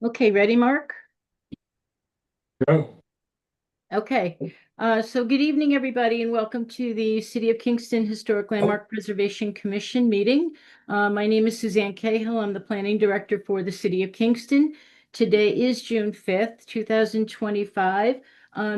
Okay, ready, Mark? Go. Okay, so good evening, everybody, and welcome to the City of Kingston Historic Landmark Preservation Commission meeting. My name is Suzanne Cahill. I'm the Planning Director for the City of Kingston. Today is June 5th, 2025.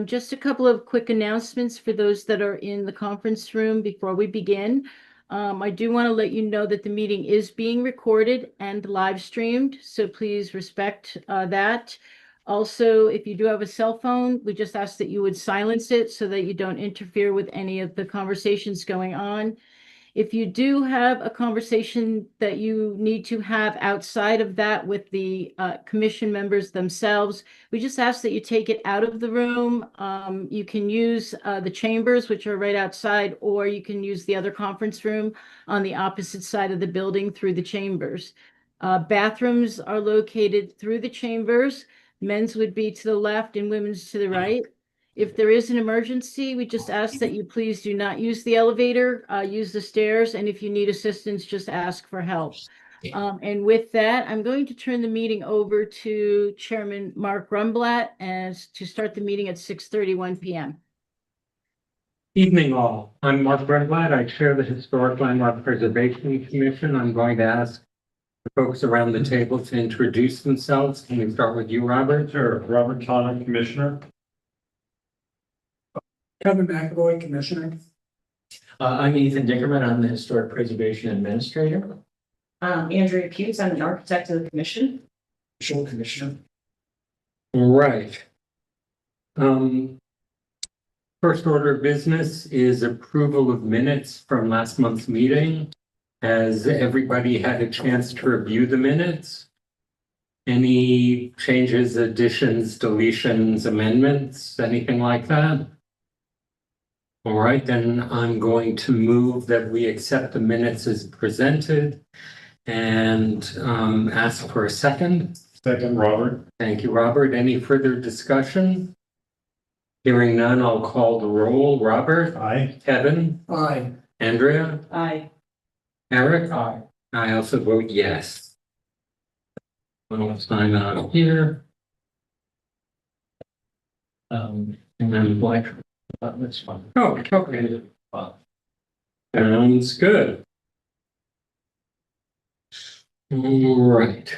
Just a couple of quick announcements for those that are in the conference room before we begin. I do want to let you know that the meeting is being recorded and live streamed, so please respect that. Also, if you do have a cell phone, we just ask that you would silence it so that you don't interfere with any of the conversations going on. If you do have a conversation that you need to have outside of that with the commission members themselves, we just ask that you take it out of the room. You can use the chambers, which are right outside, or you can use the other conference room on the opposite side of the building through the chambers. Bathrooms are located through the chambers. Men's would be to the left and women's to the right. If there is an emergency, we just ask that you please do not use the elevator, use the stairs, and if you need assistance, just ask for help. And with that, I'm going to turn the meeting over to Chairman Mark Rumblatt as to start the meeting at 6:31 p.m. Evening all. I'm Mark Brendblatt. I chair the Historic Landmark Preservation Commission. I'm going to ask the folks around the table to introduce themselves. Can we start with you, Robert? Sure. Robert Tonic, Commissioner. Kevin McAvoy, Commissioner. I'm Ethan Dickerman. I'm the Historic Preservation Administrator. Andrea Putes, I'm an architect of the commission. Michelle, Commissioner. Right. First order of business is approval of minutes from last month's meeting. Has everybody had a chance to review the minutes? Any changes, additions, deletions, amendments, anything like that? All right, then I'm going to move that we accept the minutes as presented and ask for a second. Second, Robert. Thank you, Robert. Any further discussion? Hearing none, I'll call the roll. Robert? Aye. Kevin? Aye. Andrea? Aye. Eric? Aye. I also vote yes. I'll sign out here. And then Black. That's fine. Oh, okay. Sounds good. All right.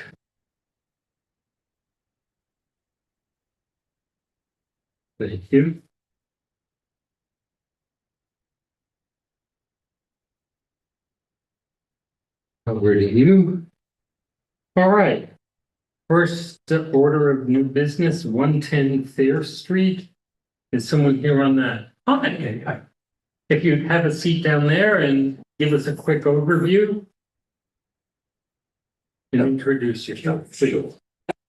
Thank you. Over to you. All right. First order of new business, 110 Fair Street. Is someone here on that? Hi. If you have a seat down there and give us a quick overview. And introduce yourself.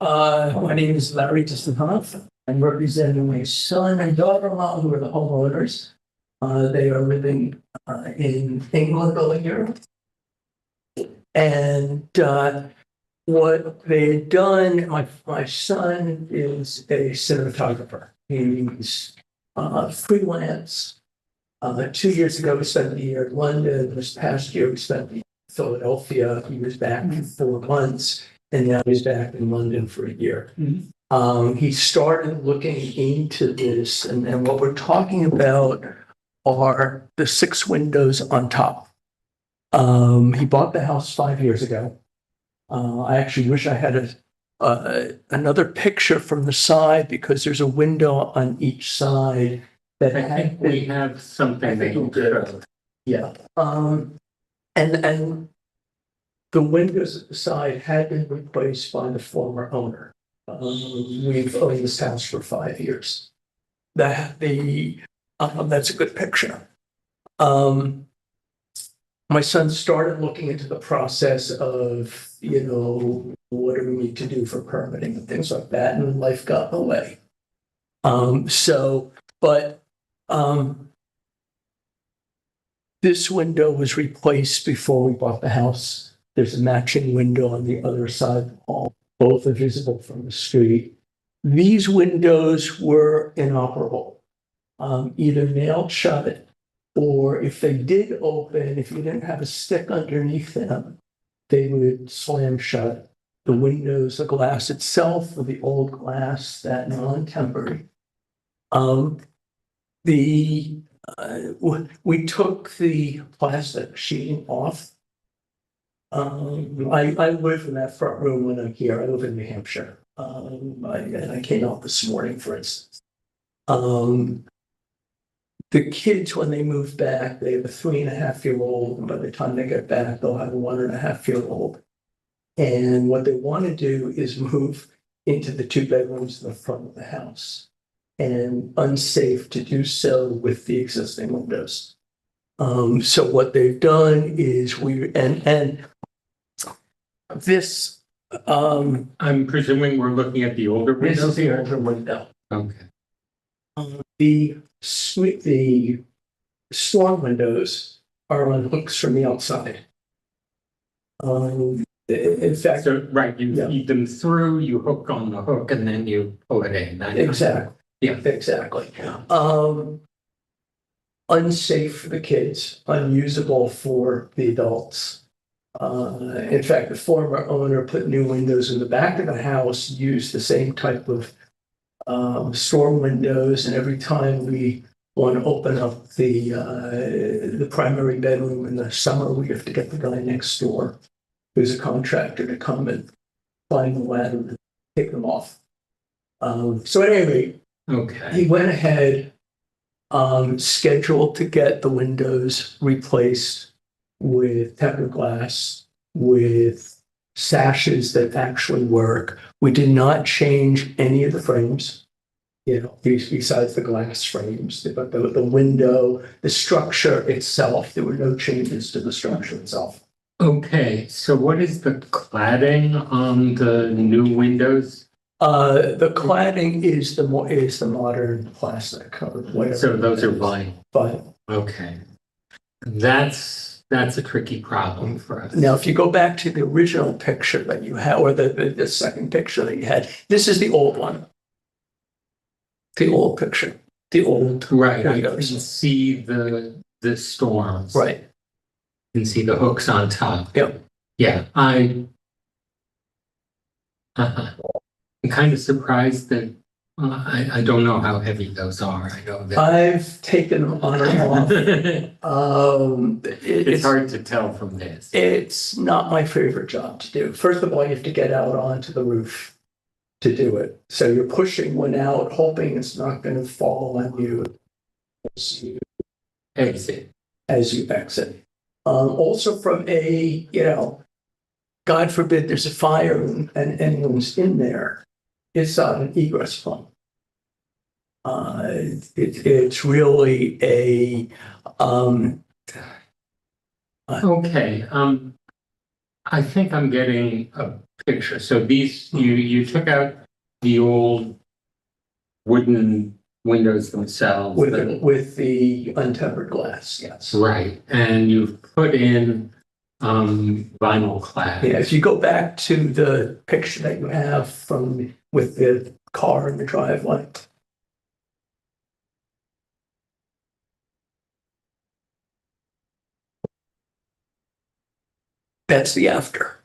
My name is Larry Tissenhoff. I'm representing my son and daughter-in-law who are the homeowners. They are living in England over here. And what they've done, my son is a cinematographer. He's freelance. 2 years ago, we spent a year in London. This past year, we spent in Philadelphia. He was back for 4 months, and now he's back in London for a year. He started looking into this, and what we're talking about are the 6 windows on top. He bought the house 5 years ago. I actually wish I had another picture from the side because there's a window on each side that I think we have something that you did. Yeah. And the windows at the side had been replaced by the former owner. We've owned this house for 5 years. That's a good picture. My son started looking into the process of, what do we need to do for permitting and things like that, and life got in the way. This window was replaced before we bought the house. There's a matching window on the other side of the wall. Both are visible from the street. These windows were inoperable, either nailed shut, or if they did open, if you didn't have a stick underneath them, they would slam shut the windows, the glass itself, or the old glass, that non-tempered. The, we took the plastic sheeting off. I live in that front room when I'm here. I live in New Hampshire. I came out this morning, for instance. The kids, when they move back, they have a 3.5-year-old, and by the time they get back, they'll have a 1.5-year-old. And what they want to do is move into the 2 bedrooms in the front of the house. And unsafe to do so with the existing windows. So what they've done is and this, I'm presuming we're looking at the older this is windows the here. older window. Okay. The storm windows are on hooks from the outside. In fact, So, right, you Yeah. feed them through, you hook on the hook and then you pull it in. exactly. Yeah. Exactly. Unsafe for the kids, unusable for the adults. In fact, the former owner put new windows in the back of the house, used the same type of storm windows, and every time we want to open up the primary bedroom in the summer, we have to get the guy next door, who's a contractor, to come and climb the ladder and take them off. So at any rate, Okay. he went ahead, scheduled to get the windows replaced with tempered glass, with sashes that actually work. We did not change any of the frames, besides the glass frames, but the window, the structure itself, there were no changes to the structure itself. Okay, so what is the cladding on the new windows? The cladding is the modern plastic or whatever. So those are vinyl. But Okay. That's a tricky problem for us. now, if you go back to the original picture that you had, or the second picture that you had, this is the old one. The old picture, the old. Right, I can windows. see the storms. Right. You can see the hooks on top. Yep. Yeah, I'm kind of surprised that, I don't know how heavy those are. I know that. I've taken them on and off. It's hard to tell from this. It's not my favorite job to do. First of all, you have to get out onto the roof to do it. So you're pushing one out, hoping it's not going to fall on you Exit. as you exit. Also from a, God forbid there's a fire and anyone's in there, it's not an egress pump. It's really a, Okay, I think I'm getting a picture. So these, you took out the old wooden windows themselves. with the untempered glass, yes. Right, and you've put in vinyl clad. Yeah, if you go back to the picture that you have with the car in the driveway. That's the after.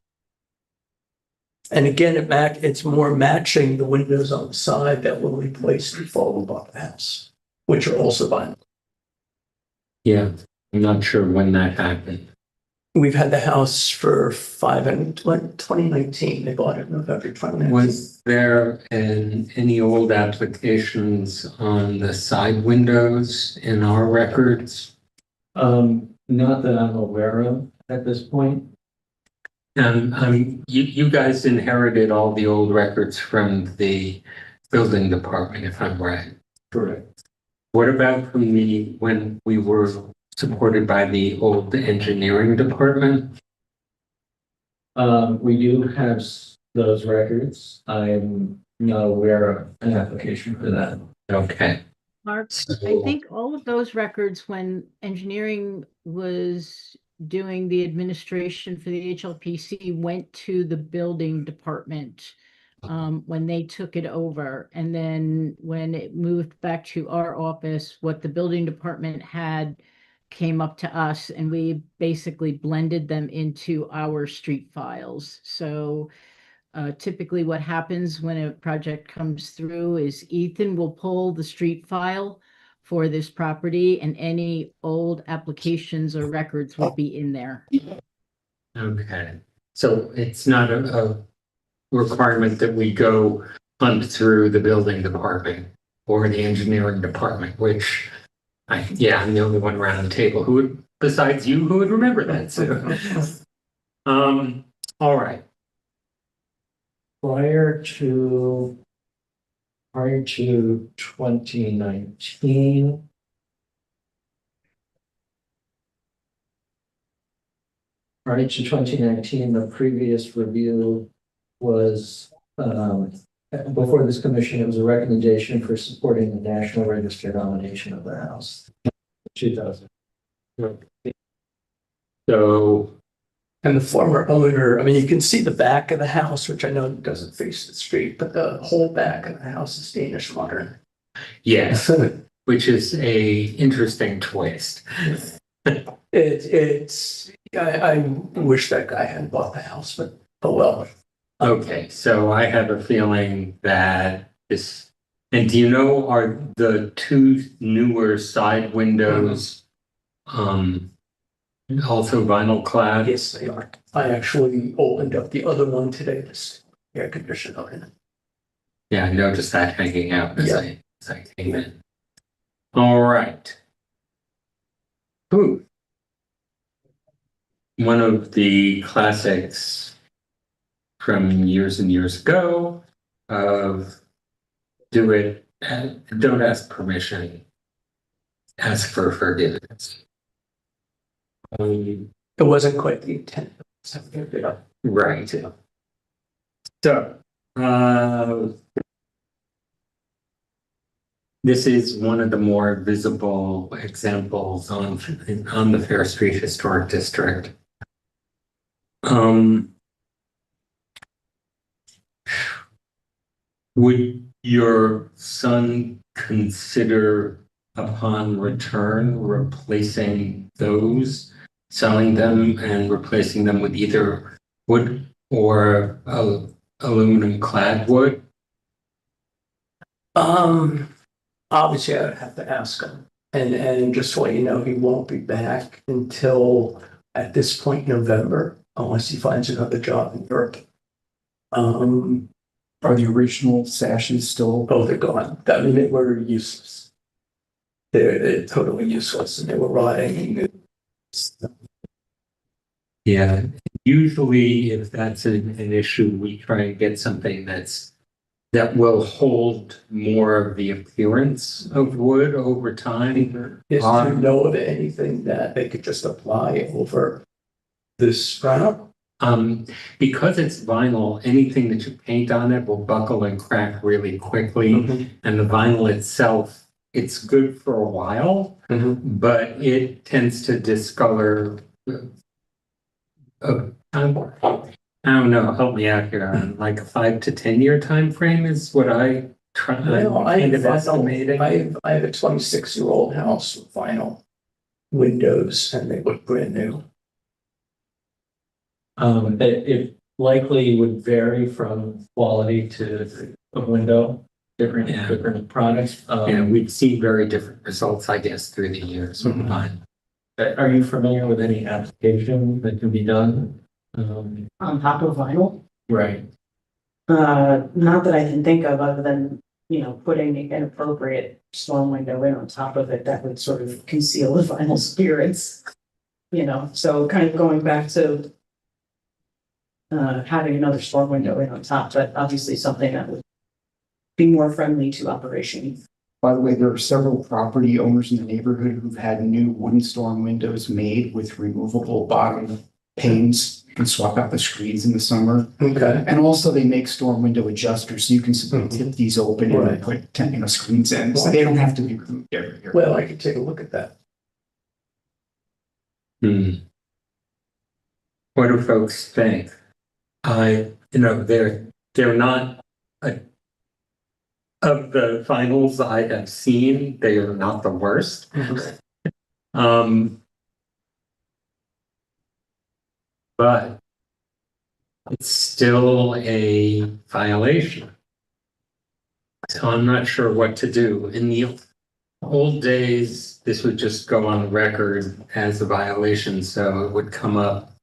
And again, it's more matching the windows on the side that will replace the fall above the house, which are also vinyl. Yeah, I'm not sure when that happened. We've had the house for 2019. They bought it in November 2019. Was there any old applications on the side windows in our records? Not that I'm aware of at this point. And you guys inherited all the old records from the building department, if I'm right. Correct. What about from when we were supported by the old engineering department? We do have those records. I'm not aware of an application for that. Okay. Mark, I So, think all of those records, when engineering was doing the administration for the HLPC, went to the building department when they took it over. And then when it moved back to our office, what the building department had came up to us, and we basically blended them into our street files. So Typically what happens when a project comes through is Ethan will pull the street file for this property, and any old applications or records will be in there. Okay, so it's not a requirement that we go hunt through the building department or the engineering department, which I'm the only one around the table who would, besides you, who would remember that, so. All right, Prior to 2019. Prior to 2019, the previous review was, before this commission, it was a recommendation for supporting the National Register nomination of the House. 2000. so, And the former owner, I mean, you can see the back of the house, which I know doesn't face the street, but the whole back of the house is Danish modern. yes, which is a interesting twist. I wish that guy hadn't bought the house, but oh well. Okay, so I have a feeling that this, and do you know, are the two newer side windows also vinyl clad? Yes, they are. I actually opened up the other one today, this air conditioner in it. Yeah, I noticed that hanging out as Yeah. I came in. All right. Ooh. One of the classics from years and years ago of do it, don't ask permission, ask for forgiveness. It wasn't quite the intent. Right. So, this is one of the more visible examples on the Fair Street Historic District. Would your son consider upon return replacing those, selling them and replacing them with either wood or aluminum clad wood? Obviously I would have to ask him. And just to let you know, he won't be back until at this point November, unless he finds another job in Europe. Are the original sashes still? Oh, they're gone. I mean, they were useless. They're totally useless, and they were rotting. Yeah, usually if that's an issue, we try and get something that will hold more of the appearance of wood over time. Is to know of anything that they could just apply over this vinyl? Because it's vinyl, anything that you paint on it will buckle and crack really quickly. And the vinyl itself, it's good for a while, but it tends to discolor. I don't know, help me out here. Like a 5 to 10 year time frame is what I try kind of estimating. I have a 26-year-old house with vinyl windows, and they look brand new. It likely would vary from quality to a window, different products. And we've seen very different results, I guess, through the years. Are you familiar with any application that can be done? On top of vinyl? Right. Not that I can think of, other than, putting an appropriate storm window in on top of it that would sort of conceal the vinyl's appearance. So kind of going back to having another storm window in on top, but obviously something that would be more friendly to operation. By the way, there are several property owners in the neighborhood who've had new wooden storm windows made with removable bottom panes. You can swap out the screens in the summer. Okay. And also they make storm window adjusters, so you can simply tip these open and put screens in. So they don't have to be removed every year. Well, I could take a look at that. What do folks think? They're not of the finals I have seen, they are not the worst. But it's still a violation. So I'm not sure what to do. In the old days, this would just go on the record as a violation, so it would come up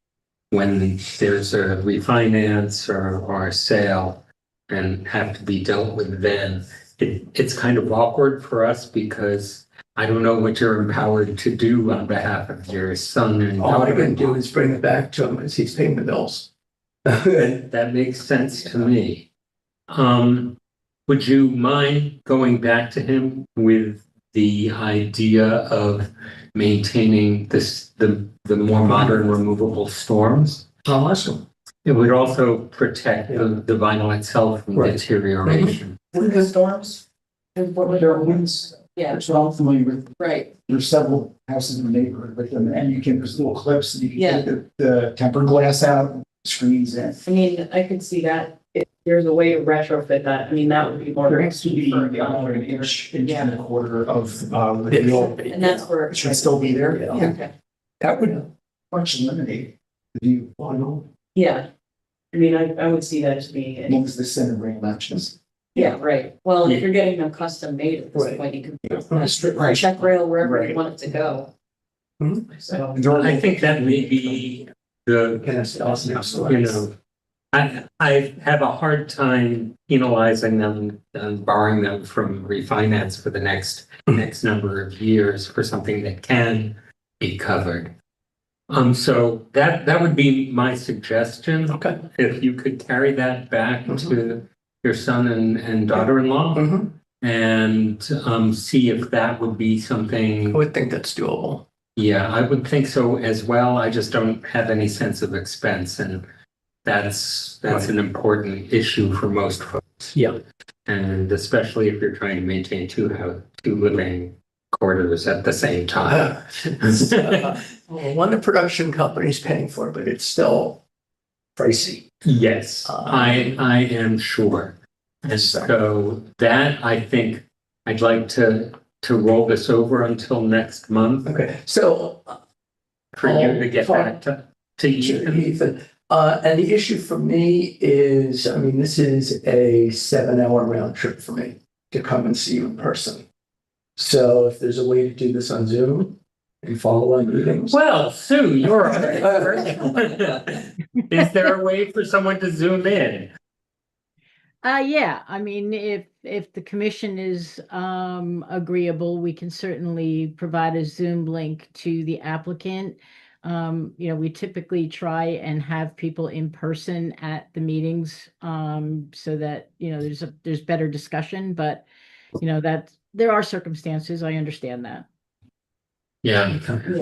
when there's a refinance or a sale and have to be dealt with then. It's kind of awkward for us because I don't know what you're empowered to do on behalf of your son and All I daughter. can do is bring it back to him as he's paying the bills. That makes sense to me. Would you mind going back to him with the idea of maintaining the more modern removable storms? I'll ask him. It would also protect the vinyl itself from Right. deterioration. Winter storms? And what were There the are winds? winds, Yeah, which we're all familiar with. right. There's several houses in the neighborhood with them, and you can, there's little clips, and you can Yeah. take the tempered glass out, screens in. I mean, I could see that if there's a way to retrofit that, I mean, that would be more. There has to be for- an inch Yeah. and a quarter of, And that's where. it should still be there. Yeah, okay. That would much eliminate the view, Yeah. I mean, I would see that as as being, long as the center ring matches. yeah, right. Well, and if you're getting them custom made at this Right. point, you can. Right. Check rail wherever Right. you want it to go. Mhm. So. And there are- I think that may be the, Can I say awesome? you know, I have a hard time penalizing them and barring them from refinance for the next number of years for something that can be covered. So that would be my suggestion. Okay. If you could carry that back to your son and daughter-in-law Mhm. and see if that would be I something. would think that's doable. Yeah, I would think so as well. I just don't have any sense of expense, and that's Right. an important issue for most folks. Yeah. And especially if you're trying to maintain two living quarters at the same time. Well, one the production company's paying for, but it's still pricey. Yes, I am sure. And so that, I think, I'd like to roll this over until next month Okay, so for you to get back to Ethan. Ethan, and the issue for me is, I mean, this is a 7-hour round trip for me to come and see you in person. So if there's a way to do this on Zoom and follow on meetings. Well, Sue, you're on it. Is there a way for someone to zoom in? Yeah, I mean, if the commission is agreeable, we can certainly provide a Zoom link to the applicant. We typically try and have people in person at the meetings, so that, there's better discussion, but that there are circumstances, I understand that. Yeah,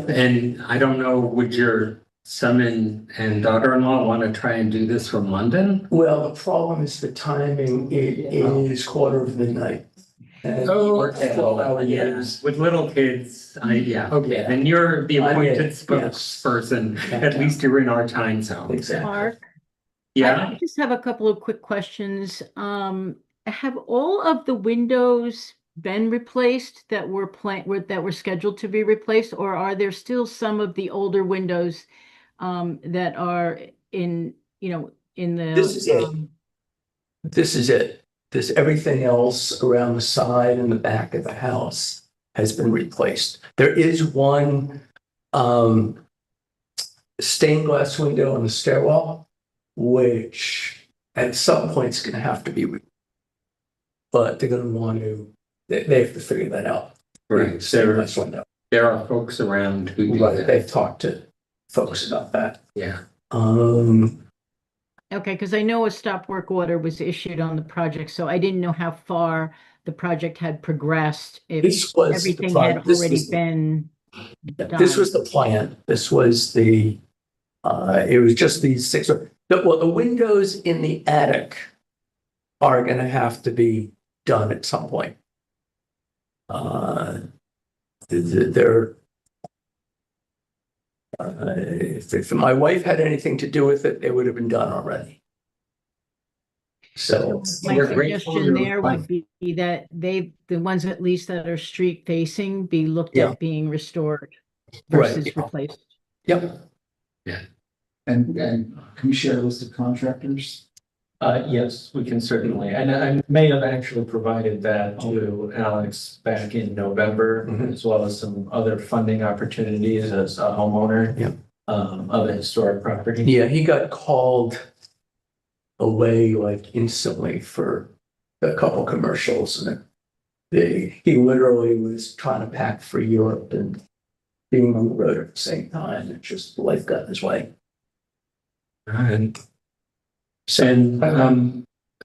and I don't know, would your son and daughter-in-law want to try and do this from London? Well, the problem is the timing, it is 1:45. And Oh, 12-hour yeah, years. with little kids, okay, Yeah. then you're the appointed yes. spokesperson, at least you're in our time zone. Exactly. Mark? Yeah, I just have a couple of quick questions. Have all of the windows been replaced that were that were scheduled to be replaced, or are there still some of the older windows that are in the This is it. This is it. Everything else around the side and the back of the house has been replaced. There is one stained glass window on the stairwell, which at some point is going to have to be, but they're going to want to, they have to figure that out. right, Stained glass window. there are folks around who do Right, that, they've talked to folks about that. yeah. Okay, because I know a stop work order was issued on the project, so I didn't know how far the project had progressed, if This was the everything pro- had this already was- been This was the plan. This was it was just these six, the windows in the attic are gonna have to be done at some point. They're if my wife had anything to do with it, they would have been done already. So, My We're grateful suggestion you're there fine. would be that the ones at least that are street facing be looked Yeah. at being restored Right. versus replaced. yep. And can you share a list of contractors? Yes, we can certainly, and I may have actually provided that to Alex back in November, as well as some other funding opportunities as a homeowner. Yep. Of a historic property. Yeah, he got called away like instantly for a couple commercials and he literally was trying to pack for Europe and being on the road at the same time. And just life got in his way. And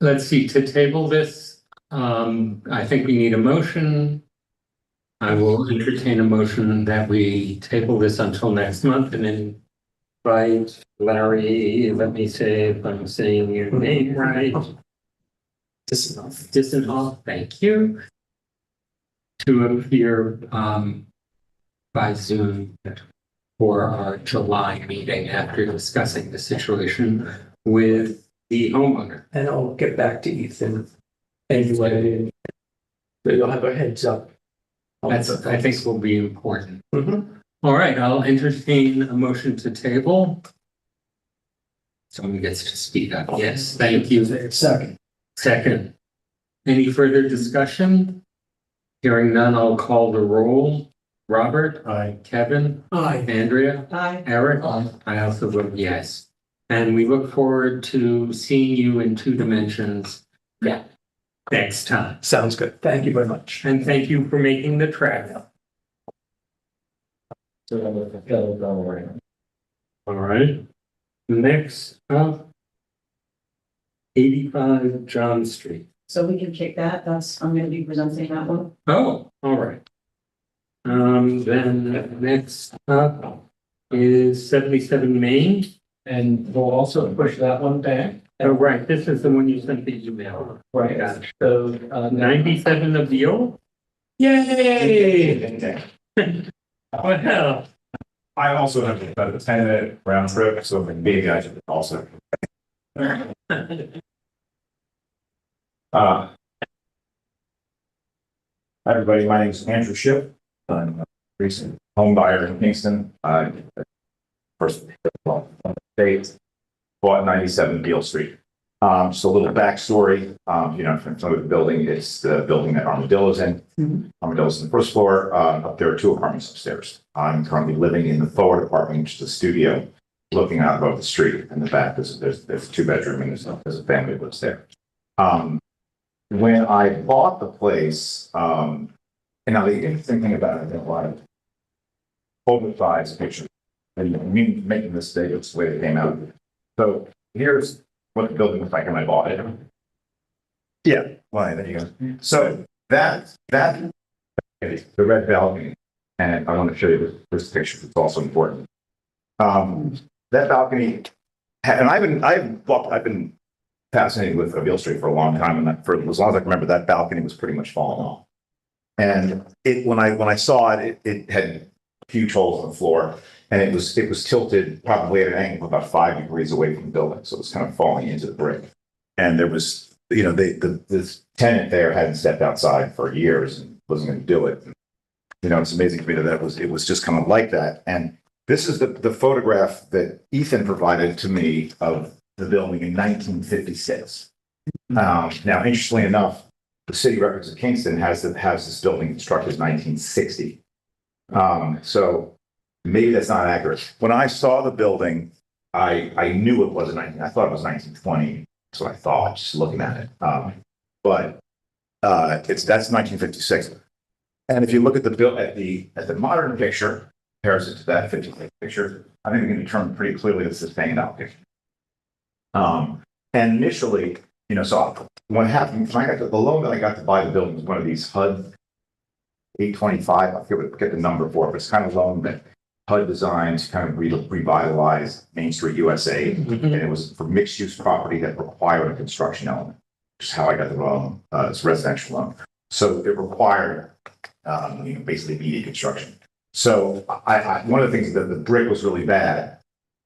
let's see, to table this, I think we need a motion. I will entertain a motion that we table this until next month and then invite Larry, let me say if I'm saying your name right. Disenhoff, thank you. To appear by Zoom for our July meeting after discussing the situation with the homeowner. And I'll get back to Ethan anyway. So you'll have a heads up. That's, I think, will be important. Mhm. All right, I'll entertain a motion to table. Someone gets to speak up. Yes, thank you. Second. Second. Any further discussion? Hearing none, I'll call the roll. Robert? Aye. Kevin? Aye. Andrea? Aye. Eric? I also vote yes. And we look forward to seeing you in 2 dimensions. Yeah. Next time. Sounds good. Thank you very much. And thank you for making the trek. So that'll go away. All right. Next up, 85 John Street. So we can kick that, I'm gonna be presenting that one. Oh, all right. Then next up is 77 Main. And we'll also push that one back. Oh, right, this is the one you sent the email. Right. Gotcha. So, 97 of the old? Yay! What hell? I also have about a 10-minute round trip, so maybe I should also. Hi, everybody, my name is Andrew Shipp. I'm a recent home buyer in Kingston. I first state bought 97 Beale Street. Just a little backstory. From some of the building, it's the building that Armadillo's in. Armadillo's in the first floor. Up there are 2 apartments upstairs. I'm currently living in the forward apartment, which is a studio, looking out above the street. In the back, there's a 2-bedroom and there's a family that lives there. When I bought the place, and now the interesting thing about it, there are a lot of oversized pictures. And me making this video, it's the way it came out. So here's what the building was like when I bought it. Yeah, well, there you go. So that is the red balcony, and I want to show you this picture. It's also important. That balcony, and I've been fascinated with Beale Street for a long time, and for as long as I can remember, that balcony was pretty much falling off. And when I saw it, it had huge holes in the floor, and it was tilted probably at an angle about 5 degrees away from the building, so it was kind of falling into the brick. And there was, the tenant there hadn't stepped outside for years and wasn't going to do it. It's amazing to me that it was just kind of like that. And this is the photograph that Ethan provided to me of the building in 1956. Now, interestingly enough, the city records of Kingston has this building constructed in 1960. So maybe that's not accurate. When I saw the building, I knew it wasn't 19. I thought it was 1920. That's what I thought, just looking at it. But that's 1956. And if you look at the modern picture, compares it to that 56 picture, I think we can determine pretty clearly this is fanned out picture. And initially, so what happened when I got the loan that I got to buy the building was one of these HUD 825. I forget the number for it, but it's kind of loan that HUD designed to kind of revitalize Main Street USA. And it was for mixed use property that required a construction element, which is how I got the loan. It's a residential loan. So it required basically immediate construction. So I one of the things that the brick was really bad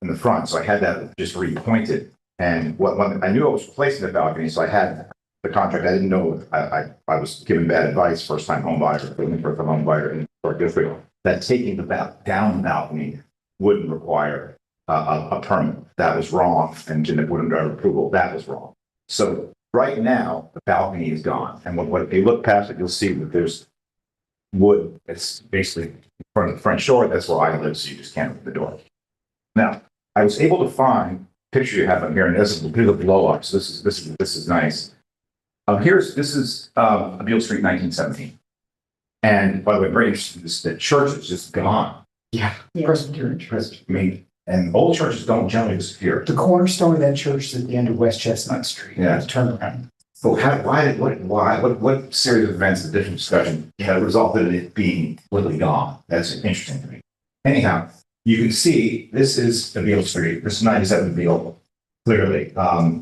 in the front, so I had that just repointed. And when I knew I was replacing the balcony, so I had the contract. I didn't know I was given bad advice, first time home buyer, first time home buyer in our district, that taking the down the balcony wouldn't require a permit. That was wrong, and it wouldn't have approval. That was wrong. So right now, the balcony is gone. And if you look past it, you'll see that there's wood. It's basically in front of the front door. That's where I live, so you just can't open the door. Now, I was able to find a picture you have on here, and this is a bit of a blow up. So this is nice. This is Beale Street, 1917. And by the way, very interesting, the church is just gone. Yeah, Yeah. Presbyterian Church. I mean, and old churches don't generally disappear. The cornerstone of that church is at the end of West Chestnut Street. Yeah. Turn around. So what series of events, the different discussion, resulted in it being literally gone? That's interesting to me. Anyhow, you can see this is the Beale Street. This is 97 Beale, clearly.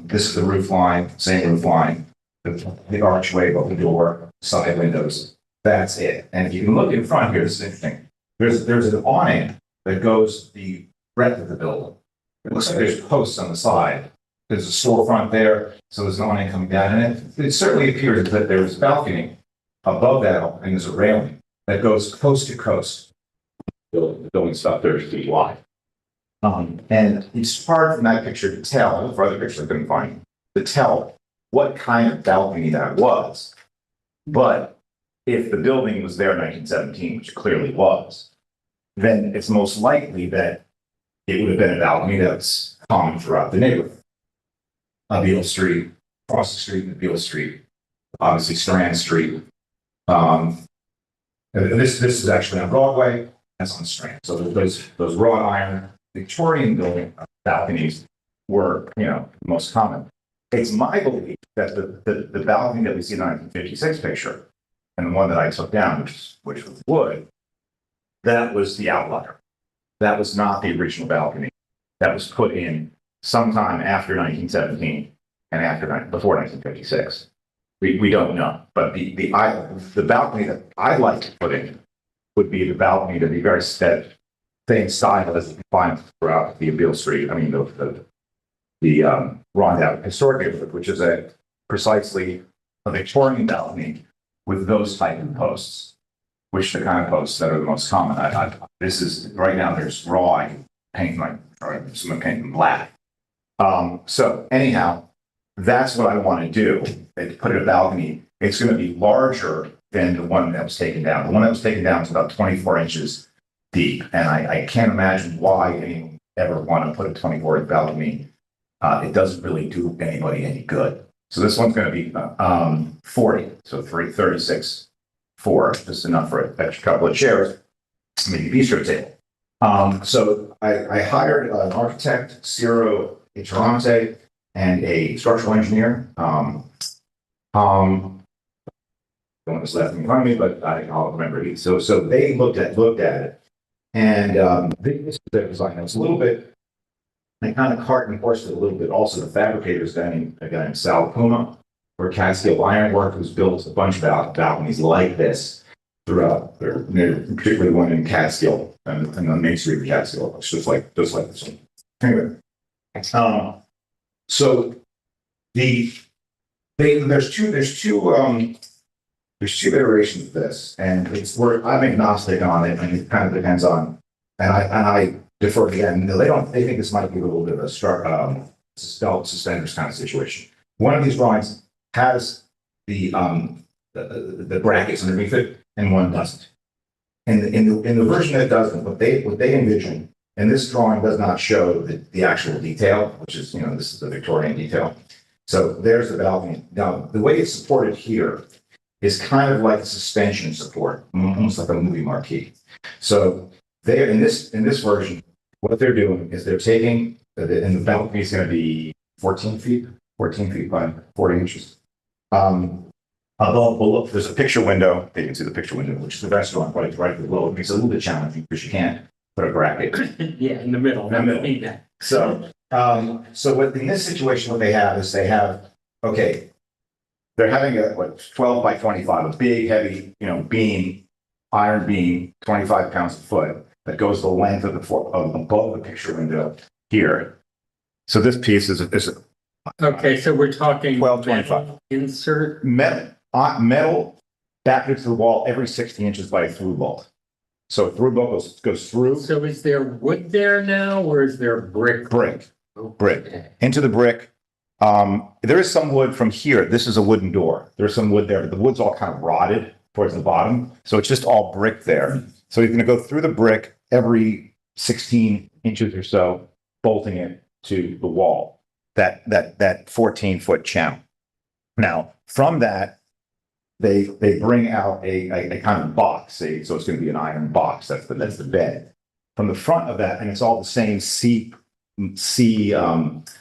This is the roof line, same roof line, the archway above the door, side windows. That's it. And if you can look in front here, this is interesting. There's an awning that goes the breadth of the building. It looks like there's posts on the side. There's a storefront there, so there's an awning coming down, and it certainly appears that there's a balcony above that, and there's a railing that goes coast to coast. The building's about 30 feet wide. And it's hard from that picture to tell, for other pictures I couldn't find, to tell what kind of balcony that was. But if the building was there in 1917, which it clearly was, then it's most likely that it would have been a balcony that's common throughout the neighborhood. Beale Street, across the street, and Beale Street, obviously Strand Street. This is actually on Broadway, that's on Strand. So those wrought iron Victorian building balconies were, the most common. It's my belief that the balcony that we see in the 1956 picture, and the one that I took down, which was wood, that was the outlier. That was not the original balcony. That was put in sometime after 1917 and before 1956. We don't know, but the balcony that I'd like to put in would be the balcony to be very same style as you can find throughout the Beale Street. I mean the Rondout Historic Neighborhood, which is precisely a Victorian balcony with those type of posts, which are the kind of posts that are the most common. This is right now. There's raw. I can paint someone paint them black. So anyhow, that's what I want to do. Put in a balcony. It's going to be larger than the one that was taken down. The one that was taken down is about 24 inches deep, and I can't imagine why anyone would ever want to put a 24-inch balcony. It doesn't really do anybody any good. So this one's going to be 40, so 36, 4, just enough for an extra couple of chairs, maybe bistro table. So I hired an architect, Ciro Iturrante, and a structural engineer. The one that's left in front of me, but I'll remember it. So they looked at it, and this is their design. It's a little bit. They kind of cart and horse it a little bit. Also, the fabricators, a guy named Sal Puma, or Catskill Ironwork, who's built a bunch of balconies like this throughout, particularly one in Catskill and the Main Street of Catskill, just like this one. Anyway, so there's two iterations of this, and I'm agnostic on it, and it kind of depends on, and I defer again. They think this might be a little bit of a belt suspenders kind of situation. One of these drawings has the brackets underneath it, and one doesn't. And in the version that doesn't, what they envision, and this drawing does not show the actual detail, which is, this is the Victorian detail. So there's the balcony. Now, the way it's supported here is kind of like a suspension support, almost like a movie marquee. So they're in this version, what they're doing is they're taking, and the balcony is going to be 14 feet by 40 inches. Below, there's a picture window. They can see the picture window, which is the restaurant right below. It makes it a little bit challenging because you can't put a bracket. Yeah, in the middle. So what in this situation, what they have is okay, they're having a 12 by 25, a big, heavy, beam, iron beam, 25 pounds a foot that goes the length of above the picture window here. So this piece is okay. So we're talking 12.25 insert metal back into the wall every 60 inches by a through bolt. So through both goes through So is there wood there now or is there brick? brick Okay. into the brick. There is some wood from here. This is a wooden door. There's some wood there, but the wood's all kind of rotted towards the bottom. So it's just all brick there. So you're going to go through the brick every 16 inches or so, bolting it to the wall, that 14-foot channel. Now, from that, they bring out a kind of box, so it's going to be an iron box. That's the bed. From the front of that, and it's all the same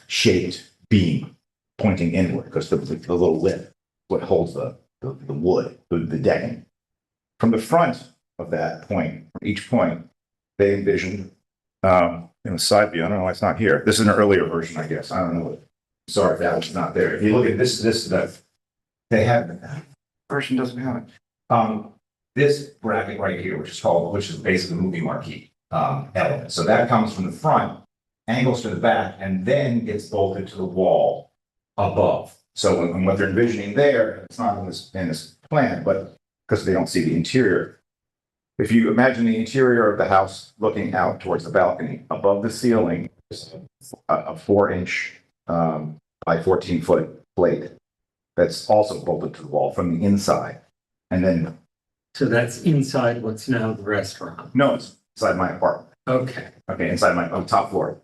shaped beam pointing inward, because the little lip, what holds the wood, the decking. From the front of that point, each point, they envisioned in a side view. I don't know why it's not here. This is an earlier version, I guess. I don't know. Sorry if that was not there. If you look at this, they have version doesn't have it. This bracket right here, which is basically the movie marquee element. So that comes from the front, angles to the back, and then gets bolted to the wall above. So when what they're envisioning there, it's not in this plan, but because they don't see the interior. If you imagine the interior of the house looking out towards the balcony, above the ceiling is a 4-inch by 14-foot plate that's also bolted to the wall from the inside. And then, So that's inside what's now the restaurant. no, it's inside my apartment. Okay. Okay, inside my top floor.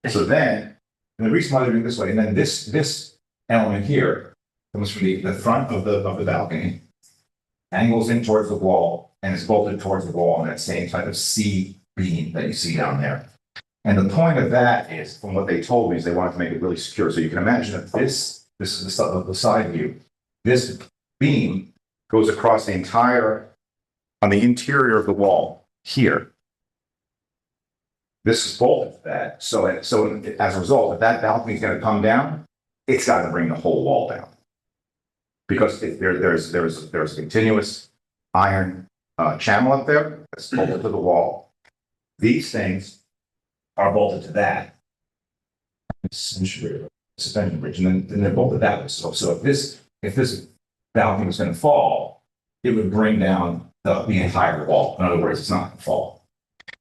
So then, and the reason why they're doing it this way, and then this element here comes from the front of the balcony, angles in towards the wall, and is bolted towards the wall on that same type of C beam that you see down there. And the point of that is, from what they told me, is they wanted to make it really secure. So you can imagine that this is the side view. This beam goes across the on the interior of the wall here. This is bolted to that. So as a result, if that balcony is going to come down, it's got to bring the whole wall down, because there's a continuous iron channel up there that's bolted to the wall. These things are bolted to that suspension bridge, and then they're bolted that way. So if this balcony was going to fall, it would bring down the entire wall. In other words, it's not going to fall.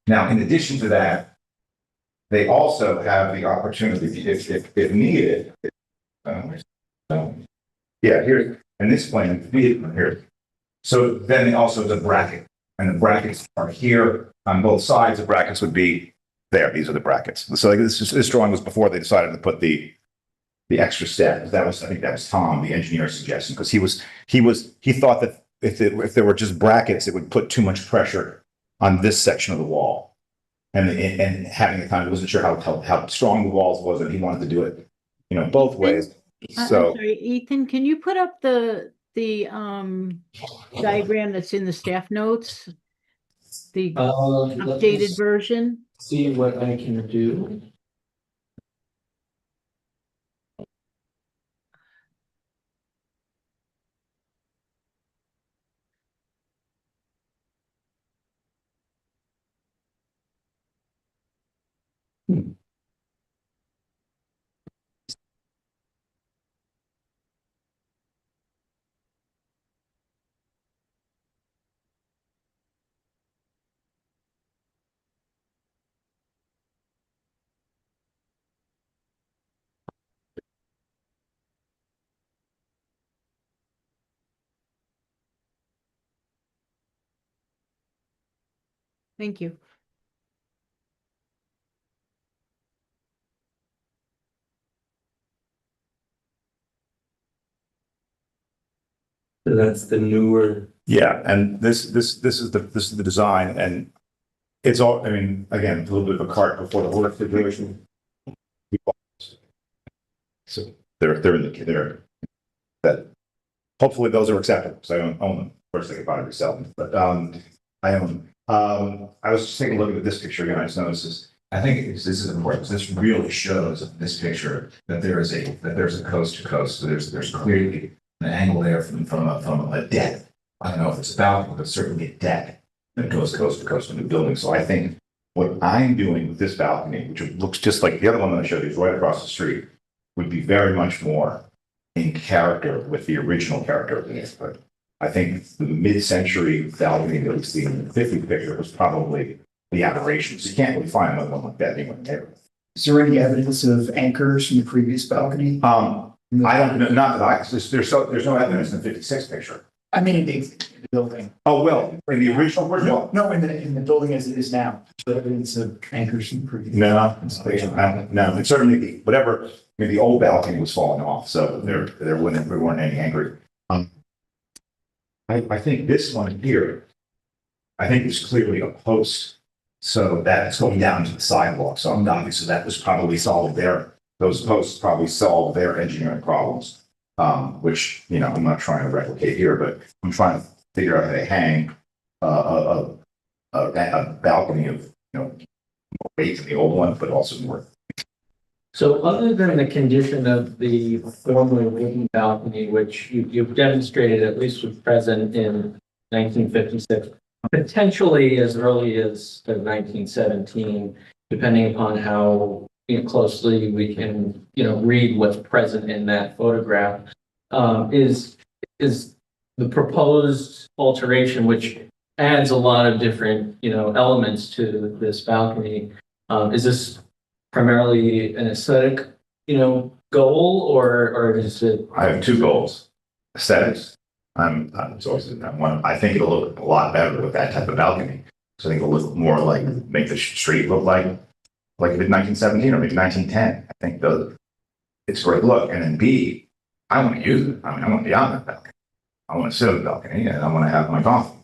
Now, in addition to that, they also have the opportunity, if needed. Here in this plan, here. So then they also have a bracket, and the brackets are here on both sides. The brackets would be there. These are the brackets. So like this drawing was before they decided to put the extra step. I think that was Tom, the engineer, suggestion, because he thought that if there were just brackets, it would put too much pressure on this section of the wall. And having the time, he wasn't sure how strong the walls was, and he wanted to do it, both ways. I'm So sorry, Ethan, can you put up the diagram that's in the staff notes? The Let me updated version? see what I can do. Thank you. So that's the newer. yeah, and this is the design, and it's all. I mean, again, a little bit of a cart before the horse situation. So they're that. Hopefully, those are acceptable, because I don't own them. Of course, they could probably resell them, but I own them. I was just taking a look at this picture again. I just noticed this. I think this is important. This really shows this picture that there's a coast to coast. So there's clearly an angle there from a deck. I don't know if it's a balcony, but certainly a deck that goes coast to coast from the building. So I think what I'm doing with this balcony, which looks just like the other one that I showed you, is right across the street, would be very much more in character with the original character of this. But I think the mid-century balcony that we see in the 50th picture was probably the aberrations. You can't really find another one like that anywhere in the neighborhood. Is there any evidence of anchors from the previous balcony? I don't know, not that there's no evidence in the 56 picture. I mean, in the building. Oh, well, in the original version? No, in the building as it is now, the evidence of anchors from the previous. No, no, it's certainly whatever, I mean, the old balcony was falling off, so there weren't any anchored. I think this one here, I think is clearly a post. So that's going down to the sidewalk. So obviously that was probably solved there. Those posts probably solved their engineering problems. Which, you know, I'm not trying to replicate here, but I'm trying to figure out how to hang a balcony of, you know, more weight than the old one, but also more. So other than the condition of the former wooden balcony, which you've demonstrated at least was present in 1956, potentially as early as 1917, depending upon how closely we can, read what's present in that photograph, is the proposed alteration, which adds a lot of different, elements to this balcony. Is this primarily an aesthetic, goal, or is it? I have two goals: aesthetics. I'm always in that one. I think it'll look a lot better with that type of balcony. So I think it'll look more like, make the street look like mid 1917 or maybe 1910. I think it's a great look. And then B, I want to use it. I mean, I want to be on that balcony. I want to sit on the balcony and I want to have my coffee.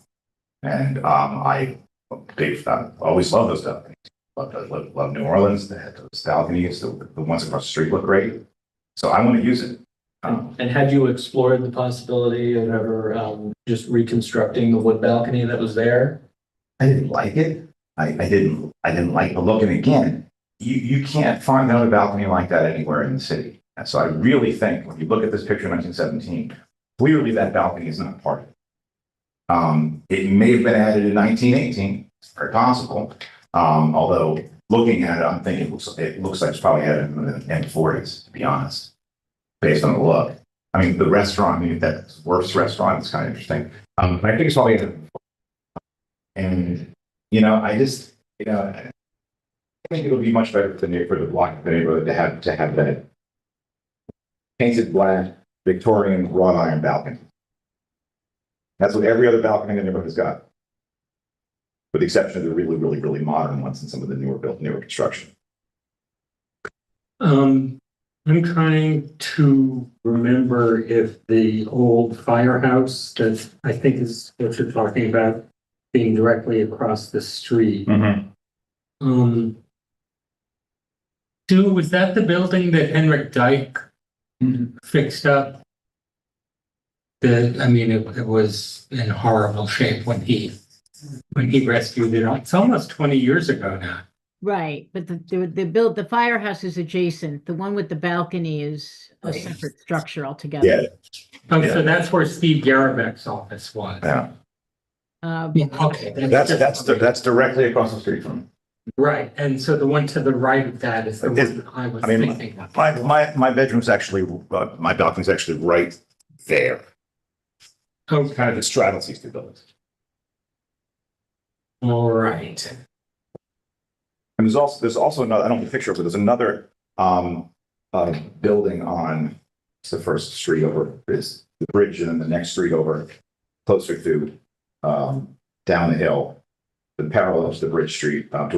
And I always love those balconies. Love New Orleans. They had those balconies. The ones across the street look great. So I want to use it. And had you explored the possibility of ever just reconstructing the wood balcony that was there? I didn't like it. I didn't like the look. And again, you can't find another balcony like that anywhere in the city. And so I really think when you look at this picture in 1917, clearly that balcony is not part of it. It may have been added in 1918. It's very possible. Although looking at it, I'm thinking it looks like it's probably added in the 40s, to be honest, based on the look. I mean, the restaurant, that Worth's restaurant is kind of interesting. I think it's probably added. And, I just, I think it'll be much better for the block of the neighborhood to have that painted black Victorian wrought iron balcony. That's what every other balcony in the neighborhood has got, with the exception of the really, really, really modern ones and some of the newer construction. I'm trying to remember if the old firehouse that I think is what you're talking about being directly across the street. Mm-hmm. Was that the building that Henrik Dyke fixed up? It was in horrible shape when he rescued it. It's almost 20 years ago now. Right, but the firehouse is adjacent. The one with the balcony is a separate structure altogether. Yeah. Oh, so that's where Steve Garabek's office was. Yeah. Okay. That's directly across the street from. Right, and so the one to the right of that is the one I was thinking of. My bedroom's actually, my balcony's actually right there. Okay. Kind of it straddles these two buildings. All right. And there's also another, I don't have a picture of it, there's another building on, it's the first street over, is the bridge, and then the next street over, closer to down the hill, that parallels the bridge street I'm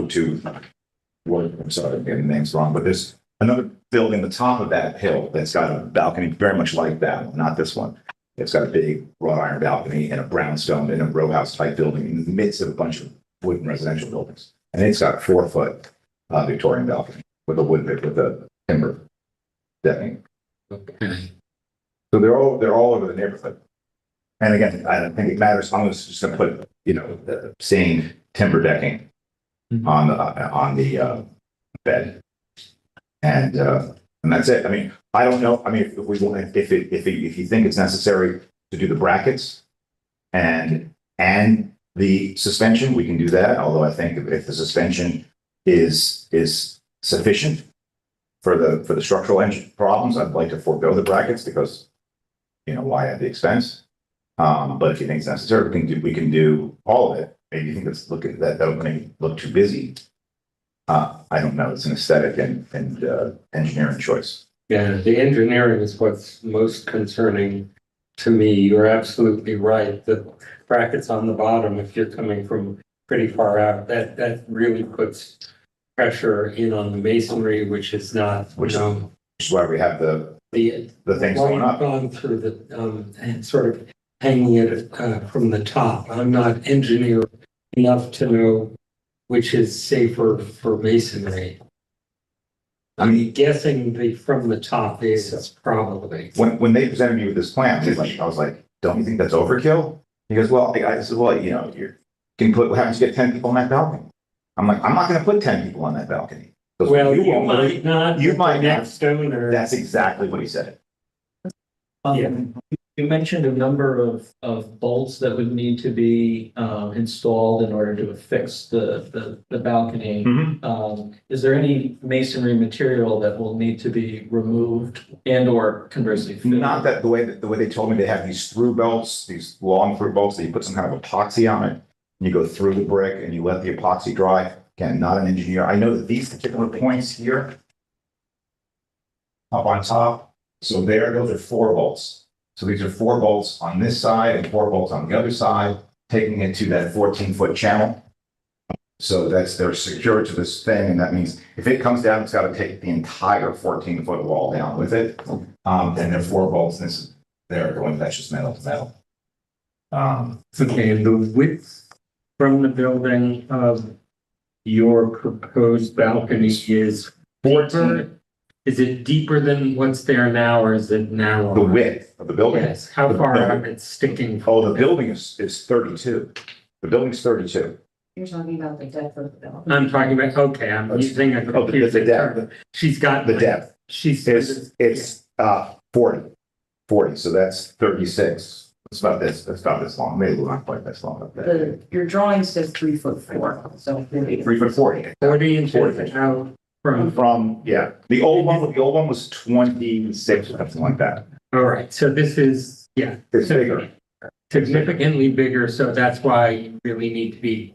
sorry, I'm getting the names wrong, but there's another building at the top of that hill that's got a balcony very much like that one, not this one. It's got a big wrought iron balcony and a brownstone in a row house type building in the midst of a bunch of wooden residential buildings. And it's got a 4-foot Victorian balcony with a timber decking. Okay. So they're all over the neighborhood. And again, I don't think it matters. I'm just going to put, the same timber decking on the bed. And that's it. I mean, I don't know. I mean, if you think it's necessary to do the brackets and the suspension, we can do that. Although I think if the suspension is sufficient for the structural engine problems, I'd like to forego the brackets because, why at the expense? But if you think it's necessary, we can do all of it. Maybe you think it's look at that opening look too busy. I don't know. It's an aesthetic and engineering choice. Yeah, the engineering is what's most concerning to me. You're absolutely right. The brackets on the bottom, if you're coming from pretty far out, that really puts pressure in on the masonry, which is not, Which is why we have the things why going you've up. gone through the, and sort of hanging it from the top. I'm not engineer enough to know which is safer for masonry. I'm guessing from the top is probably. When they presented me with this plan, I was like, don't you think that's overkill? He goes, well, I said, well, you can put, what happens if you get 10 people on that balcony? I'm like, I'm not gonna put 10 people on that balcony. He goes, Well, you won't. might not. You might not. Next owner. That's exactly what he said. You mentioned a number of bolts that would need to be installed in order to affix the balcony. Is there any masonry material that will need to be removed and or conversely filled? Not that the way they told me, they have these through belts, these long through bolts that you put some kind of epoxy on it. And you go through the brick and you let the epoxy dry. Again, not an engineer. I know that these particular points here up on top. So those are 4 bolts. So these are 4 bolts on this side and 4 bolts on the other side, taking it to that 14-foot channel. So they're secured to this thing, and that means if it comes down, it's got to take the entire 14-foot wall down with it. And there are 4 bolts, and they're going, that's just metal to metal. Okay, and the width from the building of your proposed balcony is 14. Is it deeper than what's there now, or is it narrower? The width of the building. Yes, how far out it's sticking? Oh, the building is 32. The building's 32. You're talking about the depth of the building. I'm talking about, okay, I'm using a Oh, the confusing depth. term. She's got. The depth. She's. It's 40. So that's 36. It's about this. It's about this long. Maybe not quite this long. Up there. Your drawing says 3'4", so. 3 foot 40. 40 inches out from. Yeah. The old one was 26 or something like that. All right, so this is, yeah. It's bigger. Significantly bigger, so that's why you really need to be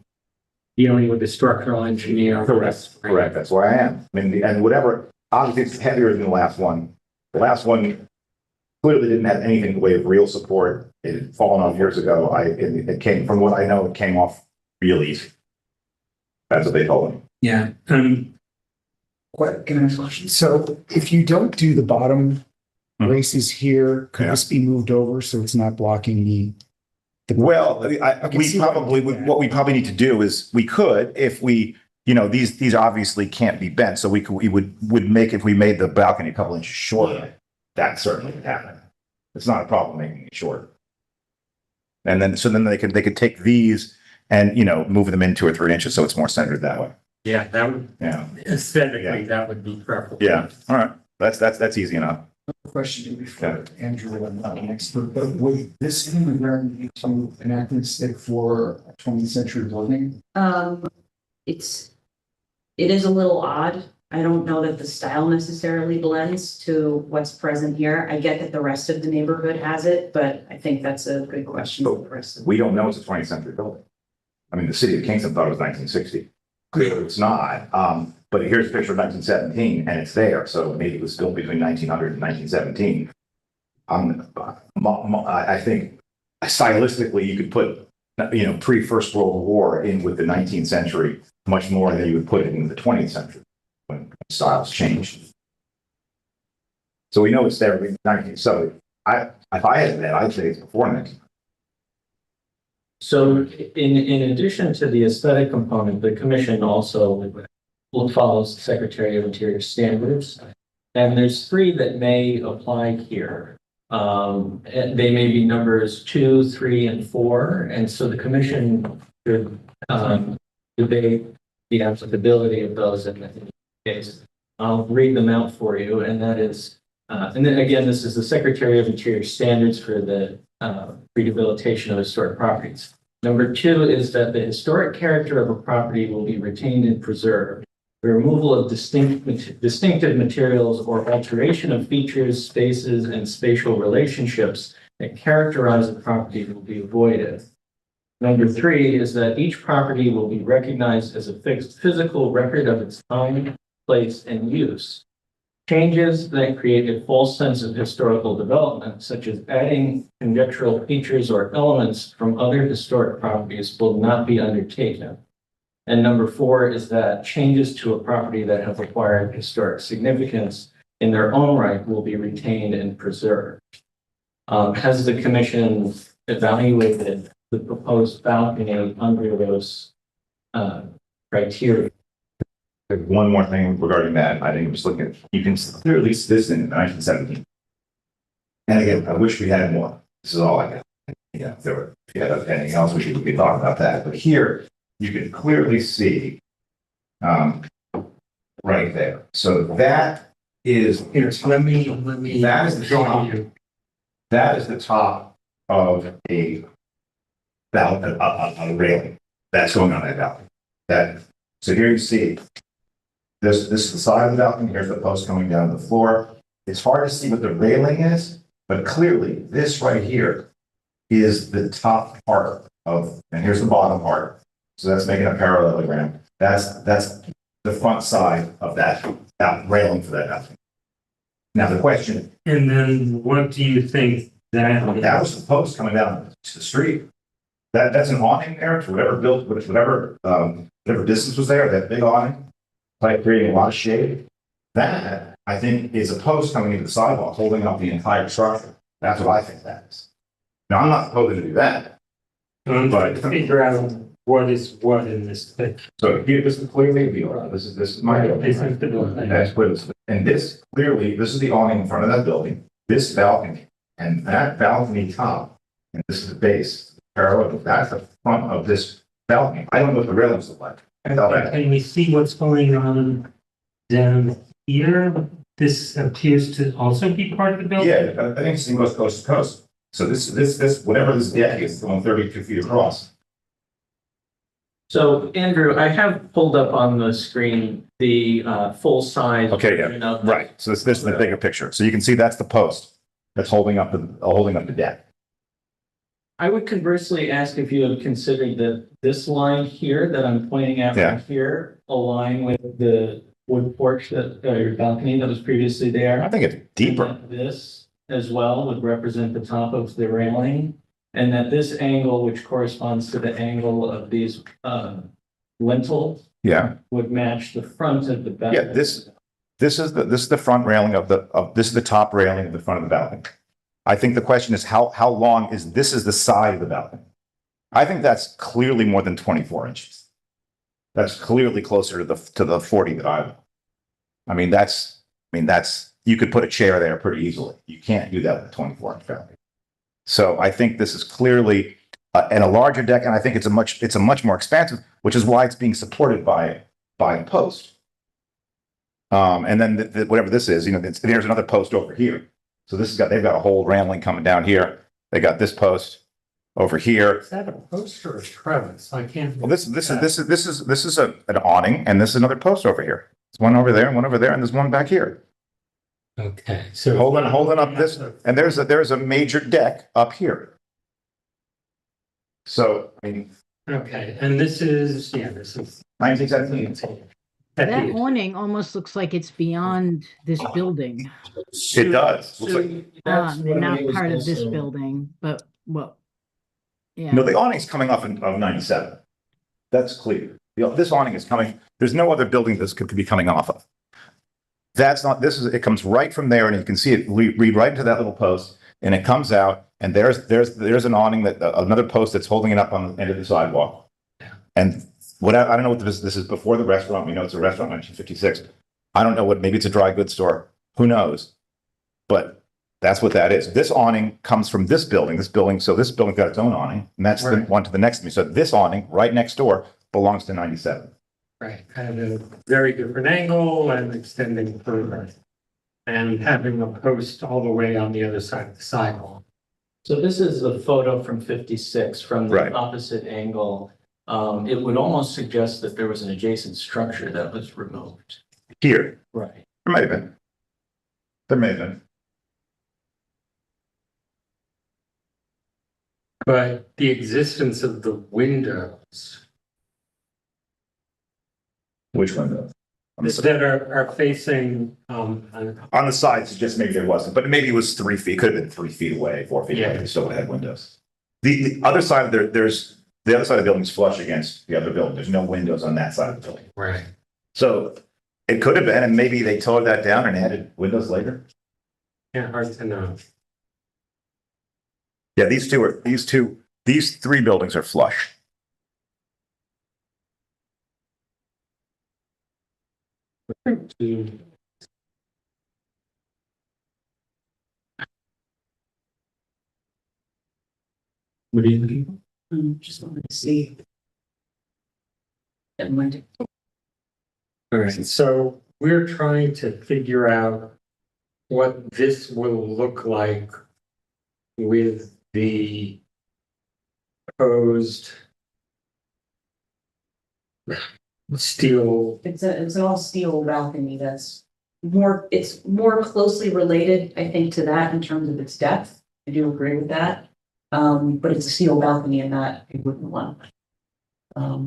dealing with the structural engineer. Correct. That's why I am. I mean, and whatever, obviously it's heavier than the last one. The last one clearly didn't have anything in the way of real support. It had fallen off years ago. It came, from what I know, it came off real easy. That's what they told me. Yeah, What, can I ask a question? So if you don't do the bottom braces here, could Yeah. this be moved over so it's not blocking the? Well, can see what- what we probably need to do is we could, if we, these obviously can't be bent. So we would make, if we made the balcony a couple inches shorter, that certainly would happen. It's not a problem making it shorter. And then, so then they could take these and, move them in 2 or 3 inches. So it's more centered that way. yeah, that would, Yeah. aesthetically, that would be preferable. Yeah. All right. That's easy enough. Question before Andrew, I'm not an expert, but would this be some anachronistic for a 20th century building? It is a little odd. I don't know that the style necessarily blends to what's present here. I get that the rest of the neighborhood has it, but I think that's a good question for the rest of. We don't know it's a 20th century building. I mean, the city of Kingston thought it was 1960. Clearly it's not. But here's a picture of 1917 and it's there. So maybe it was built between 1900 and 1917. I think stylistically you could put, pre-First World War in with the 19th century much more than you would put it in the 20th century when styles changed. So we know it's there. So if I had that, I'd say it's before 1900. So in addition to the aesthetic component, the commission also will follow Secretary of Interior standards. And there's 3 that may apply here. And they may be numbers 2, 3, and 4. And so the commission should debate the applicability of those in this case. I'll read them out for you. And that is, and then again, this is the Secretary of Interior standards for the rehabilitation of historic properties. Number 2 is that the historic character of a property will be retained and preserved. The removal of distinctive materials or alteration of features, spaces, and spatial relationships that characterize the property will be avoided. Number 3 is that each property will be recognized as a fixed physical record of its time, place, and use. Changes that create a false sense of historical development, such as adding conjectural features or elements from other historic properties, will not be undertaken. And number 4 is that changes to a property that have acquired historic significance in their own right will be retained and preserved. Has the commission evaluated the proposed balcony under those criteria? One more thing regarding that, I think I'm just looking at, you can clearly see this in 1917. And again, I wish we had more. This is all I got. Yeah, if you had anything else, we could talk about that. But here, you can clearly see right there. So that is, Here, let me. That is the show top. you. that is the top of a railing that's going on that balcony. So here you see, this is the side of the balcony, here's the post coming down to the floor. It's hard to see what the railing is, but clearly this right here is the top part of, and here's the bottom part. So that's making a parallelogram. That's the front side of that railing for that balcony. Now the question, And then what do you think that was the post coming down to the street. That's an awning there to whatever distance was there, that big awning, like creating a lot of shade. That, I think, is a post coming into the sidewalk, holding up the entire structure. That's what I think that is. Now, I'm not supposed to do that. but figure out what is what in this picture? So here, this is clearly the awning. This is my building. This is the building. That's what it's, and this clearly, this is the awning in front of that building, this balcony, and that balcony top, and this is the base, parallel, that's the front of this balcony. I don't know what the railings look like. I tell that. Can we see what's going on down here? This appears to also be part of the building? Yeah, I think it's goes coast to coast. So this, whatever this deck is, going 32 feet across. So Andrew, I have pulled up on the screen the full size. Okay, yeah, version of- right. So this is the bigger picture. So you can see that's the post that's holding up the deck. I would conversely ask if you have considered that this line here that I'm pointing at Yeah. right here align with the wood porch that, or balcony that was previously there. I think it's deeper. And that this as well would represent the top of the railing, and that this angle, which corresponds to the angle of these lintels, Yeah, would match the front of the balcony. yeah. This is the front railing this is the top railing of the front of the balcony. I think the question is how long is this is the side of the balcony. I think that's clearly more than 24 inches. That's clearly closer to the 40 that I mean, that's you could put a chair there pretty easily. You can't do that with a 24-inch balcony. So I think this is clearly and a larger deck, and I think it's a much more expansive, which is why it's being supported by a post. And then whatever this is, there's another post over here. So they've got a whole railing coming down here. They got this post over here. Is that a post or a trellis? I can't. Well, this is an awning, and this is another post over here. There's one over there, and one over there, and there's one back here. Okay, so. Holding up this, and there's a major deck up here. So, I mean, Okay, and this is 1917. That awning almost looks like it's beyond this building. It does. Looks like, That's what I Not was part of this also- building, but well, yeah. no, the awning's coming off of 97. That's clear. This awning is coming. There's no other building this could be coming off of. That's not. It comes right from there, and you can see it lead right into that little post, and it comes out, and there's an awning another post that's holding it up on the end of the sidewalk. And I don't know what this is before the restaurant. We know it's a restaurant, 1956. I don't know maybe it's a dry goods store. Who knows? But that's what that is. This awning comes from this building. So this building's got its own awning, and that's the one to the next to me. So this awning right next door belongs to 97. right, at a very different angle and extending further. And having a post all the way on the other side of the sidewalk. So this is a photo from 56 from the Right. opposite angle. It would almost suggest that there was an adjacent structure that was removed. Here, Right. there may have been. There may have been. But the existence of the windows Which window? that are facing, On the sides, it just maybe there wasn't, but maybe it was 3 feet, it could have been 3 feet away, 4 feet away, Yeah. they still would have had windows. The other side of there's, the other side of the building is flush against the other building, there's no windows on that side of the building. right. So it could have been, and maybe they tore that down and added windows later. Yeah, hard to know. Yeah, these three buildings are flush. What do you think? Just wanted to see. And when to All right, so we're trying to figure out what this will look like with the proposed steel. It's an all steel balcony that's it's more closely related, I think, to that in terms of its depth. I do agree with that. But it's a steel balcony and not a wooden one.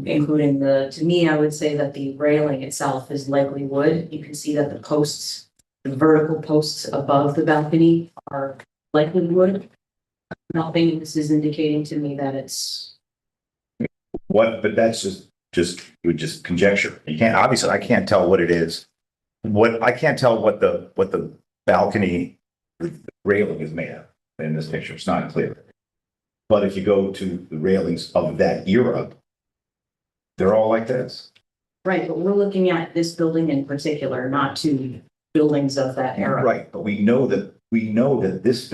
Including to me, I would say that the railing itself is likely wood. You can see that the vertical posts above the balcony are likely wood. Nothing, this is indicating to me that it's. But that's just conjecture. You can't, obviously, I can't tell what it is. I can't tell what the balcony railing is made of in this picture. It's not clear. But if you go to the railings of that era, they're all like this. Right, but we're looking at this building in particular, not to buildings of that era. Right, but we know that this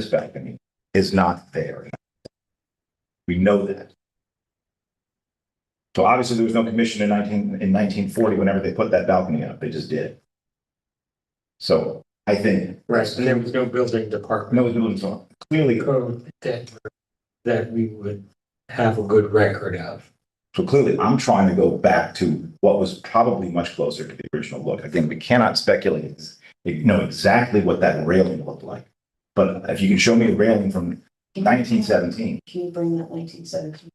balcony is not there. We know that. So obviously there was no commission in 1940 whenever they put that balcony up. They just did. So I think. Right, and there was no building department. No building, so clearly. Code that we would have a good record of. So clearly, I'm trying to go back to what was probably much closer to the original look. Again, we cannot speculate, know exactly what that railing looked like. But if you can show me a railing from 1917. Can you bring that 1917?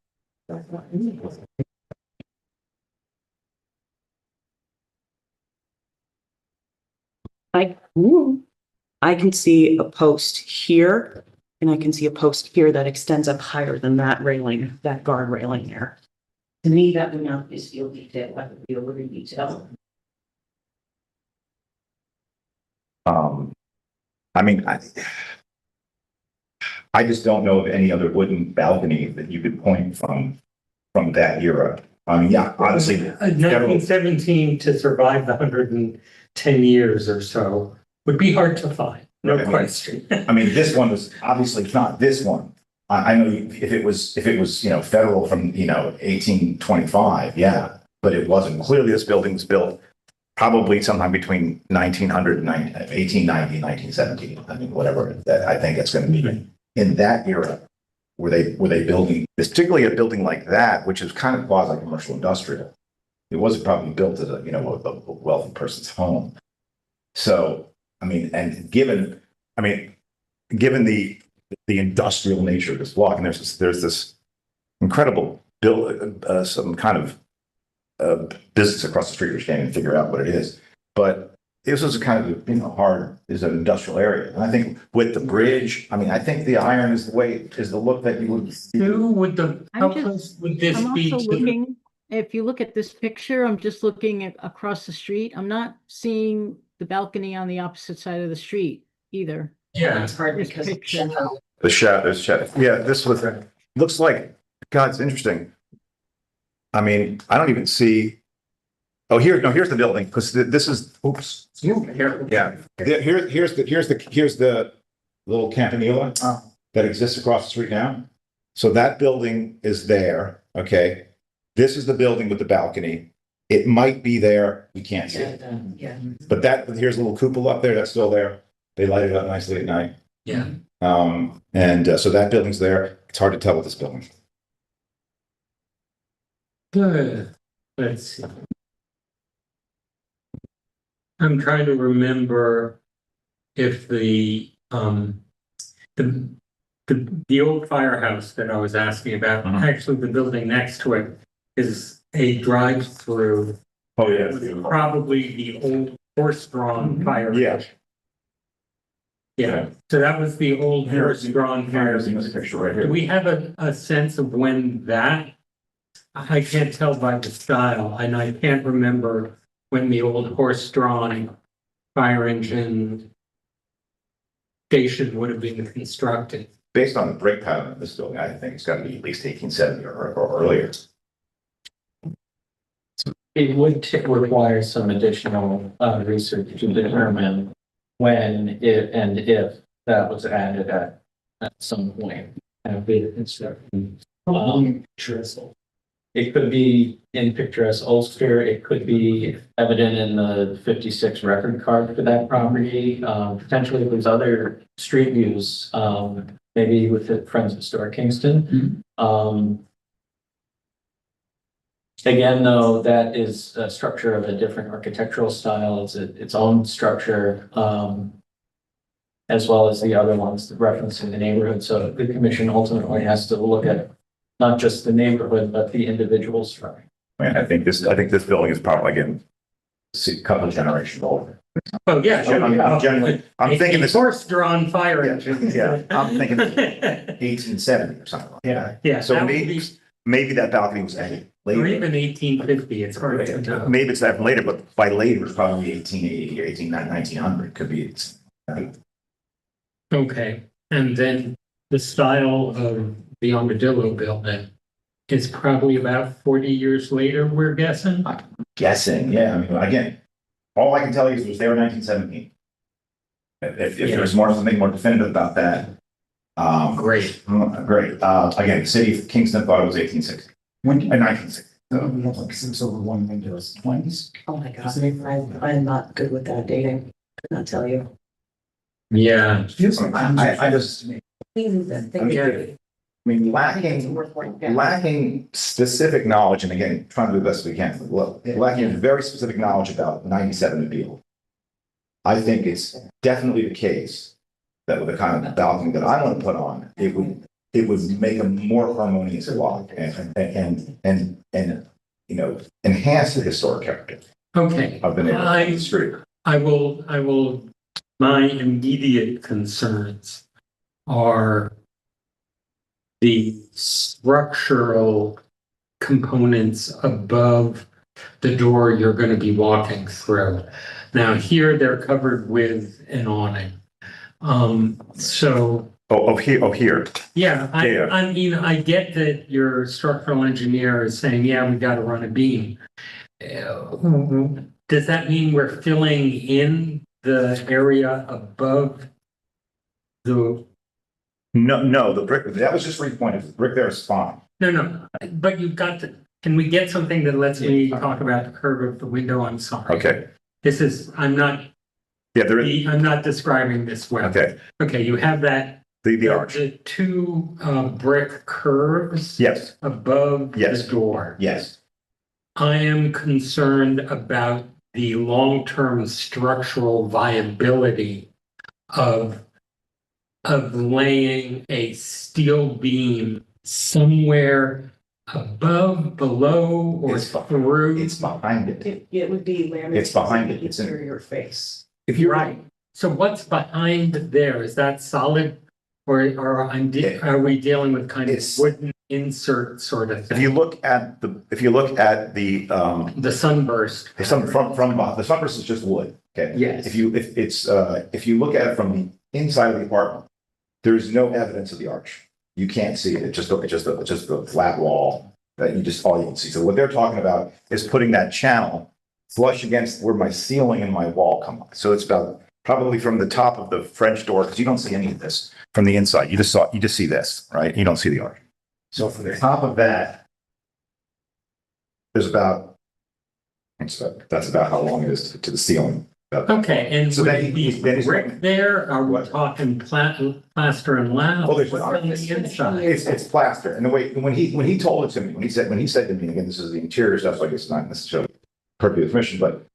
I can see a post here, and I can see a post here that extends up higher than that railing, that guard railing there. To me, that would not be steel detail, that would be a living detail. I mean, I just don't know of any other wooden balcony that you could point from that era. I mean, yeah, honestly. 1917 to survive the 110 years or so would be hard to find, no question. I mean, this one was obviously not this one. I know if it was, federal from, 1825, yeah, but it wasn't. Clearly, this building was built probably sometime between 1900 and 1890, 1917. I mean, whatever that I think it's going to be in that era. Were they building, particularly a building like that, which is kind of quasi commercial industrial? It wasn't probably built as a wealthy person's home. So, I mean, and given the industrial nature of this block, and there's this incredible some kind of business across the street, which can't even figure out what it is. But this was a kind of is an industrial area, and I think with the bridge, I mean, I think the iron is the look that you would. Who would how I'm just- close would this I'm be also to? looking, if you look at this picture, I'm just looking across the street. I'm not seeing the balcony on the opposite side of the street either. Yeah, It's hard This because. picture. The shadows, yeah, this was, looks like, God, it's interesting. I mean, I don't even see, here's the building, because this is, oops. Yeah, here's the little campanile that exists across the street now. So that building is there, okay? This is the building with the balcony. It might be there, we can't see it. Yeah. But here's a little cupola up there, that's still there. They light it up nicely at night. yeah. So that building's there. It's hard to tell with this building. Good. Let's see. I'm trying to remember if the the old firehouse that I was asking about, Mhm. actually the building next to it is a drive-through. Oh, yeah. Probably the old horse-drawn fire. Yeah. Yeah, so that was the old horse-drawn fire. Here's this picture right Do here. we have a sense of when that? I can't tell by the style, and I can't remember when the old horse-drawn fire engine station would have been constructed. Based on the brick pattern of this building, I think it's gotta be at least 1870 or earlier. It would require some additional research to determine when it and if that was added at some point. And be construction. It could be in picturesque Ulster, it could be evident in the 56 record card for that property. Potentially there's other street views, maybe with the Friends of Historic Kingston. Again, though, that is a structure of a different architectural style. It's its own structure, as well as the other ones referencing the neighborhood. So the commission ultimately has to look at not just the neighborhood, but the individual structure. I think this building is probably, again, a couple of generations old. Oh, yeah. I'm thinking this. Horse-drawn fire engine. Yeah, I'm thinking 1870 or something like that. Yeah. So that would maybe that balcony was added be- Or later. even 1850, it's hard to know. Maybe it's that later, but by later, it's probably 1880 or 1900, could be. Okay, and then the style of the Armadillo building is probably about 40 years later, we're guessing? Guessing, yeah, I mean, again, all I can tell you is it was there in 1917. If there's something more definitive about that. Great. Great, again, the city of Kingston thought it was 1860, When, 1960. because it was over one Windows 20s. Oh my God, I'm not good with that dating. Could not tell you. Yeah, I just, yeah. I mean, lacking specific knowledge, and again, trying to do the best we can, lacking very specific knowledge about 97 appeal. I think it's definitely the case that with the kind of balcony that I want to put on, it would make a more harmonious lot and enhance the historic character Okay. of the neighborhood, of the street. I will, my immediate concerns are the structural components above the door you're going to be walking through. Now here they're covered with an awning. So. Here. Yeah, Yeah. I mean, I get that your structural engineer is saying, yeah, we got to run a beam. Does that mean we're filling in the area above the? No, the brick, that was just repointed, the brick there is fine. No, but you've got to, can we get something that lets me talk about the curve of the window? I'm sorry. Okay, I'm not, yeah, there is, I'm not describing this well. okay, Okay, you have that. the arch, The two brick curves. yes, Above the Yes. door. yes. I am concerned about the long-term structural viability of laying a steel beam somewhere above, below, or It's through. It's behind it. It would be laminated. It's behind it. to the It's in- interior face. If you're Right. So what's behind there? Is that solid? Or are we dealing with kind of It's- wooden insert sort of If thing? you look at the The sunburst. from the sunburst is just wood, okay? Yes. If you look at it from the inside of the apartment, there's no evidence of the arch. You can't see it. It's just a flat wall that all you can see. So what they're talking about is putting that channel flush against where my ceiling and my wall come up. So it's about probably from the top of the French door, because you don't see any of this from the inside. You just see this, right? You don't see the arch. So from the top of that, that's about how long it is to the ceiling. Okay, and So would then it be then he's- brick there? Are we What? talking plaster and lath? Well, there's What's not. on the inside? It's plaster. And the way, when he told it to me, when he said to me, again, this is the interior stuff, so I guess not necessarily perfectly efficient, but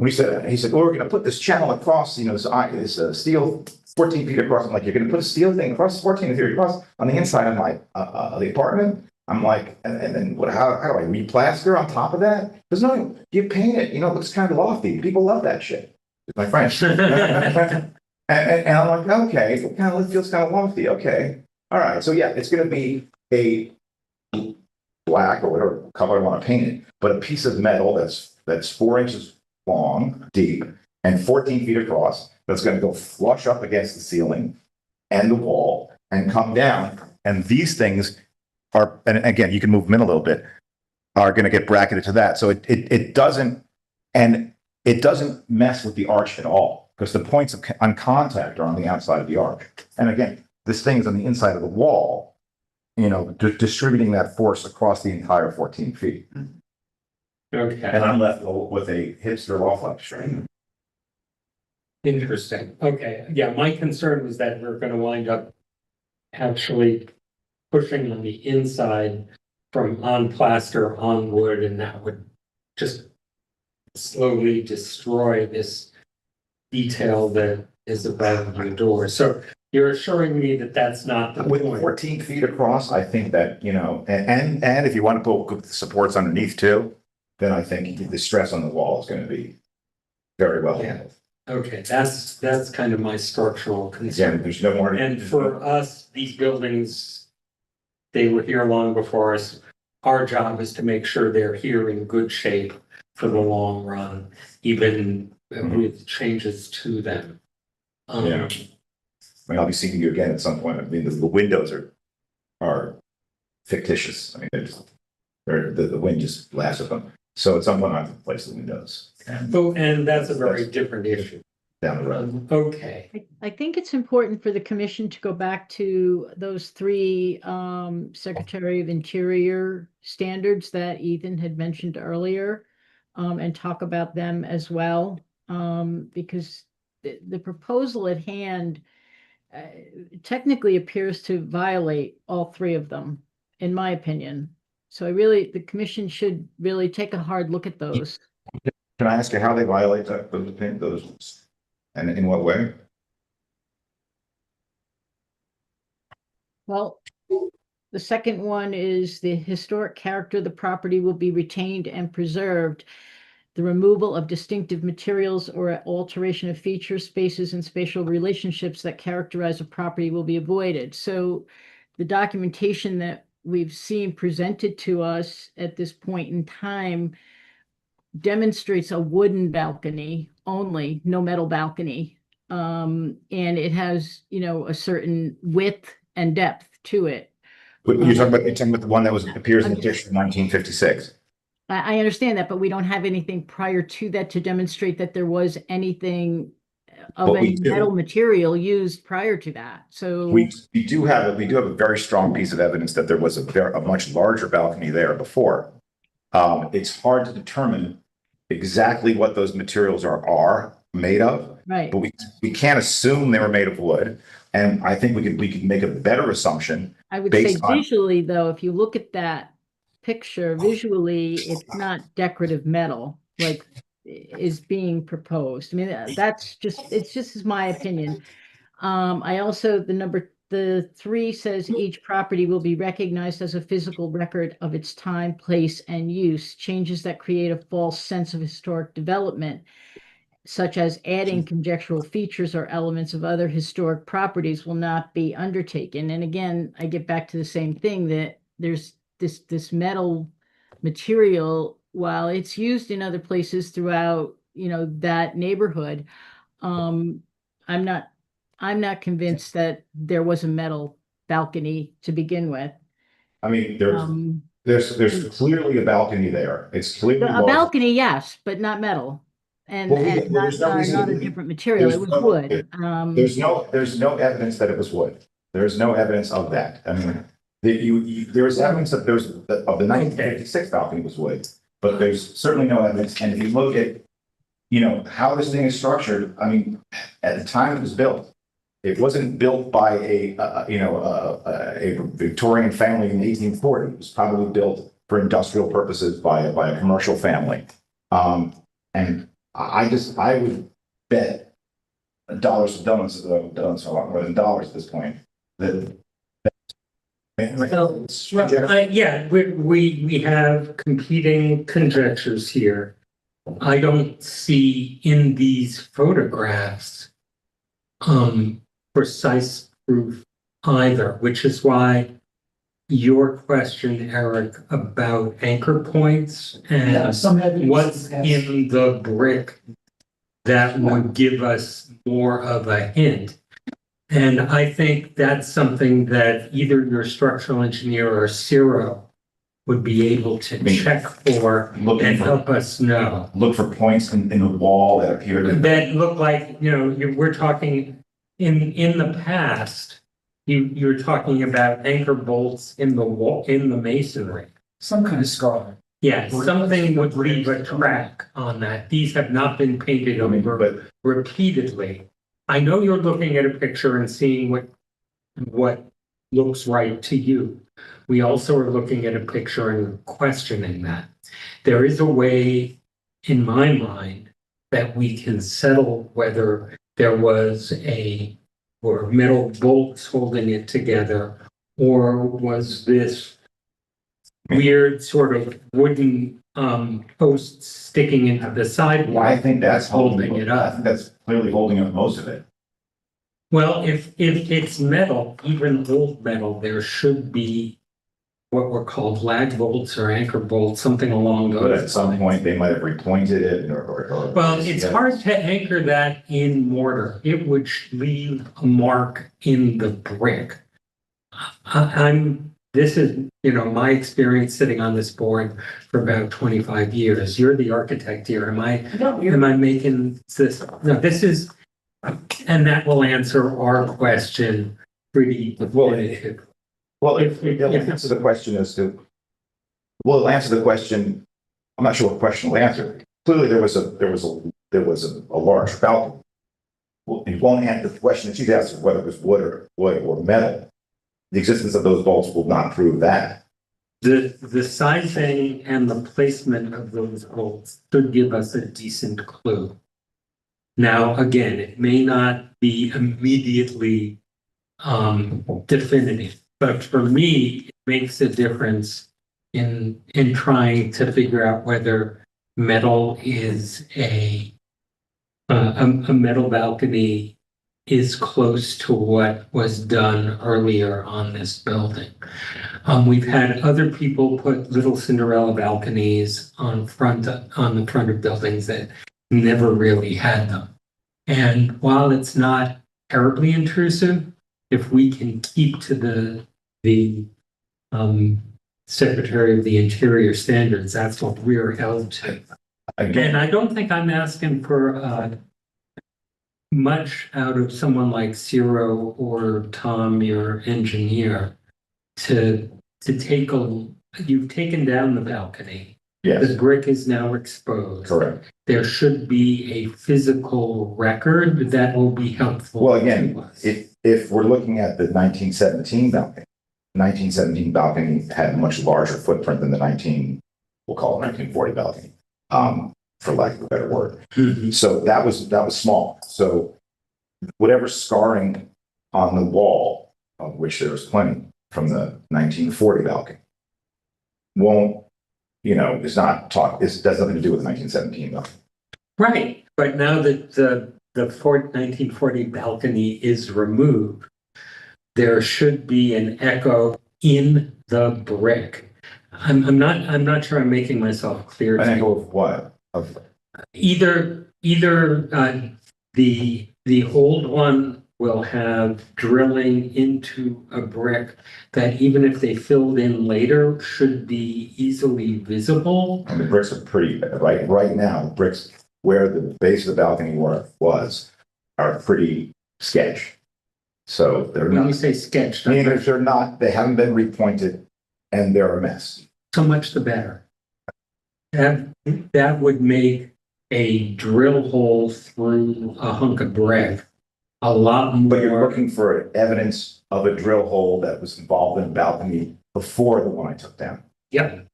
he said, well, we're gonna put this channel across, this steel 14 feet across. I'm like, you're gonna put a steel thing across 14 feet across on the inside of the apartment? I'm like, and then what, how do I replaster on top of that? There's no, you paint it, it looks kind of lofty. People love that shit. My friend. And I'm like, okay, it kind of feels kind of lofty. Okay. All right. So yeah, it's going to be a black or whatever color I want to paint it, but a piece of metal that's 4 inches long, deep, and 14 feet across that's going to go flush up against the ceiling and the wall and come down. And these things are, and again, you can move them in a little bit, are going to get bracketed to that. So it doesn't, and it doesn't mess with the arch at all, because the points on contact are on the outside of the arch. And again, this thing is on the inside of the wall, distributing that force across the entire 14 feet. Okay, And I'm left with a hipster wall flex. interesting. Okay, yeah, my concern was that we're gonna wind up actually pushing on the inside from on plaster on wood, and that would just slowly destroy this detail that is above the door. So you're assuring me that that's not the With point. 14 feet across, I think that, and if you want to put supports underneath too, then I think the stress on the wall is going to be very well handled. Okay, that's kind of my structural concern. Again, there's no more. And for us, these buildings, they were here long before us. Our job is to make sure they're here in good shape for the long run, even with changes to them. Yeah. I mean, I'll be seeing you again at some point. I mean, the windows are fictitious. I mean, the wind just laughs at them. So at some point I have to replace the windows And that's a very different issue. down the road. Okay, I think it's important for the commission to go back to those three Secretary of Interior standards that Ethan had mentioned earlier, and talk about them as well, because the proposal at hand technically appears to violate all three of them, in my opinion. So the commission should really take a hard look at those. Can I ask you how they violate those, and in what way? Well, the second one is the historic character of the property will be retained and preserved. The removal of distinctive materials or alteration of features, spaces, and spatial relationships that characterize a property will be avoided. So the documentation that we've seen presented to us at this point in time demonstrates a wooden balcony only, no metal balcony. And it has, a certain width and depth to it. You're talking about the one that appears in the picture of 1956. I understand that, but we don't have anything prior to that to demonstrate that there was anything of But we any do. metal material used prior to that. So We do have a very strong piece of evidence that there was a much larger balcony there before. It's hard to determine exactly what those materials are made of, right. but we can't assume they were made of wood. And I think we could make a better assumption. I would say based on- visually, though, if you look at that picture, visually, it's not decorative metal like is being proposed. I mean, it's just my opinion. I also, the 3 says each property will be recognized as a physical record of its time, place, and use. Changes that create a false sense of historic development, such as adding conjectural features or elements of other historic properties, will not be undertaken. And again, I get back to the same thing, that there's this metal material, while it's used in other places throughout, that neighborhood. I'm not convinced that there was a metal balcony to begin with. I mean, Um, there's clearly a balcony there. It's clearly a large. balcony, yes, but not metal. And Well, not there's no reason not to a believe- different material. It there's was no- wood. There's no evidence that it was wood. There's no evidence of that. I mean, there is evidence that of the 1956 balcony was wood, but there's certainly no evidence. And if you look at, how this thing is structured, I mean, at the time it was built, it wasn't built by a Victorian family in 1840. It was probably built for industrial purposes by a commercial family. And I would bet dollars to donuts, though donuts are a lot more than dollars at this point, that. Yeah, we have competing conjectures here. I don't see in these photographs precise proof either, which is why your question, Eric, about anchor points and Some evidence. what's in the brick that would give us more of a hint. And I think that's something that either your structural engineer or Ciro would be able to check for and help us know. Look for points in the wall that appear to. That look like, we're talking in the past, you're talking about anchor bolts in the wall, in the masonry. Some kind of scar. Yeah, something would leave a track on that. These have not been painted over repeatedly. I know you're looking at a picture and seeing what looks right to you. We also are looking at a picture and questioning that. There is a way, in my mind, that we can settle whether there was or metal bolts holding it together, or was this weird sort of wooden posts sticking into the sidewalk. Well, I think that's holding it up. I think that's clearly holding up most of it. Well, if it's metal, even old metal, there should be what were called lag bolts or anchor bolts, something along those. But at some point, they might have repointed it or. Well, it's hard to anchor that in mortar. It would leave a mark in the brick. This is, my experience sitting on this board for about 25 years. You're the architect here. Am I making this? No, this is, and that will answer our question pretty definitively. Well, it'll answer the question it'll answer the question. I'm not sure what question will answer. Clearly, there was a large balcony. Well, it won't answer the question that she's asked, whether it was wood or metal. The existence of those bolts will not prove that. The sizing and the placement of those bolts should give us a decent clue. Now, again, it may not be immediately definitive, but for me, it makes a difference in trying to figure out whether metal is a metal balcony is close to what was done earlier on this building. We've had other people put little Cinderella balconies on the front of buildings that never really had them. And while it's not terribly intrusive, if we can keep to the Secretary of the Interior standards, that's what we're held to. And I don't think I'm asking for much out of someone like Ciro or Tom, your engineer, to take you've taken down the balcony. Yes, The brick is now exposed. correct. There should be a physical record that will be helpful. Well, again, to us. if we're looking at the 1917 balcony had a much larger footprint than we'll call it 1940 balcony, for lack of a better word. Mhm. So that was small. So whatever scarring on the wall, of which there was plenty from the 1940 balcony, does nothing to do with the 1917 balcony. Right, but now that the 1940 balcony is removed, there should be an echo in the brick. I'm not sure I'm making myself clear. An to echo you. of what? Of Either the old one will have drilling into a brick that even if they filled in later should be easily visible. and the bricks are pretty right now. The bricks where the base of the balcony was are pretty sketch. So they're When you not. say sketched, Meaning if they're not, they haven't been repointed, and they're a mess. so much the better. That would make a drill hole through a hunk of brick a lot more. But you're looking for evidence of a drill hole that was involved in a balcony before the one I took down. Yep.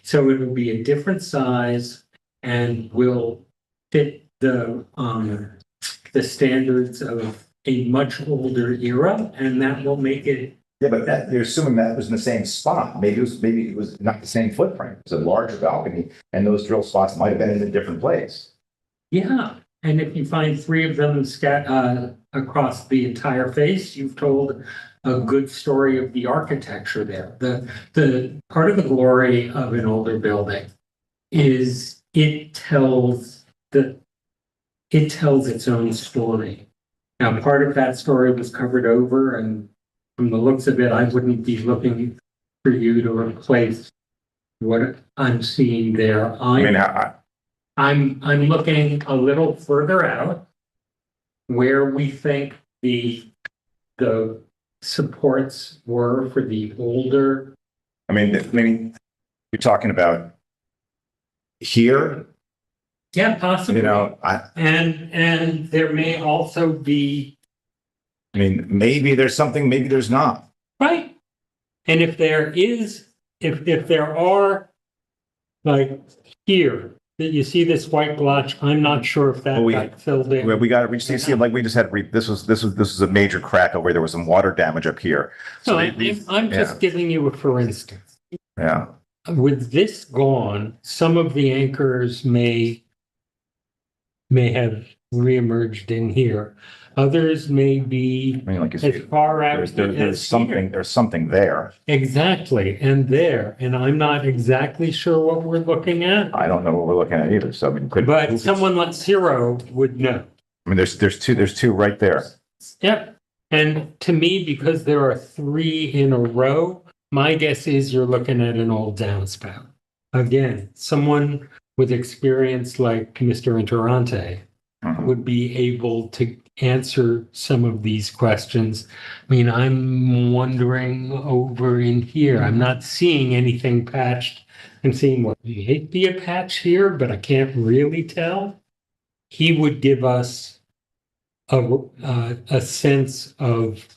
So it would be a different size and will fit the standards of a much older era, and that will make it. Yeah, but that, you're assuming that was in the same spot. Maybe it was not the same footprint. It was a larger balcony, and those drill spots might have been in a different place. Yeah, and if you find three of them across the entire face, you've told a good story of the architecture there. The part of the glory of an older building is it tells its own story. Now, part of that story was covered over, and from the looks of it, I wouldn't be looking for you to replace what I'm seeing there. I'm looking a little further out where we think the supports were for the older. You're talking about here, Yeah, possibly. I And there may also be. mean, maybe there's something, maybe there's not. Right. And if there is, if there are, like here, that you see this white blotch, I'm not sure if that got filled in. We just see, like we just had, this was a major crack over, there was some water damage up here. So So I'm just giving you a for instance. yeah, With this gone, some of the anchors may have reemerged in here. Others may be I mean, like you as said, far out. there's something there. Exactly, and I'm not exactly sure what we're looking at, I don't know what we're looking at either, so I mean, but someone like Zero would know. I mean, there's two right there. Yep, and to me, because there are three in a row, my guess is you're looking at an old downspout. Again, someone with experience like Mr. Interante would be able to answer some of these questions. I mean, I'm wondering over in here, I'm not seeing anything patched. I'm seeing what may be a patch here, but I can't really tell. He would give us a sense of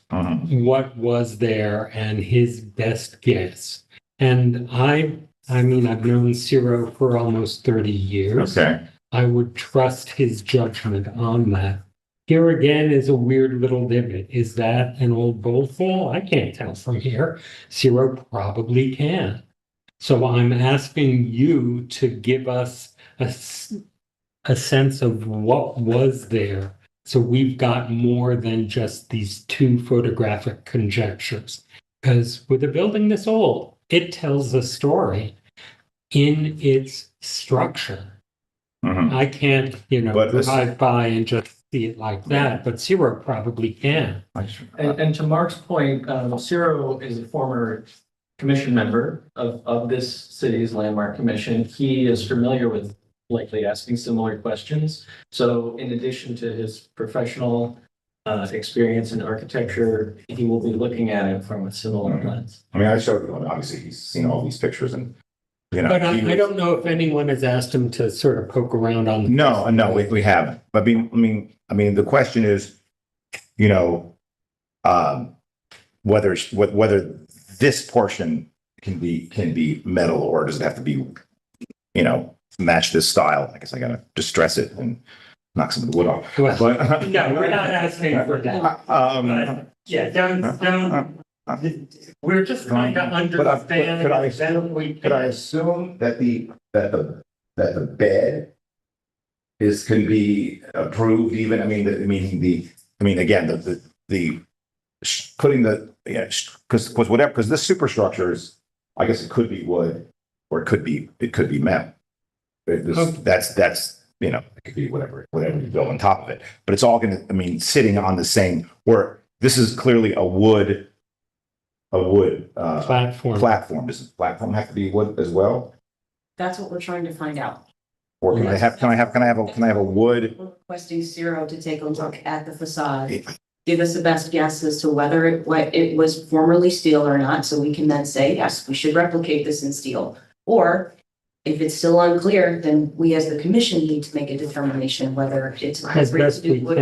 what was there and his best guess. And I mean, I've known Ciro for almost 30 years. Okay. I would trust his judgment on that. Here again is a weird little divot. Is that an old bolt hole? I can't tell from here. Ciro probably can. So I'm asking you to give us a sense of what was there. So we've got more than just these two photographic conjectures. Because with a building this old, it tells a story in its structure. I can't, drive by and just see it like that, but Ciro probably can. And to Mark's point, Ciro is a former commission member of this city's landmark commission. He is familiar with likely asking similar questions. So in addition to his professional experience in architecture, he will be looking at it from a similar lens. I mean, I showed him, obviously he's seen all these pictures and, But I don't know if anyone has asked him to sort of poke around on. No, we haven't. But I mean, the question is, whether this portion can be metal, or does it have to be, match this style? I guess I gotta distress it and knock some of the wood off. But No, we're not asking for that. But, yeah, don't. We're just trying to understand. Could I assume that the bed can be approved even? Because this superstructure is, I guess it could be wood, or it could be metal. That's it could be whatever you build on top of it, but it's all sitting on the same, where this is clearly a wood platform. Does the platform have to be wood as well? That's what we're trying to find out. Or can I have a wood? We're requesting Ciro to take a look at the facade, give us the best guess as to whether it was formerly steel or not, so we can then say, yes, we should replicate this in steel. Or if it's still unclear, then we as the commission need to make a determination whether it's As appropriate to best we do wood.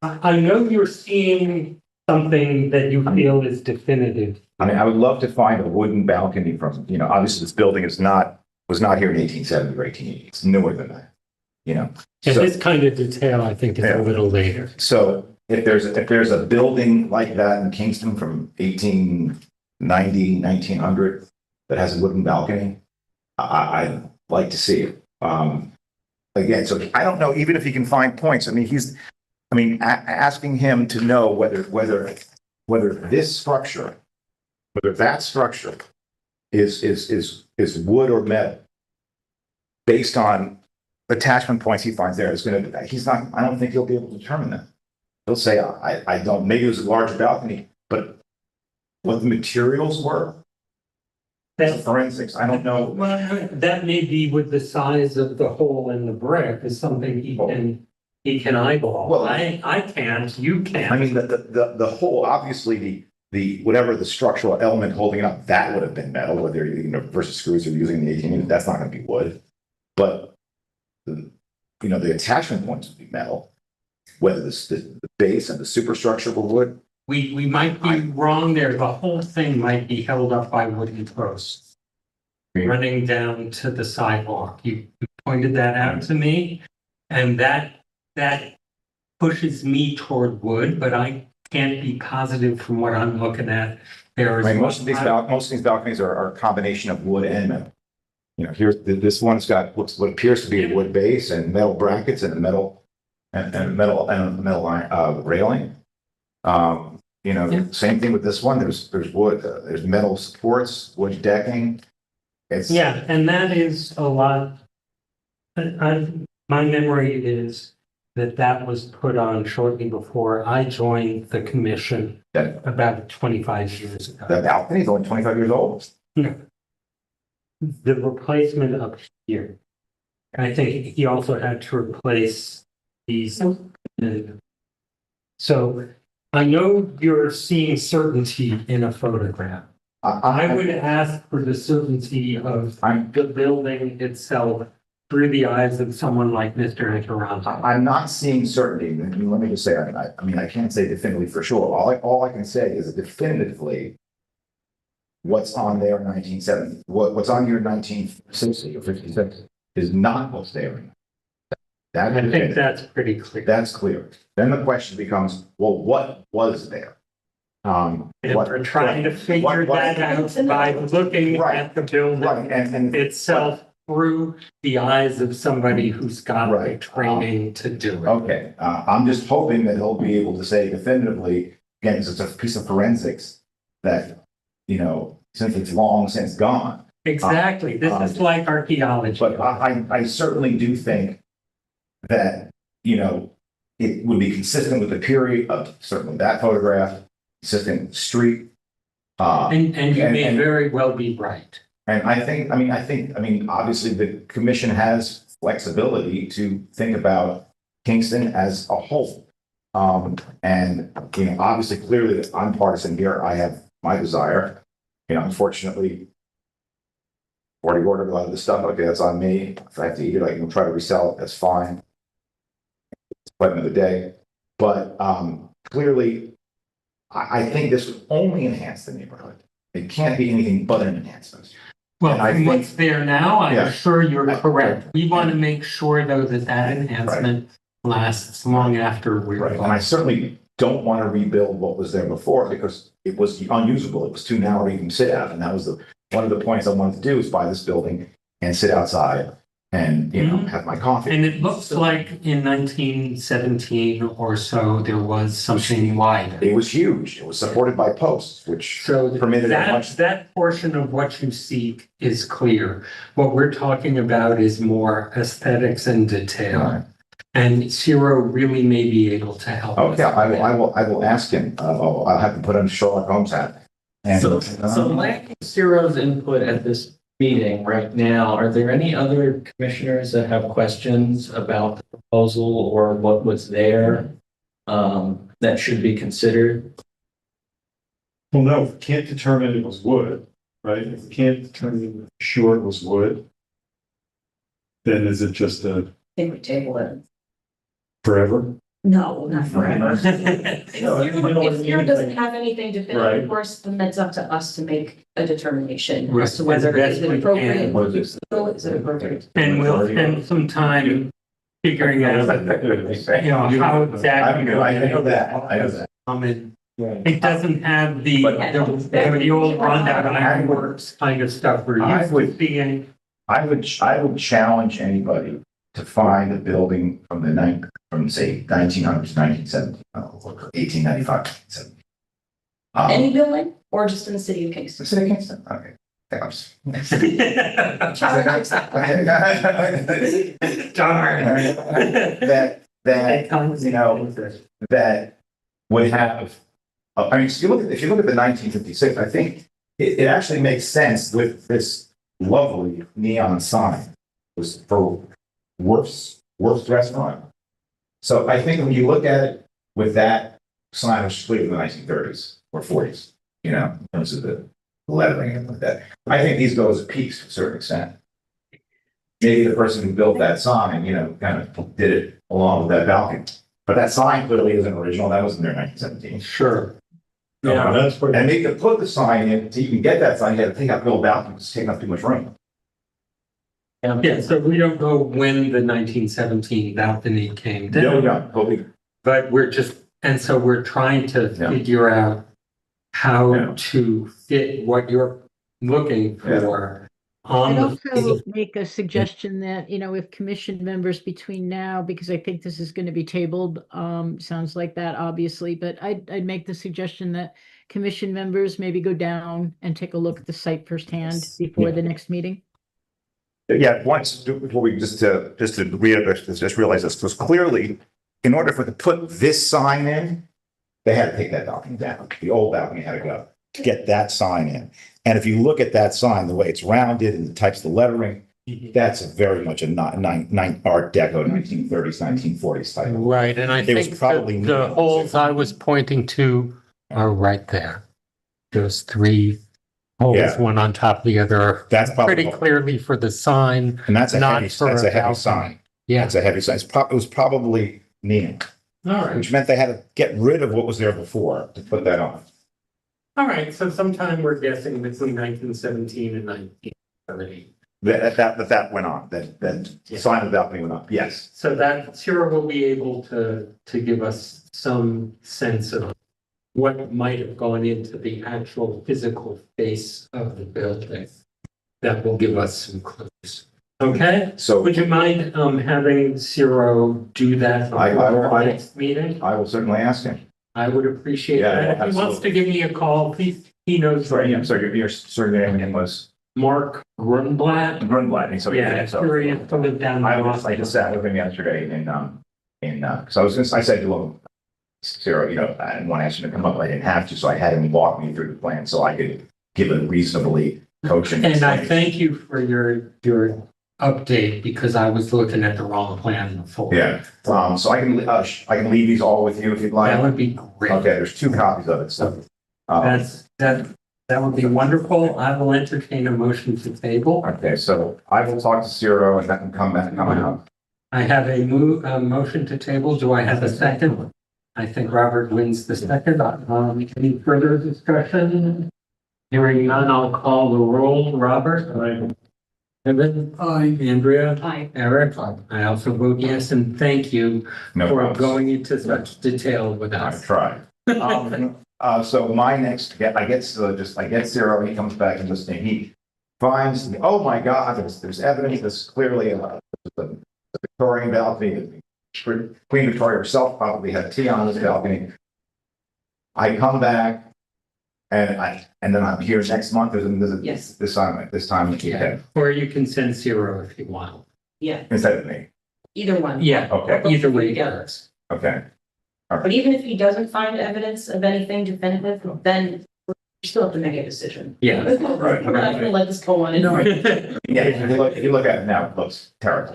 can. I know you're seeing something that you feel is definitive. I mean, I would love to find a wooden balcony from, obviously this building was not here in 1870 or 1880. It's newer than that, Yeah, So- this kind of detail, I think, is Yeah. a little later. So if there's a building like that in Kingston from 1890, 1900 that has a wooden balcony, I'd like to see it. Again, so I don't know, even if he can find points, asking him to know whether this structure, whether that structure is wood or metal, based on attachment points he finds there, I don't think he'll be able to determine that. He'll say, I don't, maybe it was a larger balcony, but what the materials were, That's, forensics, I don't know. well, that may be with the size of the hole in the brick is something he can eyeball. Well- I can't, you I can't. mean, the whole, obviously, the whatever the structural element holding it up, that would have been metal, whether, versus screws are using the 18, that's not gonna be wood. But, the attachment points would be metal, whether the base and the superstructure were wood. We might be wrong there. The whole thing might be held up by wooden posts running down to the sidewalk. You pointed that out to me, and that pushes me toward wood, but I can't be positive from what I'm looking at. There is Most of these balconies are a combination of wood and metal. Here's, this one's got what appears to be a wood base and metal brackets and a metal railing. Same thing with this one. There's wood, there's metal supports, wood decking. Yeah, and that is a lot. My memory is that was put on shortly before I joined the commission about 25 years ago. The balcony is only 25 years old. The replacement up here. I think he also had to replace these. So I know you're seeing certainty in a photograph. I would ask for the certainty of the building itself through the eyes of someone like Mr. Antaranto. I'm not seeing certainty. Let me just say, I can't say definitively for sure. All I can say is definitively what's on there in 1970, what's on here in 1960 or 56 is not what's there. I think that's pretty clear. That's clear. Then the question becomes, well, what was there? And we're trying to figure that out by looking at the building Right, and itself through the eyes of somebody who's got the Right. training to do it. okay, I'm just hoping that he'll be able to say definitively, again, because it's a piece of forensics that, since it's long since gone. Exactly. This is like archaeology. But I certainly do think that, it would be consistent with the period of certainly that photograph, consistent with the street. And you may very well be right. And I think, obviously the commission has flexibility to think about Kingston as a whole. Obviously, clearly, I'm partisan here. I have my desire. Unfortunately, already ordered a lot of this stuff. Okay, that's on me. If I have to eat it, I can try to resell it. That's fine. It's quite another day. But clearly, I think this would only enhance the neighborhood. It can't be anything but an enhancement. Well, And I from think- what's there now, I'm Yeah. sure you're correct. We want to make sure, though, that enhancement lasts long after we're Right, and I certainly don't want to rebuild what was there before because it was unusable. It was too narrow to even sit out. And that was one of the points I wanted to do is buy this building and sit outside and, have my coffee. And it looks like in 1917 or so, there was something wider. It was huge. It was supported by posts, which So permitted a much. that portion of what you seek is clear. What we're talking about is more aesthetics and detail. Right. And Ciro really may be able to help us. Okay, I will ask him. I'll have to put on Sherlock Holmes hat. And, So lacking Ciro's input at this meeting right now, are there any other commissioners that have questions about the proposal or what was there that should be considered? Well, no, if we can't determine it was wood, right? If we can't determine sure it was wood, then is it just I think we table it. forever? No, not forever. If If doesn't have anything Right. definitive, of course, then that's up to us to make a determination Right. as to whether As best is it we appropriate. can. What is this? Is it appropriate? And we'll spend some time figuring out, you know, how exactly. I know that, I know that. It doesn't have the old rundown ironworks kind of stuff we're I used to would- seeing. I would challenge anybody to find a building from from say 1900s, 1970, 1895, 1870. Any building or just in the city of The Kingston? city of Kingston, okay. Thanks. Darn. That, you know, that would have, I mean, if you look at the 1956, I think it actually makes sense with this lovely neon sign. It was for Worf's Restaurant. So I think when you look at it with that sign, which is clearly the 1930s or 40s, you know, in terms of the lettering and like that, I think these go as a piece to a certain extent. Maybe the person who built that sign, you know, kind of did it along with that balcony. But that sign clearly isn't original. That was in there in 1917. Sure. Yeah, that's what. And they could put the sign in, to even get that sign, you had to take out the old balcony, it's taking up too much room. Yeah, so we don't know when the 1917 balcony came down. But we're trying to Yeah. figure out how Yeah. to fit what you're looking for on I'd the. also make a suggestion that, you know, if commission members between now, because I think this is going to be tabled, sounds like that, obviously, but I'd make the suggestion that commission members maybe go down and take a look at the site firsthand before the next meeting. Yeah, before we just to realize this, because clearly, in order for to put this sign in, they had to take that balcony down. The old balcony had to go to get that sign in. And if you look at that sign, the way it's rounded and the types of lettering, that's very much a Art Deco 1930s, 1940s type. Right, and I It was think probably the neat. holes I was pointing to are right there. Those three holes, Yeah. one on top of the other, That's pretty probably, clearly for the sign. and that's a not heavy, for that's a a heavy balcony. sign. Yeah. That's a heavy sign. It was probably neon, All right. which meant they had to get rid of what was there before to put that on. All right, so sometime we're guessing between 1917 and 1930. That went on, that Yeah. sign of the balcony went up, yes. So that Sarah will be able to give us some sense of what might have gone into the actual physical face of the building. That will give us some clues. Okay, So would you mind having Ciro do that for I- our next meeting? I will certainly ask him. I would appreciate Yeah, that. If he wants to give me a call, please, he knows. Sorry, I'm sorry, your surname was Mark Grunblatt. Grunblatt, so Yeah, curious to live down. I just sat with him yesterday because I said to him, Sarah, you know, I didn't want to ask him to come up, I didn't have to, so I had him walk me through the plan so I could give a reasonably coaching. And I explanation. thank you for your update because I was looking at the wrong plan before. Yeah, so I can leave these all with you if you'd That like. would be great. Okay, there's 2 copies of it, so. That would be wonderful. I will entertain a motion to table. Okay, so I will talk to Ciro and then come out. I have a motion to table. Do I have a second? I think Robert wins the second. Any further discussion? Hearing none, I'll call the roll. Robert? Aye. Evan? Aye. Andrea? Aye. Eric? I also vote yes, and thank you No for problem. going into such detail with I us. tried. So my next, I get Ciro, he comes back and he finds, oh my God, there's evidence, there's clearly a Victorian balcony. Queen Victoria herself probably had tea on this balcony. I come back and then I'm here next month, Yes. this time, Yeah, or you can send Ciro if you want. Yeah, instead of me, either one. Yeah, okay, either way. Together. okay. But even if he doesn't find evidence of anything definitive, then we still have to make a decision. Yeah. We're not gonna let this go on and on. Yeah, if you look at it now, it looks terrible.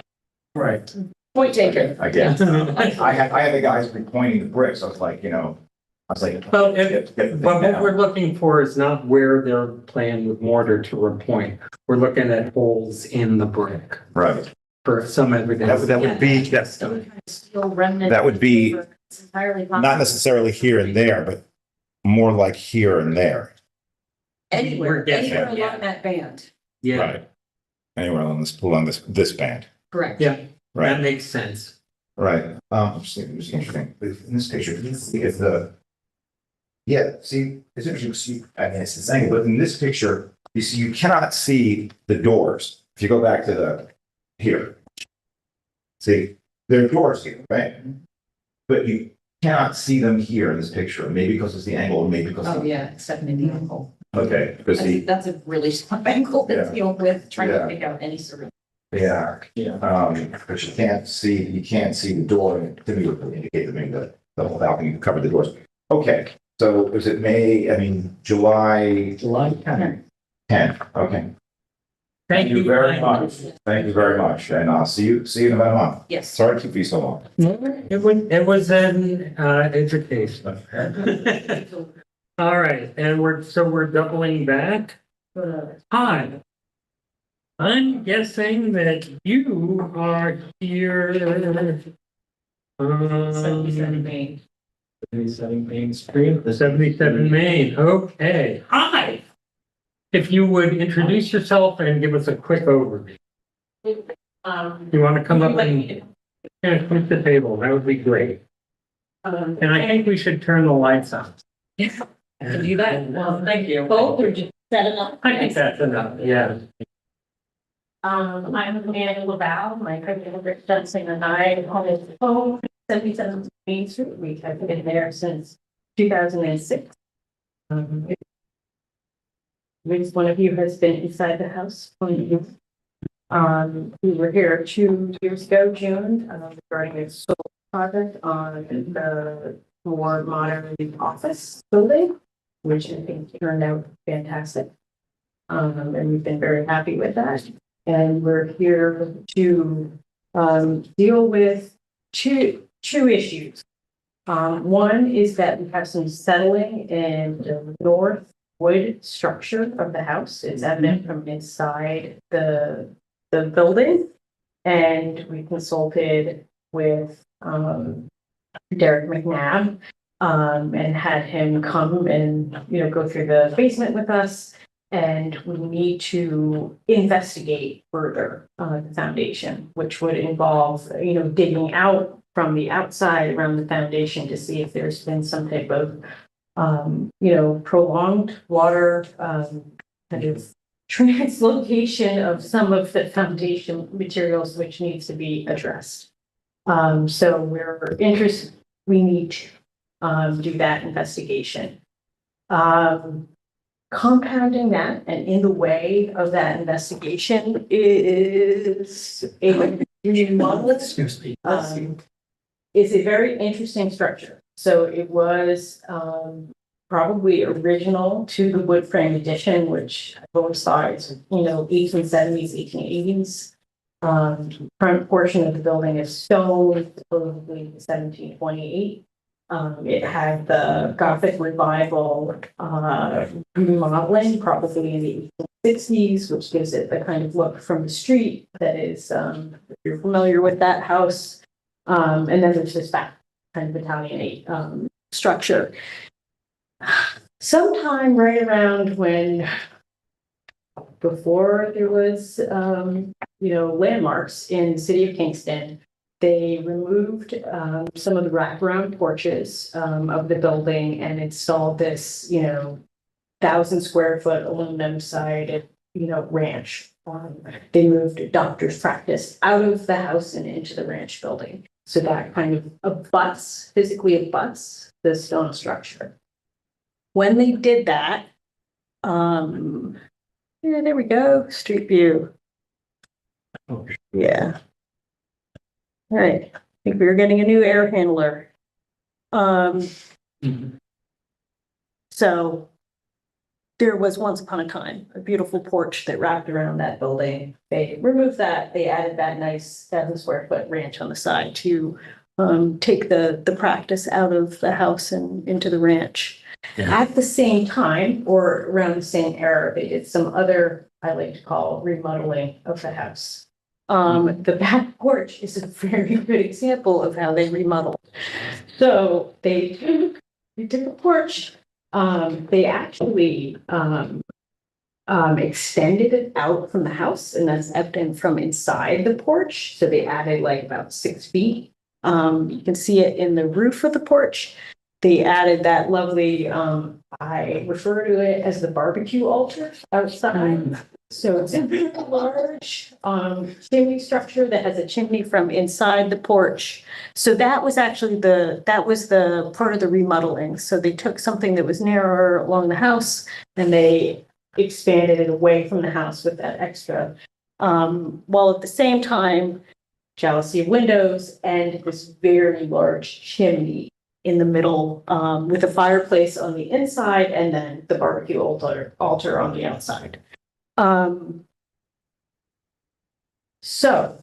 Right. Point taken. I guess. I had the guys pointing the bricks. I was like, Well, but what we're looking for is not where they're playing with mortar to a point. We're looking at holes in the brick right. for some evidence. That would be, Some kind of steel remnant. That would be It's entirely possible. not necessarily here and there, but more like here and there. Anywhere, We're guessing, anywhere yeah. along that band. Yeah, Right. Anywhere along this band. Correct. yeah, that Right. makes sense. Right, I'm just thinking, it was interesting, in this picture, you can see if the. Yeah, see, it's interesting, see, I mean, it's the same, but in this picture, you see, you cannot see the doors. If you go back to the, here. See, there are doors here, right? But you cannot see them here in this picture, maybe because it's the angle, maybe because. Oh, yeah, it's definitely the angle. Okay, because That's a really tough angle to Yeah. deal with, trying Yeah. to pick out any sort of. yeah, Yeah. but you can't see the door, and to me would indicate that maybe the whole balcony covered the doors. Okay, so was it May, I mean, July July 10th. 10th, okay. Thank you very much. Thank you very much, and I'll see you in about a month. Yes. Sorry to keep you so long. It was an education. All right, and we're doubling back. Hi. I'm guessing that you are here. 77 Main. 77 Main Street. 77 Main, okay. Hi. If you would introduce yourself and give us a quick overview. You want to come up and put the table, that would be great. And I think we should turn the lights on. Can do that. Well, thank you. Both or just set it up? I think that's enough, yeah. I'm Annie Laval, my cousin Rick Johnson and I own his home, 77 Main Street. We have been there since 2006. Which one of you has been inside the house? We were here 2 years ago, June, regarding a solar project on the more modern office building, which I think turned out fantastic. And we've been very happy with that. And we're here to deal with two issues. One is that we have some settling in the north wood structure of the house. It's evident from inside the building. And we consulted with Derek McNabb and had him come and, go through the basement with us. And we need to investigate further the foundation, which would involve, digging out from the outside around the foundation to see if there's been some type of, prolonged water kind of translocation of some of the foundation materials, which needs to be addressed. So we're interested, we need to do that investigation. Compounding that and in the way of that investigation is a model. Is a very interesting structure. So it was probably original to the wood frame addition, which I've always thought is 1870s, 1880s. Front portion of the building is stone, supposedly 1728. It had the Gothic revival remodeling, probably in the 1860s, which gives it the kind of look from the street that is, if you're familiar with that house. And then there's this back kind of Italianate structure. Sometime right around before there was, landmarks in the city of Kingston, they removed some of the wraparound porches of the building and installed this, 1,000 square foot aluminum sided, ranch. They moved a doctor's practice out of the house and into the ranch building. So that kind of physically abuts the stone structure. When they did that, there we go, street view. Yeah. All right, I think we were getting a new air handler. So there was once upon a time a beautiful porch that wrapped around that building. They removed that. They added that nice 1,000 square foot ranch on the side to take the practice out of the house and into the ranch. Yeah. At the same time, or around the same era, they did some other, I like to call, remodeling of the house. The back porch is a very good example of how they remodeled. So they took a porch. They actually extended it out from the house, and that's evident from inside the porch. So they added like about 6 feet You can see it in the roof of the porch. They added that lovely, I refer to it as the barbecue altar outside. So it's a very large, chimney structure that has a chimney from inside the porch. So that was actually that was the part of the remodeling. So they took something that was narrower along the house and they expanded it away from the house with that extra. While at the same time, jalousie of windows and this very large chimney in the middle, with a fireplace on the inside and then the barbecue altar on the outside. So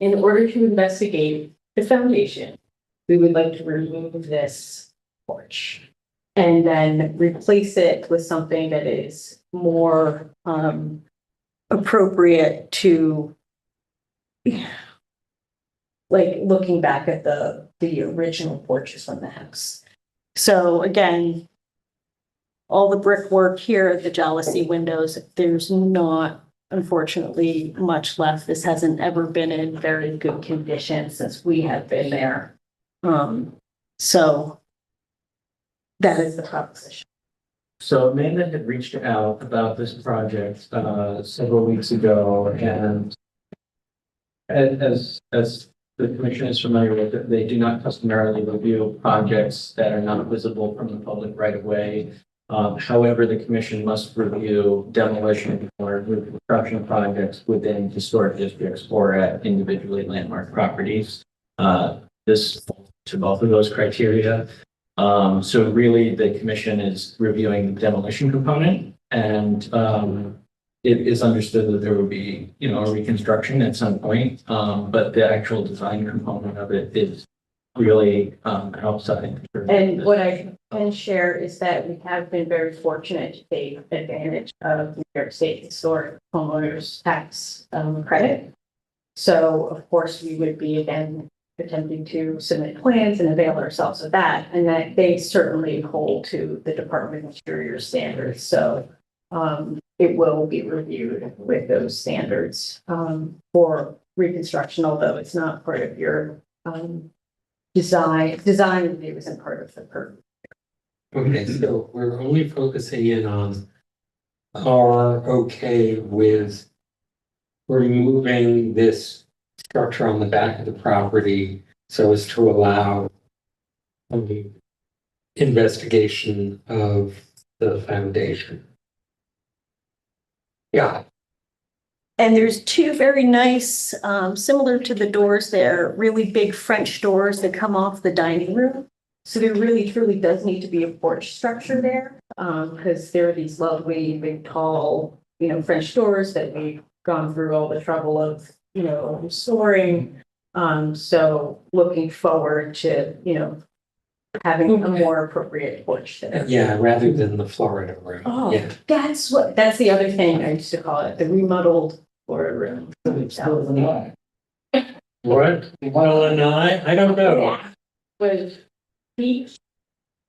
in order to investigate the foundation, we would like to remove this porch and then replace it with something that is more appropriate to, like, looking back at the original porches from the house. So again, all the brickwork here, the jalousie windows, there's not, unfortunately, much left. This hasn't ever been in very good condition since we have been there. So that is the proposition. So Amanda had reached out about this project several weeks ago, and as the commission is familiar with it, they do not customarily review projects that are not visible from the public right away. However, the commission must review demolition or reconstruction projects within historic districts or at individually landmark properties. This falls to both of those criteria. So really the commission is reviewing the demolition component, and it is understood that there will be, a reconstruction at some point. But the actual design component of it is really outside. And what I can share is that we have been very fortunate to take advantage of New York State Historic Homeowners Tax credit. So of course, we would be again attempting to submit plans and avail ourselves of that, and that they certainly hold to the Department of Interior standards. So it will be reviewed with those standards for reconstruction, although it's not part of your design review isn't part of the purview. Okay, so we're only focusing in on are okay with removing this structure on the back of the property so as to allow investigation of the foundation. Yeah. And there's two very nice, similar to the doors there, really big French doors that come off the dining room. So there really truly does need to be a porch structure there, because there are these lovely, big, tall, French doors that we've gone through all the trouble of, restoring. So looking forward to, having a more appropriate porch there. Yeah, rather than the Florida room. Oh, Yeah. that's the other thing I used to call it, the remodeled Florida room. What? Illinois? I don't know. Was peach,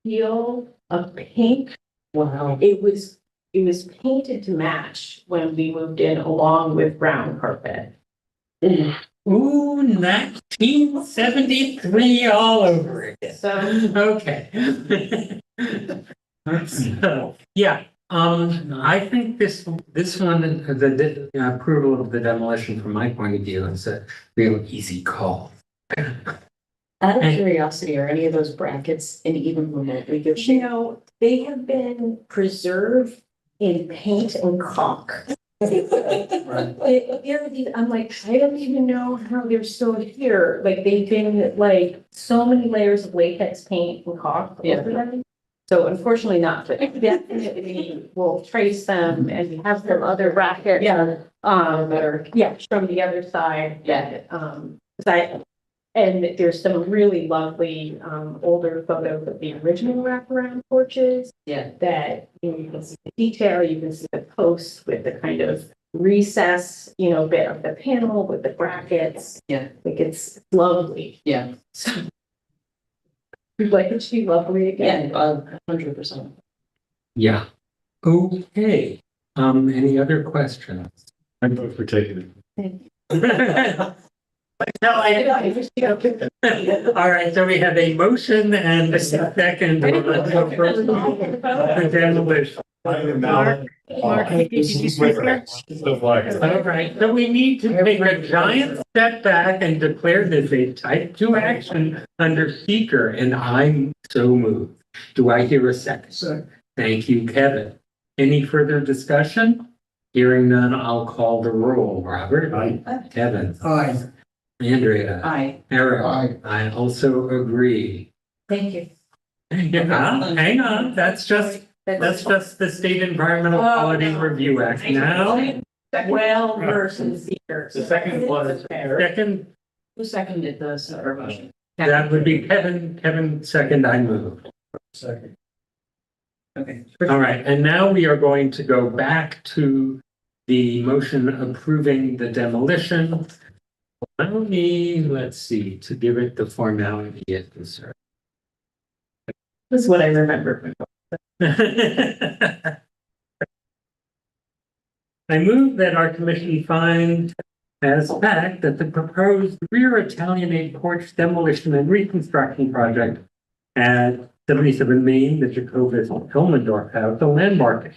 teal, a pink. Wow. It was painted to match when we moved in along with brown carpet. Ooh, 1973 all over again. So Okay. So, yeah, I think this one, the approval of the demolition from my point of view is a real easy call. out of curiosity, are any of those brackets in even remotely good shape? They have been preserved in paint and caulk. I'm like, I don't even know how they're still here. Like, they've been like so many layers of latex paint and caulk over them. So unfortunately not, but definitely we'll trace them, and we have some other brackets. Yeah. That are, from the other side. Yeah. And there's some really lovely older photos of the original wraparound porches. Yeah. That you can see the detail, you can see the posts with the kind of recess, bit of the panel with the brackets. Yeah. Like, it's lovely. Yeah. So, like it should be lovely again. Yeah, 100%. Yeah. Okay. Any other questions? I vote for taking it. No, All right, so we have a motion and a second on the first the demolition. Mark, did you second? All right, so we need to take a giant step back and declare this a type 2 action under seeker, and I'm so moved. Do I hear a second? So, Thank you, Kevin. Any further discussion? Hearing none, I'll call the roll. Robert? Aye. Kevin? aye. Andrea? Aye. Eric? Aye. I also agree. Thank you. Yeah, hang on, that's just the State Environmental Quality Review Act. Now, Well versus seekers. The second was second, Who seconded the separate motion? that would be Kevin, second, I moved. Second. Okay. All right, and now we are going to go back to the motion approving the demolition. Allow me, let's see, to give it the formality it deserves. That's what I remember. I move that our commission find as fact that the proposed rear Italianate porch demolition and reconstruction project at 77 Main, the Jacobus Elmendorf House, a landmark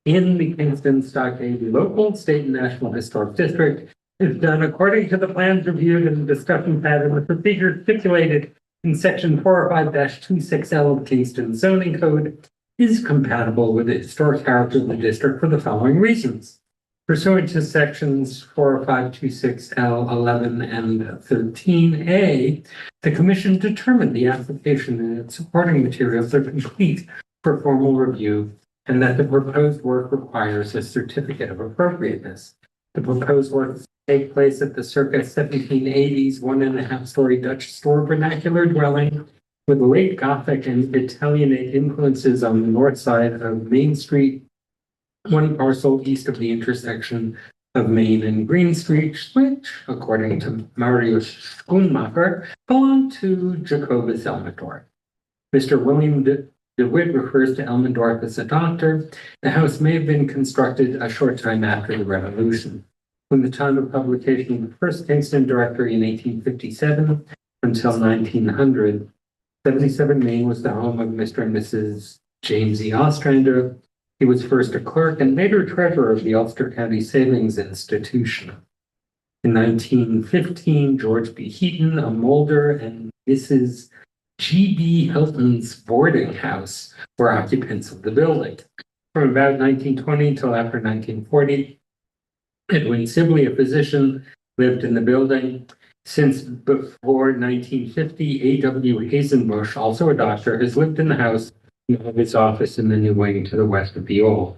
in the Kingston Stockade local, state, and national historic district, is done according to the plans reviewed and the discussion pattern with procedures stipulated in section 405-26L of Kingston zoning code, is compatible with the historic character of the district for the following reasons. Pursuant to sections 40526L 11 and 13A, the commission determined the application and its supporting materials are complete for formal review and that the proposed work requires a certificate of appropriateness. The proposed work take place at the circa 1780s 1.5-story Dutch store vernacular dwelling with late Gothic and Italianate influences on the north side of Main Street, one parcel east of the intersection of Main and Green Street, which, according to Marius Schoonmaker, belonged to Jacobus Elmendorf. Mr. William DeWitt refers to Elmendorf as a doctor. The house may have been constructed a short time after the Revolution. From the time of publication of the first Kingston Directory in 1857 until 1900, 77 Main was the home of Mr. and Mrs. James E. Ostrander. He was first a clerk and later treasurer of the Ulster County Savings Institution. In 1915, George B. Heaton, a molder, and Mrs. G. B. Hilton's boarding house were occupants of the building. From about 1920 till after 1940, Edwin Sibley, a physician, lived in the building. Since before 1950, A.W. Hazenbush, also a doctor, has lived in the house and have his office in the new wing to the west of the old.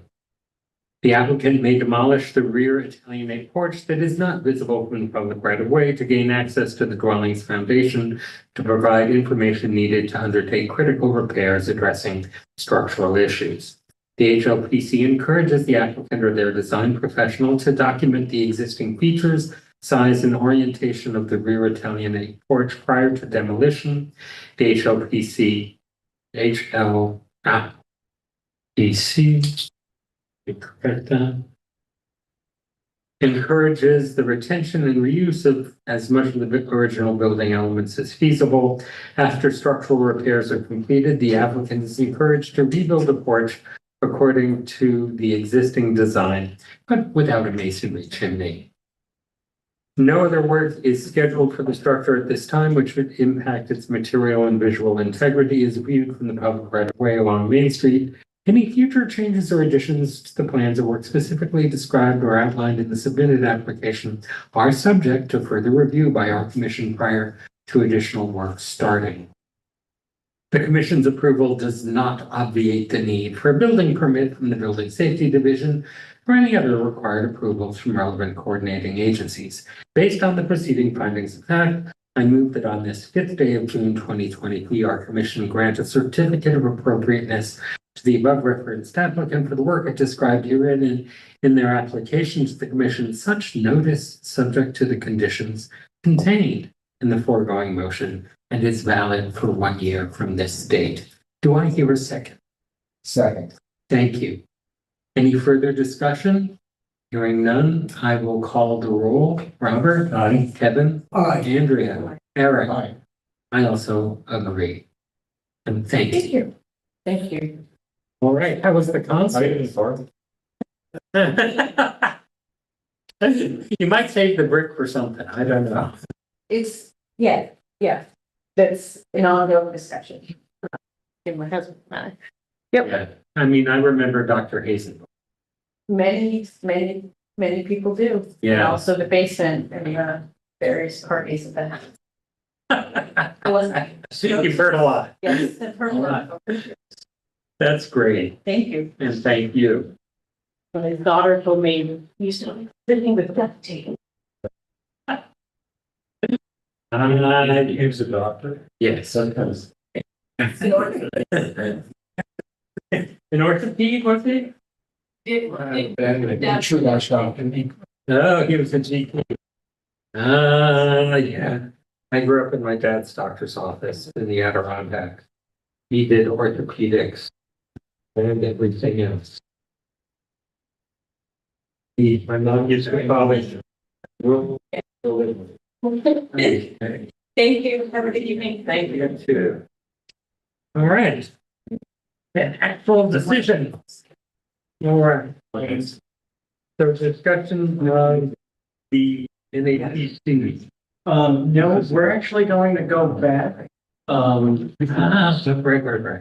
The applicant may demolish the rear Italianate porch that is not visible from the public right-of-way to gain access to the dwelling's foundation to provide information needed to undertake critical repairs addressing structural issues. The HLPC encourages the applicant or their design professional to document the existing features, size, and orientation of the rear Italianate porch prior to demolition. The HLPC encourages the retention and reuse of as much of the original building elements as feasible. After structural repairs are completed, the applicant is encouraged to rebuild the porch according to the existing design, but without a masonry chimney. No other work is scheduled for the structure at this time, which would impact its material and visual integrity as viewed from the public right-of-way along Main Street. Any future changes or additions to the plans or work specifically described or outlined in the submitted application are subject to further review by our commission prior to additional work starting. The commission's approval does not obviate the need for a building permit from the Building Safety Division or any other required approvals from relevant coordinating agencies. Based on the preceding findings of fact, I move that on this 5th day of June 2023, our commission grant a certificate of appropriateness to the above referenced applicant for the work it described herein and in their application to the commission. Such notice subject to the conditions contained in the foregoing motion and is valid for 1 year from this date. Do I hear a second? Second. Thank you. Any further discussion? Hearing none, I will call the roll. Robert? Aye. Kevin? Aye. Andrea? Eric? Aye. I also agree. And thank Thank you. you. Thank you. All right, how was the concert? You might save the brick for something, I don't know. It's, yeah, that's an ongoing discussion. In my husband and I. Yep, Yeah, I mean, I remember Dr. Hazen. many people do. And Yeah. also the basement and various parties of that. It wasn't. You've heard a lot. Yes, I've heard a lot. That's great, Thank you. and thank you. My daughter told me, you used to sitting with duct tape. He was a doctor. Yes. Sometimes. An orthopedic, was he? Oh, he was a GP. Yeah. I grew up in my dad's doctor's office in the Adirondacks. He did orthopedics and everything else. My mom used to call it. Thank you. Have a good evening. Thank you. You too. All right. An actual decision. All right. So discussion of the NAPC. No, we're actually going to go back. Right.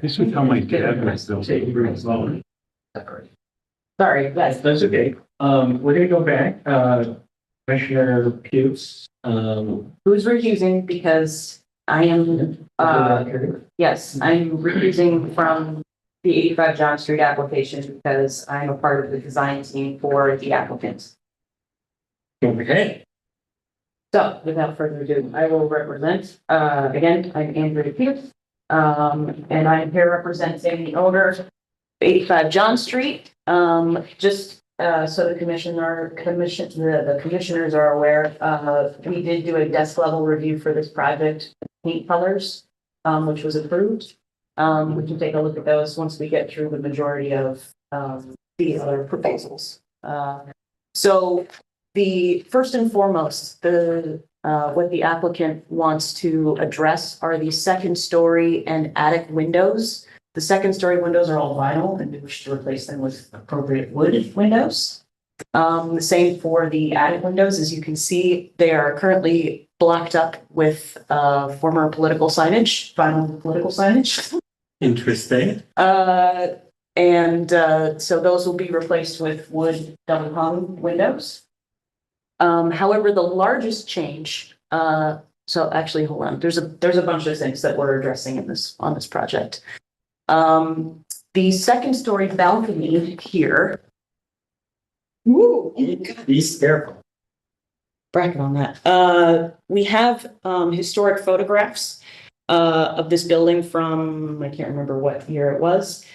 This is how my dad was built. Sorry, that's okay. We're gonna go back, Commissioner Pughes, Who's recusing because I am, yes, I'm recusing from the 85 John Street application because I'm a part of the design team for the applicants. Okay. So without further ado, I will represent, again, I'm Andrea Pierce. And I'm here representing the owner of 85 John Street. Just, so the commissioners are aware, we did do a desk level review for this project, paint colors, which was approved. We can take a look at those once we get through the majority of, the other proposals. So the first and foremost, what the applicant wants to address are the second story and attic windows. The second story windows are all vinyl and we wish to replace them with appropriate wood windows. The same for the attic windows. As you can see, they are currently blocked up with former political signage, vinyl political signage. Interesting. So those will be replaced with wood double hung windows. However, the largest change, so actually, hold on, there's a bunch of things that we're addressing on this project. The second story balcony here. Woo, Be careful. bracket on that. We have historic photographs of this building from, I can't remember what year it was,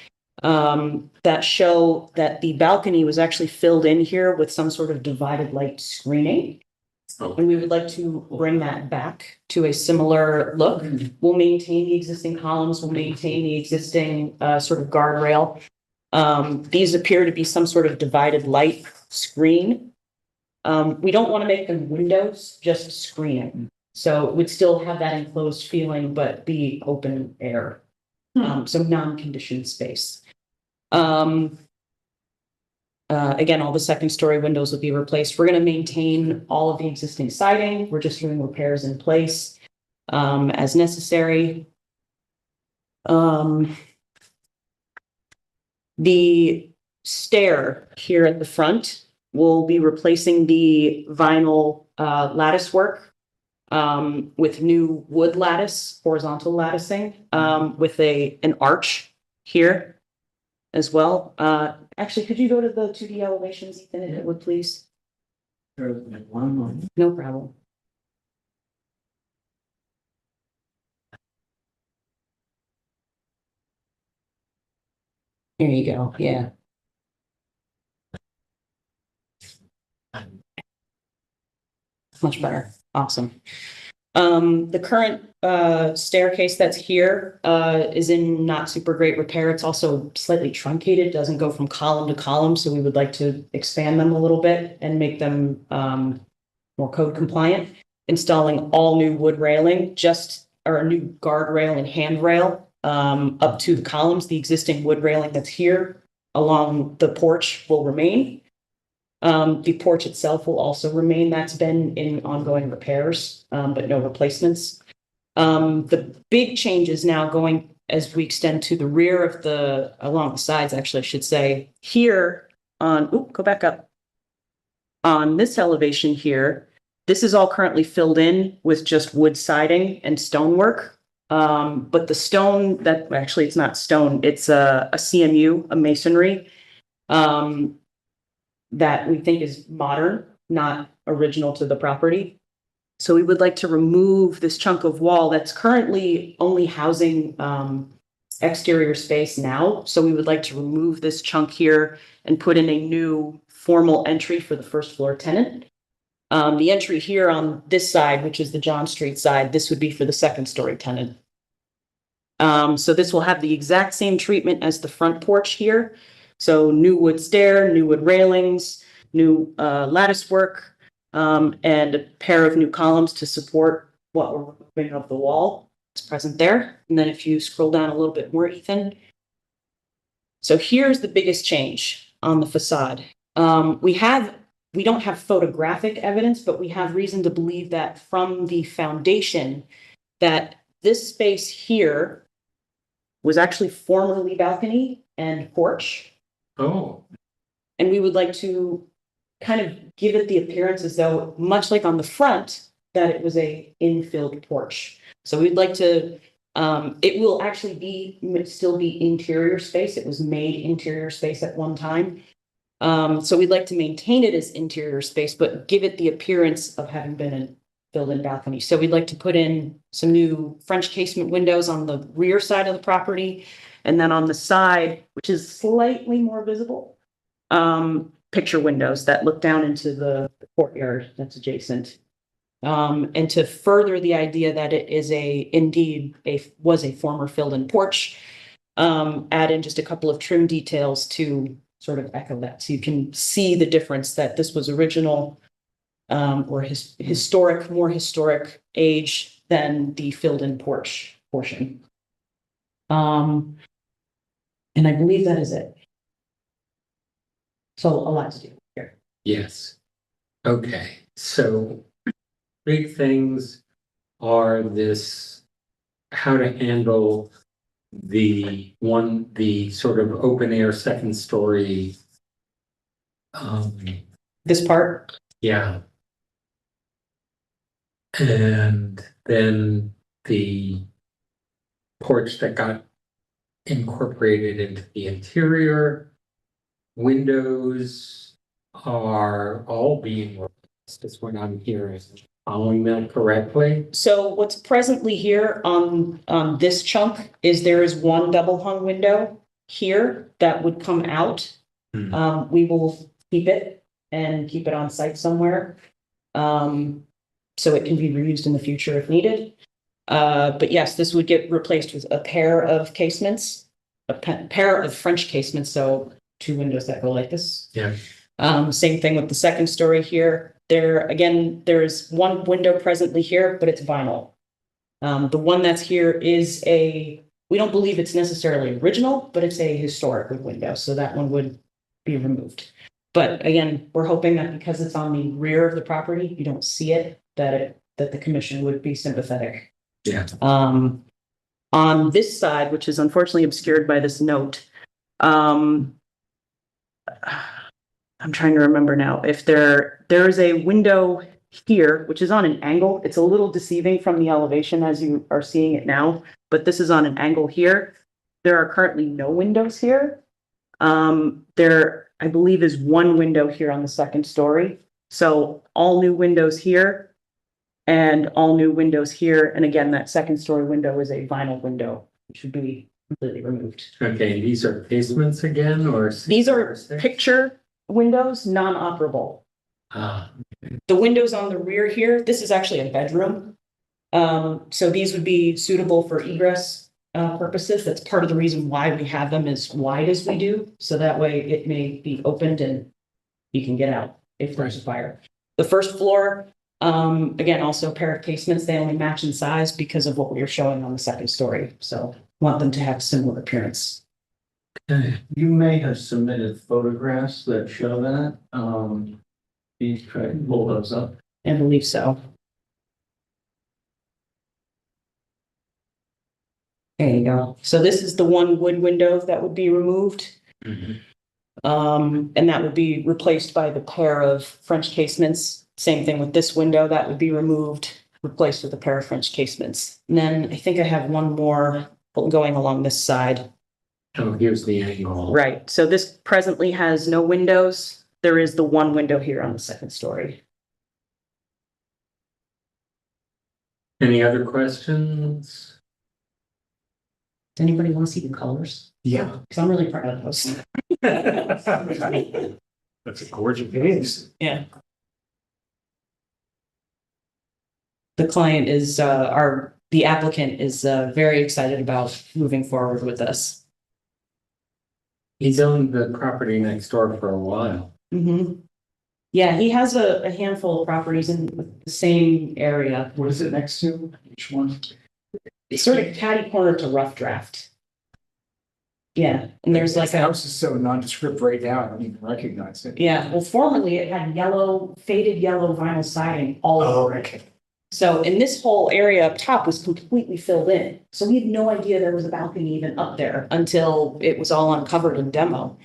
that show that the balcony was actually filled in here with some sort of divided light screening. And we would like to bring that back to a similar look. We'll maintain the existing columns, we'll maintain the existing sort of guardrail. These appear to be some sort of divided light screen. We don't want to make them windows, just screening. So it would still have that enclosed feeling, but be open air. So non-conditioned space. Again, all the second story windows will be replaced. We're going to maintain all of the existing siding. We're just doing repairs in place as necessary. The stair here at the front will be replacing the vinyl lattice work with new wood lattice, horizontal latticing, with an arch here as well. Actually, could you go to the 2D elevations, Ethan, if it would please? one moment. No problem. There you go, yeah. Much better, awesome. The current staircase that's here is in not super great repair. It's also slightly truncated, doesn't go from column to column, so we would like to expand them a little bit and make them more code compliant. Installing all new wood railing, or a new guardrail and handrail up to the columns. The existing wood railing that's here along the porch will remain. The porch itself will also remain. That's been in ongoing repairs, but no replacements. The big change is now going as we extend to the rear of along the sides, actually, I should say, here go back up. On this elevation here, this is all currently filled in with just wood siding and stonework. But the stone actually, it's not stone, it's a CMU, a masonry. That we think is modern, not original to the property. So we would like to remove this chunk of wall that's currently only housing exterior space now. So we would like to remove this chunk here and put in a new formal entry for the first floor tenant. The entry here on this side, which is the John Street side, this would be for the second story tenant. So this will have the exact same treatment as the front porch here. So new wood stair, new wood railings, new lattice work, and a pair of new columns to support what we're removing of the wall. It's present there. And then if you scroll down a little bit more, Ethan. So here's the biggest change on the facade. We don't have photographic evidence, but we have reason to believe that from the foundation that this space here was actually formerly balcony and porch. Oh, And we would like to kind of give it the appearance as though, much like on the front, that it was a infilled porch. So we'd like to, it will actually still be interior space. It was made interior space at one time. So we'd like to maintain it as interior space, but give it the appearance of having been a filled-in balcony. So we'd like to put in some new French casement windows on the rear side of the property. And then on the side, which is slightly more visible, picture windows that look down into the courtyard that's adjacent. And to further the idea that it is was a former filled-in porch, add in just a couple of trim details to sort of echo that. So you can see the difference that this was original or more historic age than the filled-in porch portion. And I believe that is it. So a lot to do here. yes. Okay, so big things are how to handle the sort of open air second story. This part? Yeah. And then the porch that got incorporated into the interior. Windows are all being replaced, is what I'm hearing. Following that correctly? So what's presently here on this chunk is there is one double hung window here that would come out. We will keep it and keep it on site somewhere. So it can be reused in the future if needed. But yes, this would get replaced with a pair of casements, a pair of French casements. So 2 windows that go like this. Yeah. Same thing with the second story here. There's one window presently here, but it's vinyl. The one that's here is we don't believe it's necessarily original, but it's a historic window. So that one would be removed. But again, we're hoping that because it's on the rear of the property, you don't see it, that the commission would be sympathetic. Yeah. On this side, which is unfortunately obscured by this note, I'm trying to remember now if there is a window here, which is on an angle. It's a little deceiving from the elevation as you are seeing it now, but this is on an angle here. There are currently no windows here. There, I believe, is one window here on the second story. So all new windows here and all new windows here. And again, that second story window is a vinyl window. It should be completely removed. Okay, these are casements again, or? These are picture windows, non-operable. Ah, The windows on the rear here, this is actually a bedroom. So these would be suitable for egress purposes. That's part of the reason why we have them as wide as we do. So that way it may be opened and you can get out if there's a fire. The first floor, again, also a pair of casements. They only match in size because of what we were showing on the second story. So want them to have similar appearance. You may have submitted photographs that show that. Please try to pull those up. I believe so. There you go. So this is the one wood window that would be removed. And that would be replaced by the pair of French casements. Same thing with this window, that would be removed, replaced with a pair of French casements. And then I think I have one more going along this side. Oh, here's the angle. Right, so this presently has no windows. There is the one window here on the second story. Any other questions? Does anybody want to see the colors? Yeah. Because I'm really proud of those. That's a gorgeous. It is. Yeah. The client is, the applicant is very excited about moving forward with this. He's owned the property next door for a while. Yeah, he has a handful of properties in the same area. What is it next to? Which one? It's sort of catty corner to Rough Draft. Yeah, and there's like This a, house is so nondescript right now, I don't even recognize it. yeah, well, formerly it had yellow, faded yellow vinyl siding all over it. Okay. So, and this whole area up top was completely filled in. So we had no idea there was a balcony even up there until it was all uncovered in demo.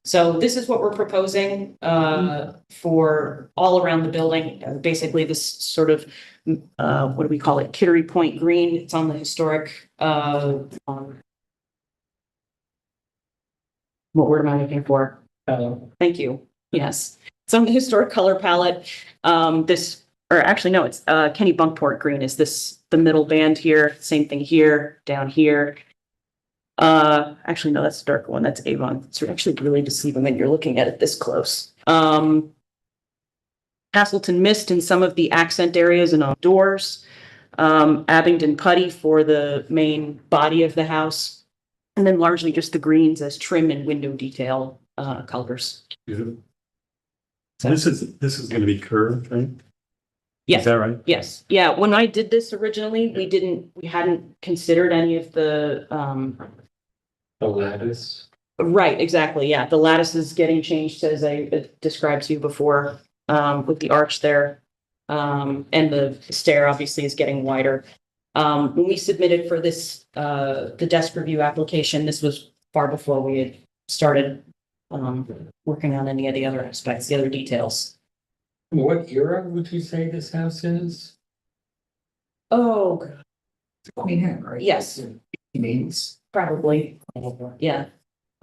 So this is what we're proposing for all around the building. Basically, this sort of what do we call it? Kittery Point Green. It's on the historic. What word am I looking for? Thank you. Yes, it's on the historic color palette. Or actually, no, it's Kenny Bunkport Green is the middle band here. Same thing here, down here. Actually, no, that's the darker one. That's Avon. It's actually really deceiving when you're looking at it this close. Castleton Mist in some of the accent areas and on doors. Abingdon Putty for the main body of the house. And then largely just the greens as trim and window detail colors. This is gonna be curved, right? Yeah. Is that right? Yes, yeah, when I did this originally, we hadn't considered any of the, The lattice. right, exactly, yeah, the lattice is getting changed as I described to you before, with the arch there. And the stair obviously is getting wider. When we submitted for this, the desk review application, this was far before we had started, working on any of the other aspects, the other details. What era would you say this house is? Oh, It's a Queen Anne, right? yes, Names. probably, yeah.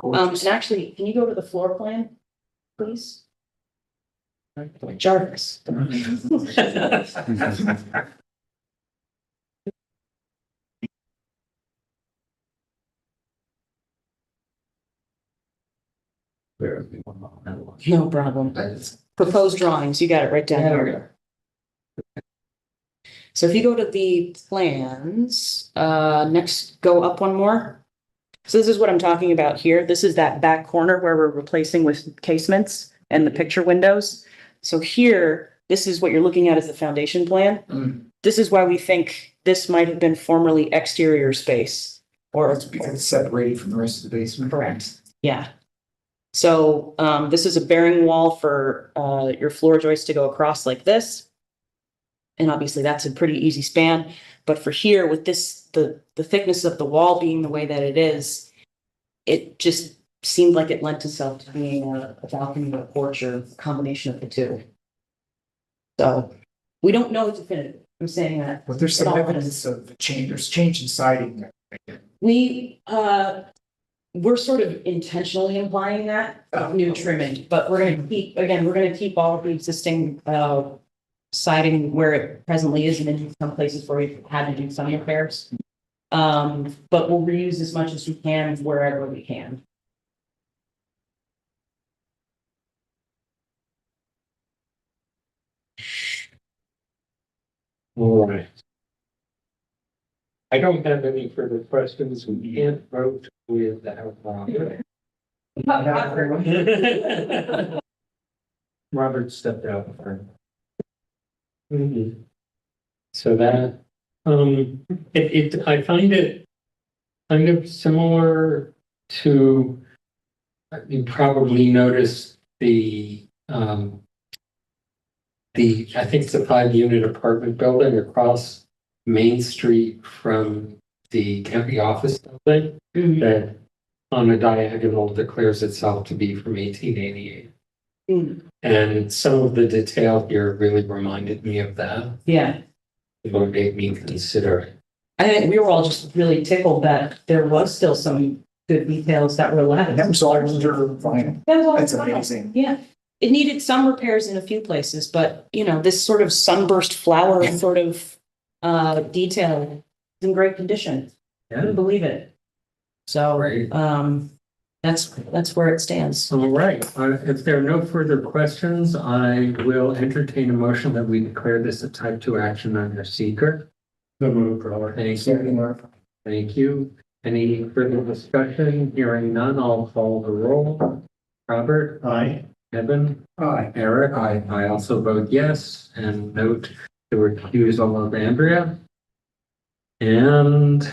And actually, can you go to the floor plan, please? Jarvis. No problem. Proposed drawings, you got it right down here. So if you go to the plans, next, go up one more. So this is what I'm talking about here. This is that back corner where we're replacing with casements and the picture windows. So here, this is what you're looking at as the foundation plan. This is why we think this might have been formerly exterior space. Or It's because it's separated from the rest of the basement. correct, yeah. So this is a bearing wall for your floor joist to go across like this. And obviously that's a pretty easy span. But for here with this, the thickness of the wall being the way that it is, it just seemed like it lent itself to being a balcony or a porch or a combination of the two. So we don't know definitive. I'm saying that. Well, there's some It all evidence of the change, there's change in siding there. We're sort of intentionally implying that Oh. new trimming, but we're gonna keep all of the existing siding where it presently is, and in some places where we've had to do some repairs. But we'll reuse as much as we can wherever we can. All right. I don't have any further questions. We can't vote without Robert. Robert stepped out for. So that, I find it kind of similar to, you probably noticed I think it's a 5-unit apartment building across Main Street from the county office building that on a diagonal declares itself to be from 1888. And some of the detail here really reminded me of that. Yeah, What made me consider it. I think we were all just really tickled that there was still some good details that were left. And that was all under fine. That was all That's fine. amazing. Yeah, it needed some repairs in a few places, but this sort of sunburst flower sort of detail is in great condition. Couldn't believe it. So, Right. that's where it stands. All right, if there are no further questions, I will entertain a motion that we declare this a type 2 action under seeker. So moved, Robert. Thank you. Thank you. Any further discussion? Hearing none, I'll call the roll. Robert? Aye. Kevin? Aye. Eric? I also vote yes, and note the recusal of Andrea. And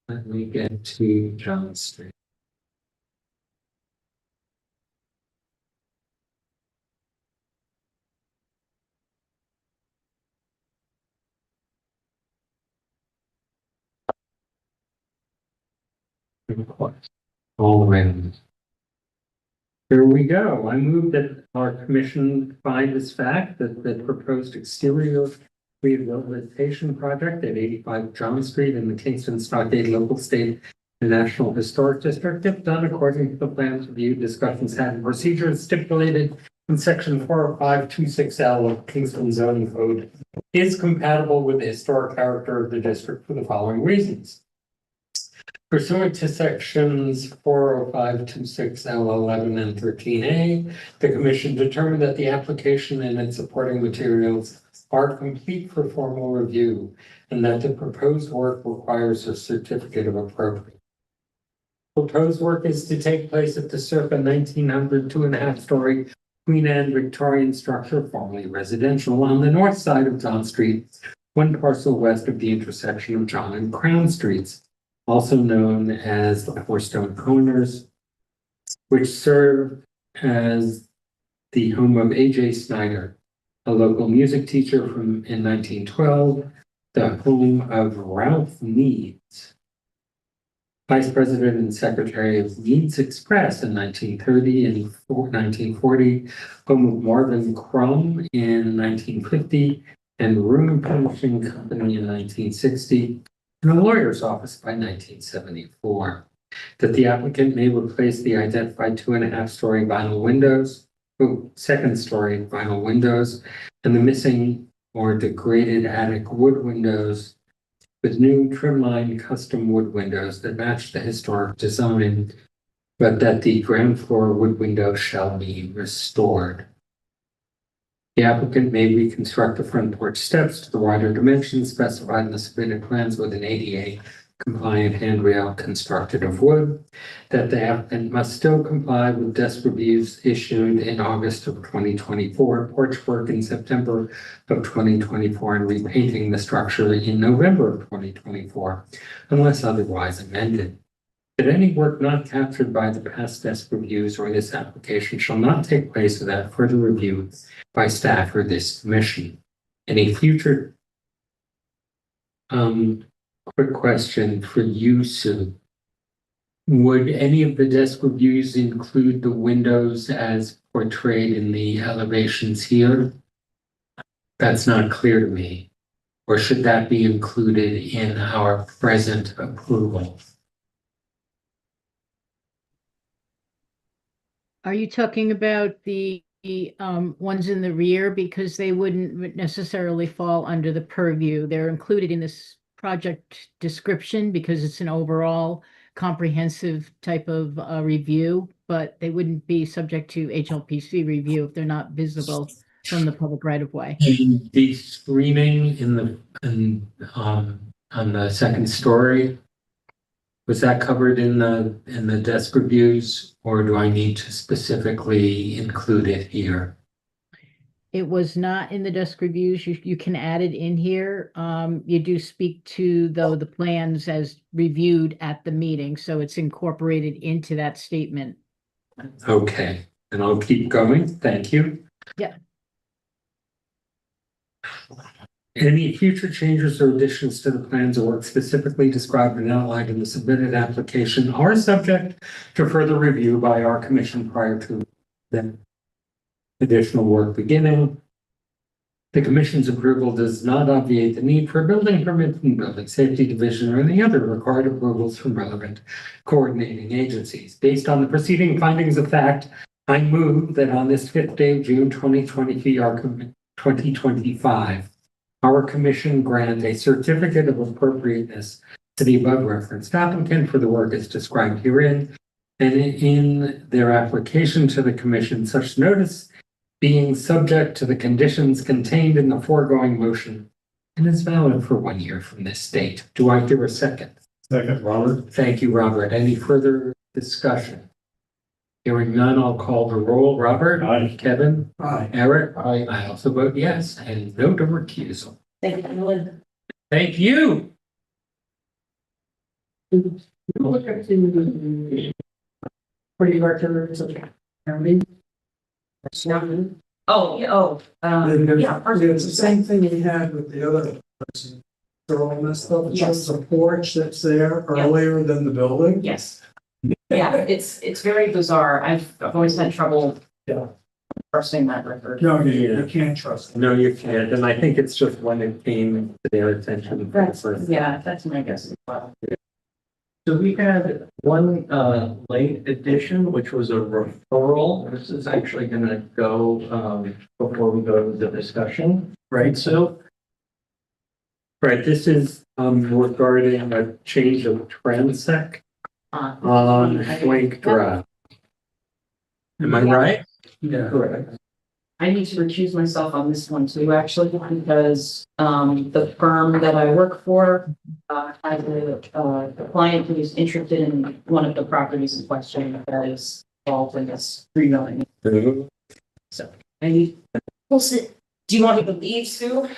let me get to John Street. All in. Here we go. I move that our commission find this fact that the proposed exterior rehabilitation project at 85 John Street in the Kingston Stockade Local State and National Historic District, if done according to the plans reviewed, discussions had, and procedures stipulated in section 40526L of Kingston zoning code, is compatible with the historic character of the district for the following reasons. Pursuant to sections 40526L11 and 13A, the commission determined that the application and its supporting materials are complete for formal review and that the proposed work requires a certificate of appropriate. Proposed work is to take place at the circa 1900 2.5-story Queen Anne Victorian structure, formerly residential, on the north side of John Street, 1 parcel west of the intersection of John and Crown Streets, also known as the Four Stone Corners, which served as the home of A.J. Snyder, a local music teacher in 1912, the home of Ralph Needs, vice president and secretary of Needs Express in 1930 and 1940, home of Marvin Crum in 1950, and Room Publishing Company in 1960, and a lawyer's office by 1974. That the applicant may replace the identified 2.5-story vinyl windows, second-story vinyl windows, and the missing or degraded attic wood windows with new trimline custom wood windows that match the historic design, but that the ground floor wood windows shall be restored. The applicant may reconstruct the front porch steps to the wider dimensions specified in the submitted plans with an ADA compliant handrail constructed of wood, that the applicant must still comply with desk reviews issued in August of 2024, porch work in September of 2024, and repainting the structure in November of 2024, unless otherwise amended. That any work not captured by the past desk reviews or this application shall not take place without further review by staff or this commission. Any future quick question for you, Sue. Would any of the desk reviews include the windows as portrayed in the elevations here? That's not clear to me. Or should that be included in our present approval? Are you talking about the ones in the rear? Because they wouldn't necessarily fall under the purview. They're included in this project description because it's an overall comprehensive type of review, but they wouldn't be subject to HLPC review if they're not visible from the public right of way. And the screening in on the second story. Was that covered in the desk reviews, or do I need to specifically include it here? It was not in the desk reviews. You can add it in here. You do speak to, though, the plans as reviewed at the meeting, so it's incorporated into that statement. Okay, and I'll keep going. Thank you. Yeah. Any future changes or additions to the plans or work specifically described and outlined in the submitted application are subject to further review by our commission prior to the additional work beginning. The commission's approval does not obviate the need for a building permit from Building Safety Division or any other required approvals from relevant coordinating agencies. Based on the preceding findings of fact, I move that on this 5th day of June 2025, our commission grant a certificate of appropriateness to the above referenced applicant for the work as described herein, and in their application to the commission, such notice being subject to the conditions contained in the foregoing motion and is valid for 1 year from this date. Do I hear a second? Second, Robert. Thank you, Robert. Any further discussion? Hearing none, I'll call the roll. Robert? Aye. Kevin? Aye. Eric? Aye. I also vote yes, and no to recusal. Thank you, Linda. Thank you. Look at the pretty records of county. Oh, yeah, yeah. It's the same thing we had with the other person. They're all messed up. It's just a porch that's there earlier than the building. Yes. Yeah, it's very bizarre. I've always had trouble trusting that record. No, you can't trust them. No, you can't. And I think it's just when it came to their attention. Yeah, that's my guess as well. So we had one late addition, which was a referral. This is actually going to go before we go to the discussion, right? So Right, this is regarding a change of transect on Schwank Drive. Am I right? yeah, correct. I need to recuse myself on this one too, actually, because the firm that I work for has a client who is interested in one of the properties in question that is involved in this rezoning. So we'll sit. Do you want me to leave, Sue?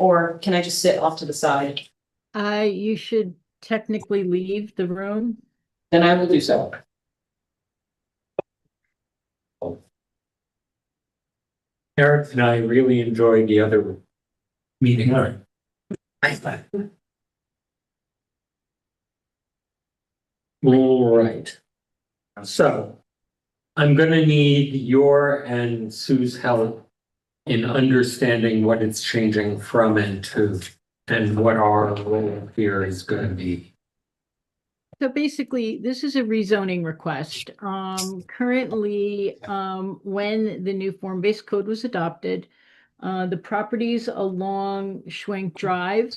Or can I just sit off to the side? You should technically leave the room. Then I will do so. Eric and I really enjoyed the other meeting. All right. So I'm going to need your and Sue's help in understanding what it's changing from and to, and what our role here is going to be. So basically, this is a rezoning request. Currently, when the new form-based code was adopted, the properties along Schwank Drive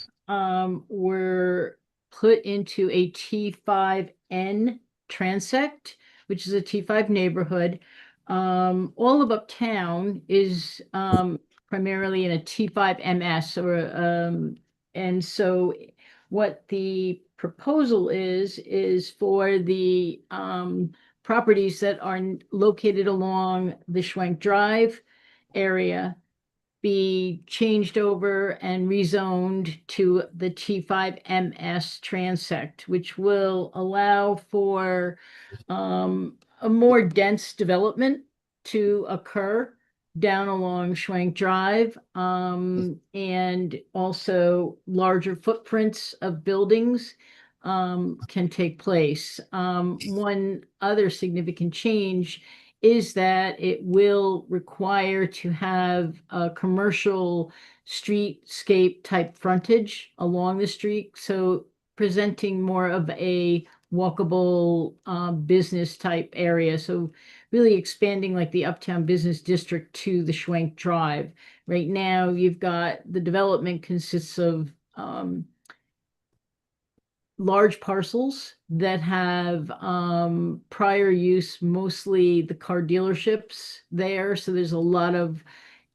were put into a T5N transect, which is a T5 neighborhood. All of Uptown is primarily in a T5MS, and so what the proposal is for the properties that are located along the Schwank Drive area be changed over and rezoned to the T5MS transect, which will allow for a more dense development to occur down along Schwank Drive, and also larger footprints of buildings can take place. One other significant change is that it will require to have a commercial streetscape type frontage along the street, so presenting more of a walkable business type area. So really expanding like the Uptown Business District to the Schwank Drive. Right now, you've got the development consists of large parcels that have prior use, mostly the car dealerships there. So there's a lot of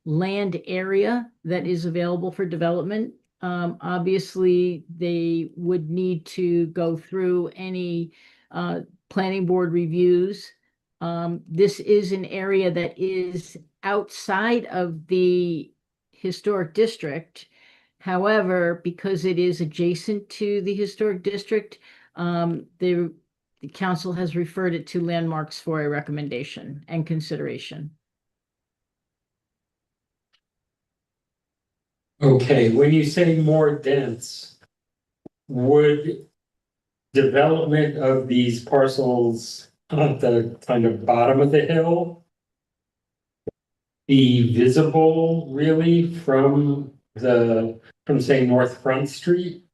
land area that is available for development. obviously they would need to go through any planning board reviews. This is an area that is outside of the historic district. However, because it is adjacent to the historic district, the council has referred it to landmarks for a recommendation and consideration. Okay, when you say more dense, would development of these parcels at the kind of bottom of the hill be visible really from say North Front Street?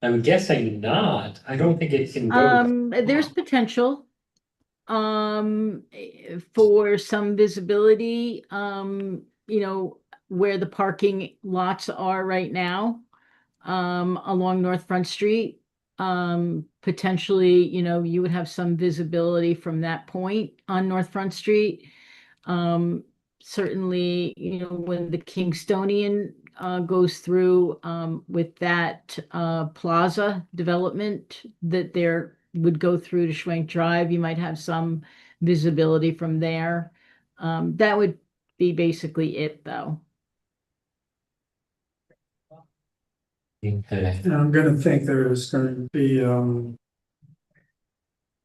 I'm guessing not. I don't think it can go. There's potential for some visibility, where the parking lots are right now, along North Front Street. Potentially, you would have some visibility from that point on North Front Street. Certainly, when the Kingstonian goes through with that plaza development that there would go through to Schwenk Drive, you might have some visibility from there. That would be basically it, though. Okay. And I'm gonna think there's gonna be, an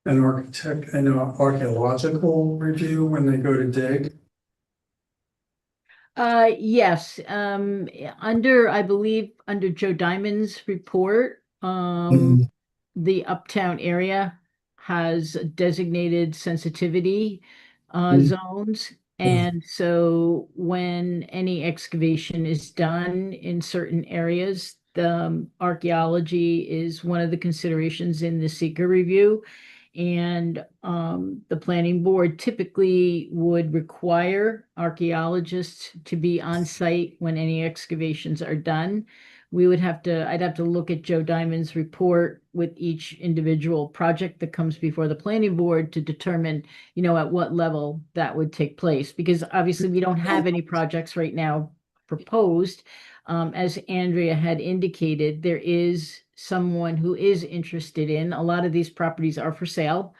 archaeological review when they go to dig. Yes, I believe, under Joe Diamond's report, the uptown area has designated sensitivity zones. And so when any excavation is done in certain areas, the archaeology is one of the considerations in the seeker review. And the planning board typically would require archaeologists to be on site when any excavations are done. I'd have to look at Joe Diamond's report with each individual project that comes before the planning board to determine, at what level that would take place. Because obviously we don't have any projects right now proposed. As Andrea had indicated, there is someone who is interested in, a lot of these properties are for sale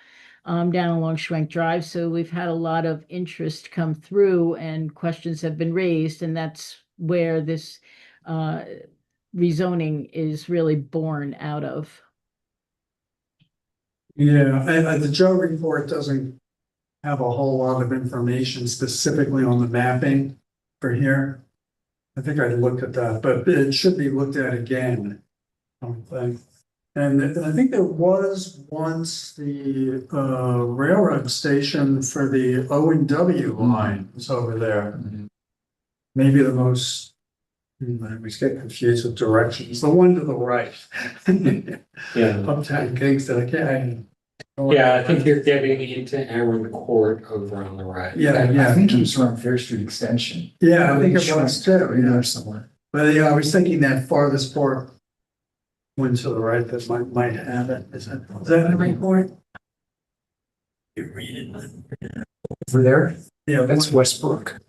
down along Schwenk Drive. So we've had a lot of interest come through and questions have been raised, and that's where this rezoning is really born out of. Yeah, and the Joe report doesn't have a whole lot of information specifically on the mapping for here. I think I looked at that, but it should be looked at again. I think. And I think there was once the railroad station for the O and W line was over there. Maybe the most, I always get confused with directions, the one to the right. Yeah. Uptown Kingston, I can't. Yeah, I think you're getting into Aaron Court over on the right. Yeah, I think it was around Fair Street Extension. yeah, I think it was too, In yeah. there somewhere. But yeah, I was thinking that farthest part one to the right that might have it. Is that a report? You read it. Over there, Yeah, that's Westbrook.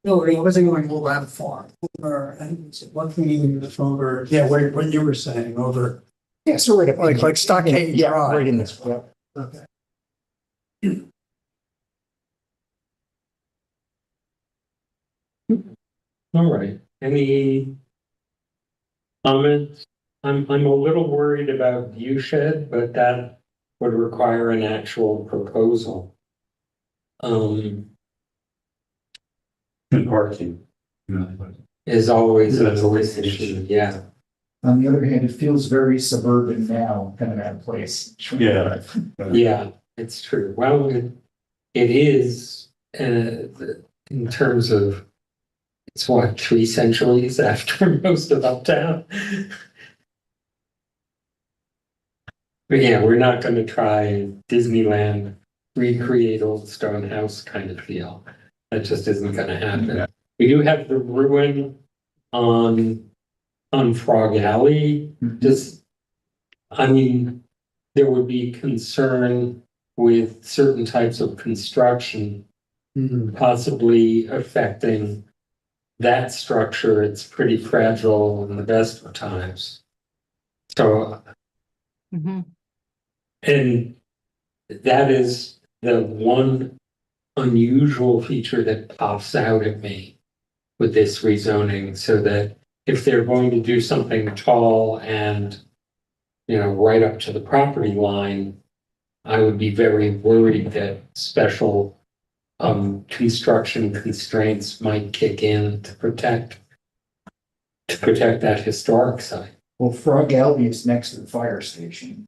no, I wasn't going all that far. Or, and it's looking over, yeah, what you were saying, over, Yeah, so right up. like Stockade Yeah, Drive. right in this. Yeah. Okay. All right, any comments? I'm a little worried about view shed, but that would require an actual proposal. And parking. Is always a voice issue, yeah. On the other hand, it feels very suburban now, kind of that place. Yeah. Yeah, it's true. Well, it is, in terms of, it's what, 3 centuries after most of Uptown? But yeah, we're not gonna try Disneyland, recreate old stone house kind of feel. That just isn't gonna happen. Yeah. We do have the ruin on Frog Alley, just, I mean, there would be concern with certain types of construction possibly affecting that structure, it's pretty fragile in the best of times. So, Mhm. and that is the one unusual feature that pops out at me with this rezoning, so that if they're going to do something tall and, you know, right up to the property line, I would be very worried that special construction constraints might kick in to protect that historic site. Well, Frog Alley is next to the fire station.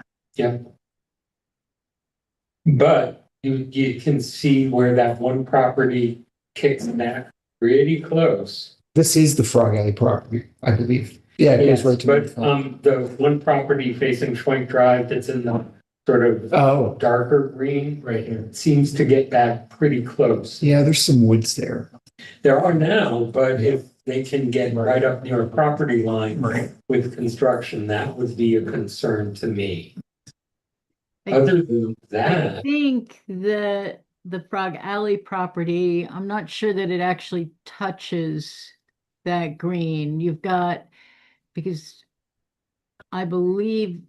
But you can see where that one property kicks back pretty close. This is the Frog Alley property, I believe. Yeah, it Yes, goes right to. but the one property facing Schwenk Drive that's in the sort of Oh, darker green right here seems to get back pretty close. yeah, there's some woods there. There are now, but if they can get right up near a property line with construction, that would be a concern to me. Other than I that, think the Frog Alley property, I'm not sure that it actually touches that green. You've got, because I believe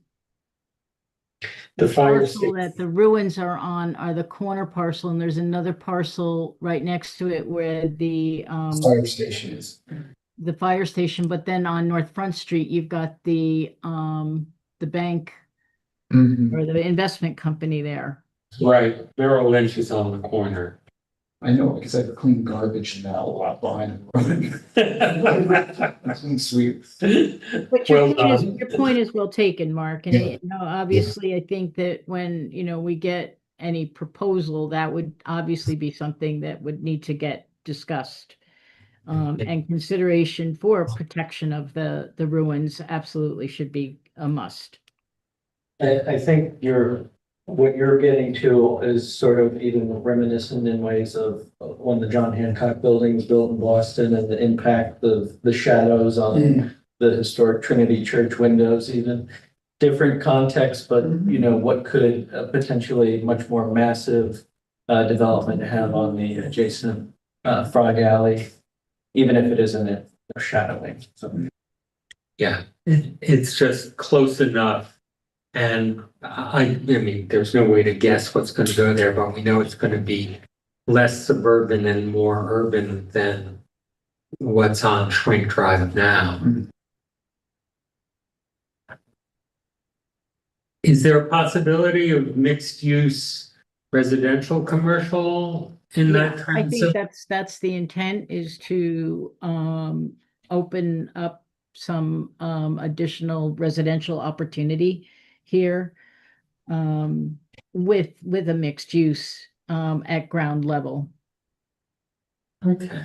the fire parcel station, that the ruins are on are the corner parcel, and there's another parcel right next to it where the Fire station is. the fire station, but then on North Front Street, you've got the bank Mhm. or the investment company there. right, Merrill Lynch is on the corner. I know, because I have clean garbage now a lot behind it. Clean sweep. But Well, your point is well taken, Mark. And you know, obviously, I think that when, you know, we get any proposal, that would obviously be something that would need to get discussed. And consideration for protection of the ruins absolutely should be a must. I think what you're getting to is sort of even reminiscent in ways of when the John Hancock building was built in Boston and the impact of the shadows on the historic Trinity Church windows, even different context, but you know, what could potentially much more massive development have on the adjacent Frog Alley, even if it isn't a shadowing. So. Yeah, it's just close enough. And I mean, there's no way to guess what's going to go there, but we know it's going to be less suburban and more urban than what's on Schwenk Drive now. Is there a possibility of mixed use residential commercial in that I think transit? that's the intent, is to open up some additional residential opportunity here with a mixed use at ground level. Okay.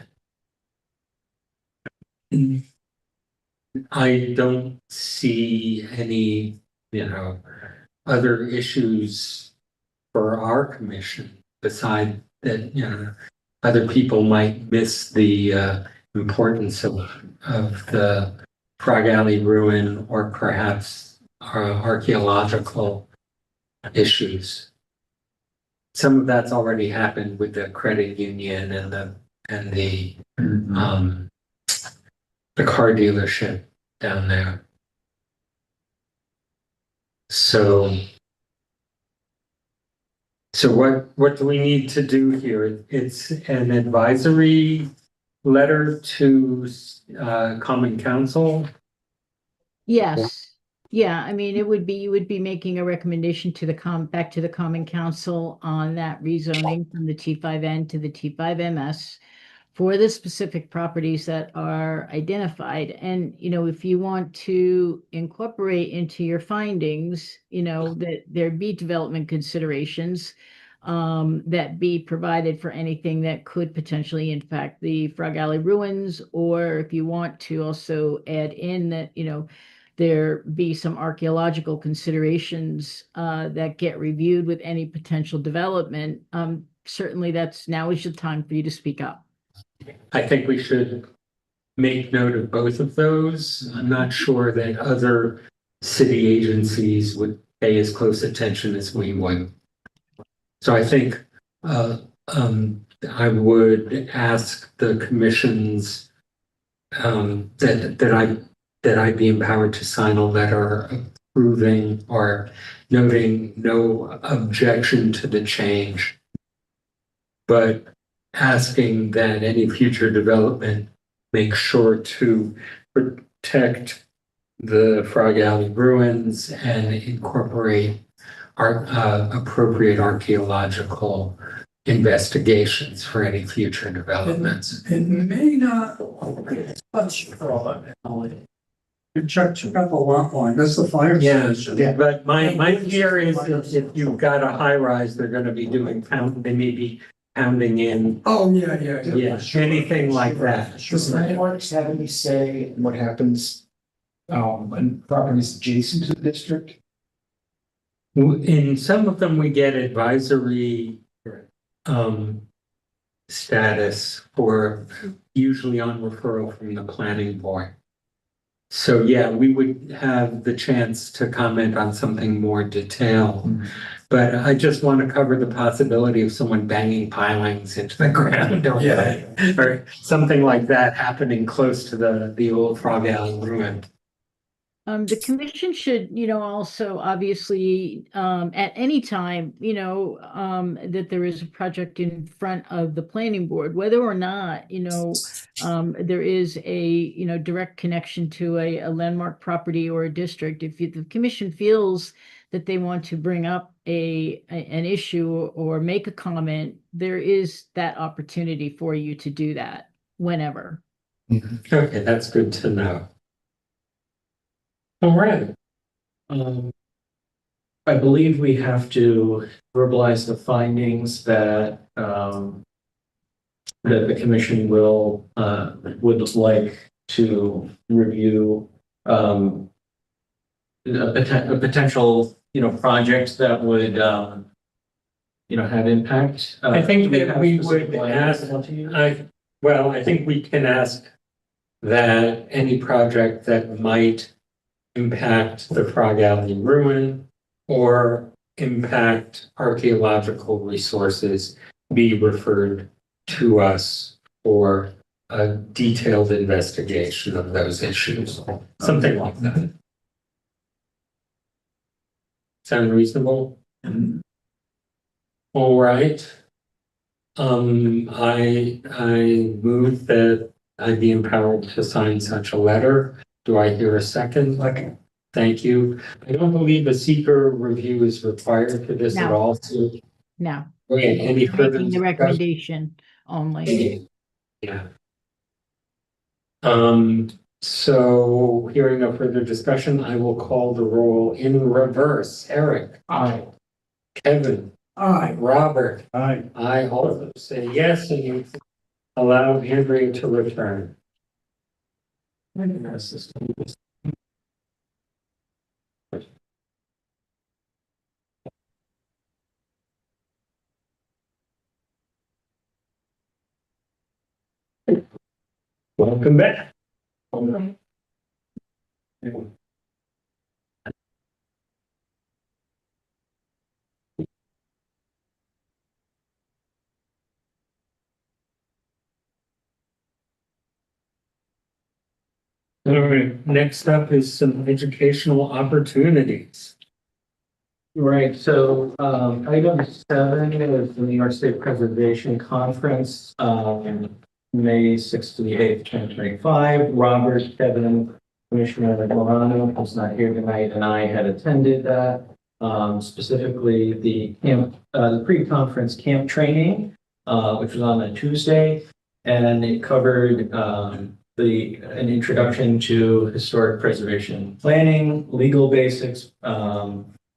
I don't see any, you know, other issues for our commission beside that, you know, other people might miss the importance of the Frog Alley ruin, or perhaps archaeological issues. Some of that's already happened with the credit union and the car dealership down there. So what do we need to do here? It's an advisory letter to Common Council. Yes, yeah, I mean, you would be making a recommendation to back to the Common Council on that rezoning from the T5N to the T5MS for the specific properties that are identified. And, you know, if you want to incorporate into your findings, you know, that there be development considerations that be provided for anything that could potentially impact the Frog Alley ruins, or if you want to also add in that, you know, there be some archaeological considerations that get reviewed with any potential development, certainly now is the time for you to speak up. I think we should make note of both of those. I'm not sure that other city agencies would pay as close attention as we would. So I think I would ask the commission's that I be empowered to sign a letter approving or noting no objection to the change, but asking that any future development make sure to protect the Frog Alley ruins and incorporate appropriate archaeological investigations for any future developments. It may not touch Frog Alley. Check out the lot line, that's the fire Yeah, station. but my fear is if you've got a high rise, they're gonna be doing they may be pounding in, Oh, yeah. anything like that. Does landmarks have any say in what happens when properties adjacent to the district? In some of them, we get advisory status for usually on referral from the planning board. So yeah, we would have the chance to comment on something more detailed. But I just want to cover the possibility of someone banging pilings into the ground or something like that happening close to the old Frog Alley ruin. The commission should, also obviously, at any time, that there is a project in front of the planning board, whether or not, there is a, direct connection to a landmark property or a district. If the commission feels that they want to bring up an issue or make a comment, there is that opportunity for you to do that whenever. Okay, that's good to know. All right. I believe we have to verbalize the findings that that the commission would like to review a potential project that would have impact. I think Do that have we specific would language ask, want to use? I think we can ask that any project that might impact the Frog Alley ruin or impact archaeological resources be referred to us for a detailed investigation of those issues, something like that. Sound reasonable? All right. I move that I be empowered to sign such a letter. Do I hear a second? Like, Thank you. I don't believe a seeker review is required for this at No. all. So, No, okay, any you're further making the discussion? recommendation only. Yeah. So hearing no further discussion, I will call the roll in reverse. Eric. Aye. Kevin. aye. Robert. Aye. I also say yes, and you allow Andrea to return. Welcome back. All right, next up is some educational opportunities. Right, so item 7 is the New York State Preservation Conference, May 6th to the 8th, 2025. Robert, Kevin, Commissioner Morano, who's not here tonight, and I had attended that. Specifically the pre-conference camp training, which was on a Tuesday, and it covered an introduction to historic preservation planning, legal basics,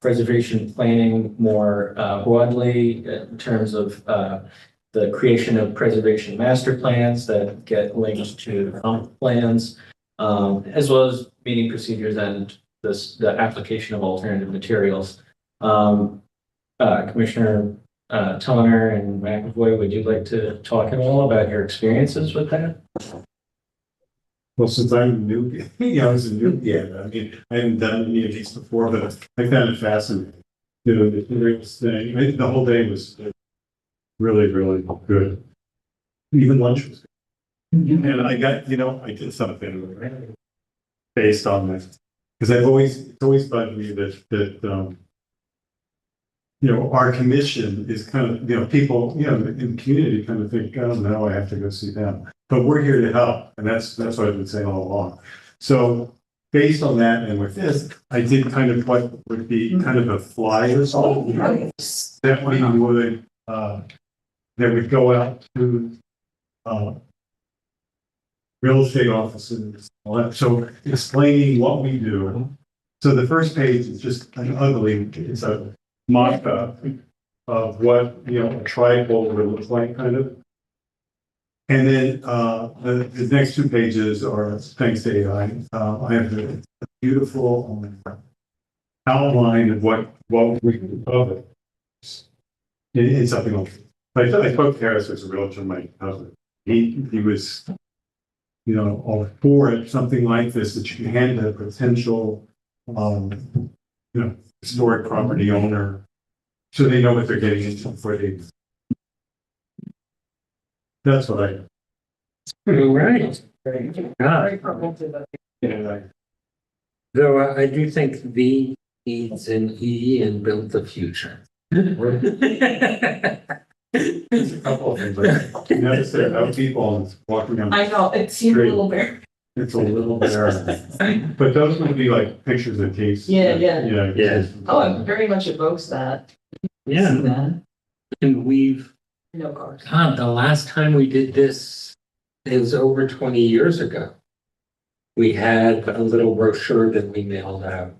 preservation planning more broadly in terms of the creation of preservation master plans that get linked to comp plans, as well as meeting procedures and the application of alternative materials. Commissioner Toner and McAvoy, would you like to talk at all about your experiences with that? Well, since I'm new, I was a new, I mean, I haven't done any of these before, but I found it fascinating. The lyrics thing, the whole day was really, really good. Even lunch was good. And I got, I did something based on this. Because it's always bugged me that our commission is kind of, people, in the community kind of think, oh, no, I have to go see them. But we're here to help. And that's what I've been saying all along. So based on that and with this, I did kind of what would be kind of a flyer that we would, that would go out to real estate offices, all that. So explaining what we do. So the first page is just an ugly, it's a mock-up of what, a trifold would look like, kind of. And then the next two pages are, thanks to AI, I have a beautiful outline of what we can of it. In something like, I spoke to Harris, who's a realtor, my husband. He was, all for it, something like this, that you can hand a potential, historic property owner, so they know what they're getting into before they. That's what I. All right. Very comprehensive. Yeah. Though I do think V needs an E and build the future. There's a couple of things, but You never said how people walking on. I know, it seemed a little bit. It's a little bare. But those would be like pictures of case. Yeah. Yeah. Oh, it very much evokes that. Yeah, That. and we've, No cars. God, the last time we did this is over 20 years ago. We had a little brochure that we mailed out.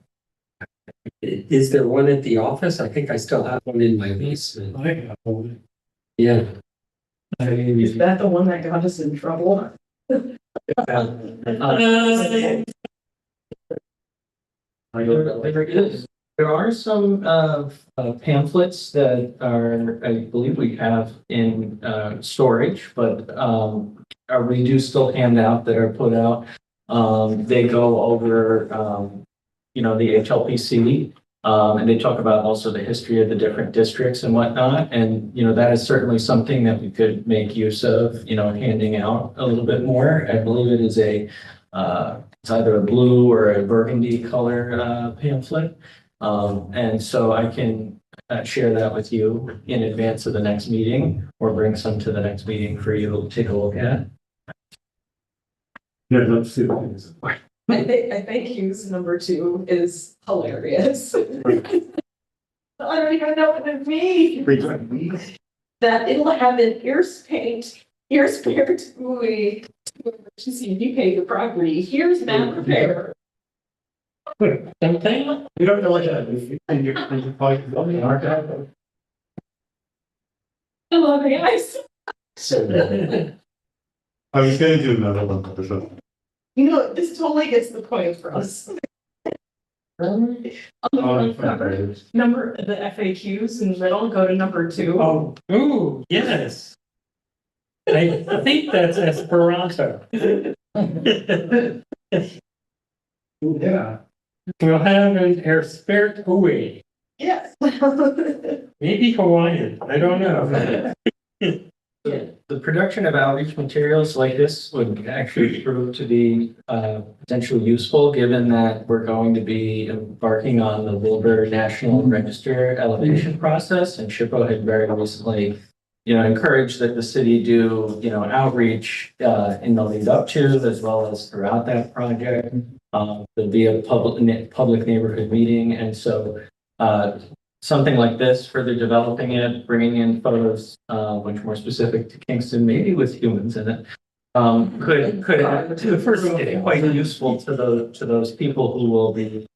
Is there one at the office? I think I still have one in my basement. I have one. Yeah. Is that the one that got us in trouble? There are some pamphlets that I believe we have in storage, but we do still hand out that are put out. They go over, the HLPC, and they talk about also the history of the different districts and whatnot. And, that is certainly something that we could make use of, handing out a little bit more. I believe it is it's either a blue or a burgundy color pamphlet. And so I can share that with you in advance of the next meeting, or bring some to the next meeting for you to take a look at. Yeah, let's see what it is. I think Hughes number 2 is hilarious. I don't even know what it means. That it'll have an ears paint, ears pair to a emergency if you pay the property. Here's map repair. Something? You don't know what that is. And you find the archive. I love AIs. I was gonna do another one, but something. This totally gets the point for us. On the front cover, number the FAQs in the middle, go to number 2. Oh, ooh, yes. I think that's Esperanto. Yeah. We'll have an Esperantui, Yes. Maybe Hawaiian, I don't know. The production of outreach materials like this would actually prove to be potentially useful, given that we're going to be embarking on the Wilbur National Register elevation process, and SHPO had very recently, encouraged that the city do, outreach in the lead up to, as well as throughout that project. There'll be a public neighborhood meeting, and so something like this, further developing it, bringing in photos much more specific to Kingston, maybe with humans in it, could first get quite useful to those people who will be,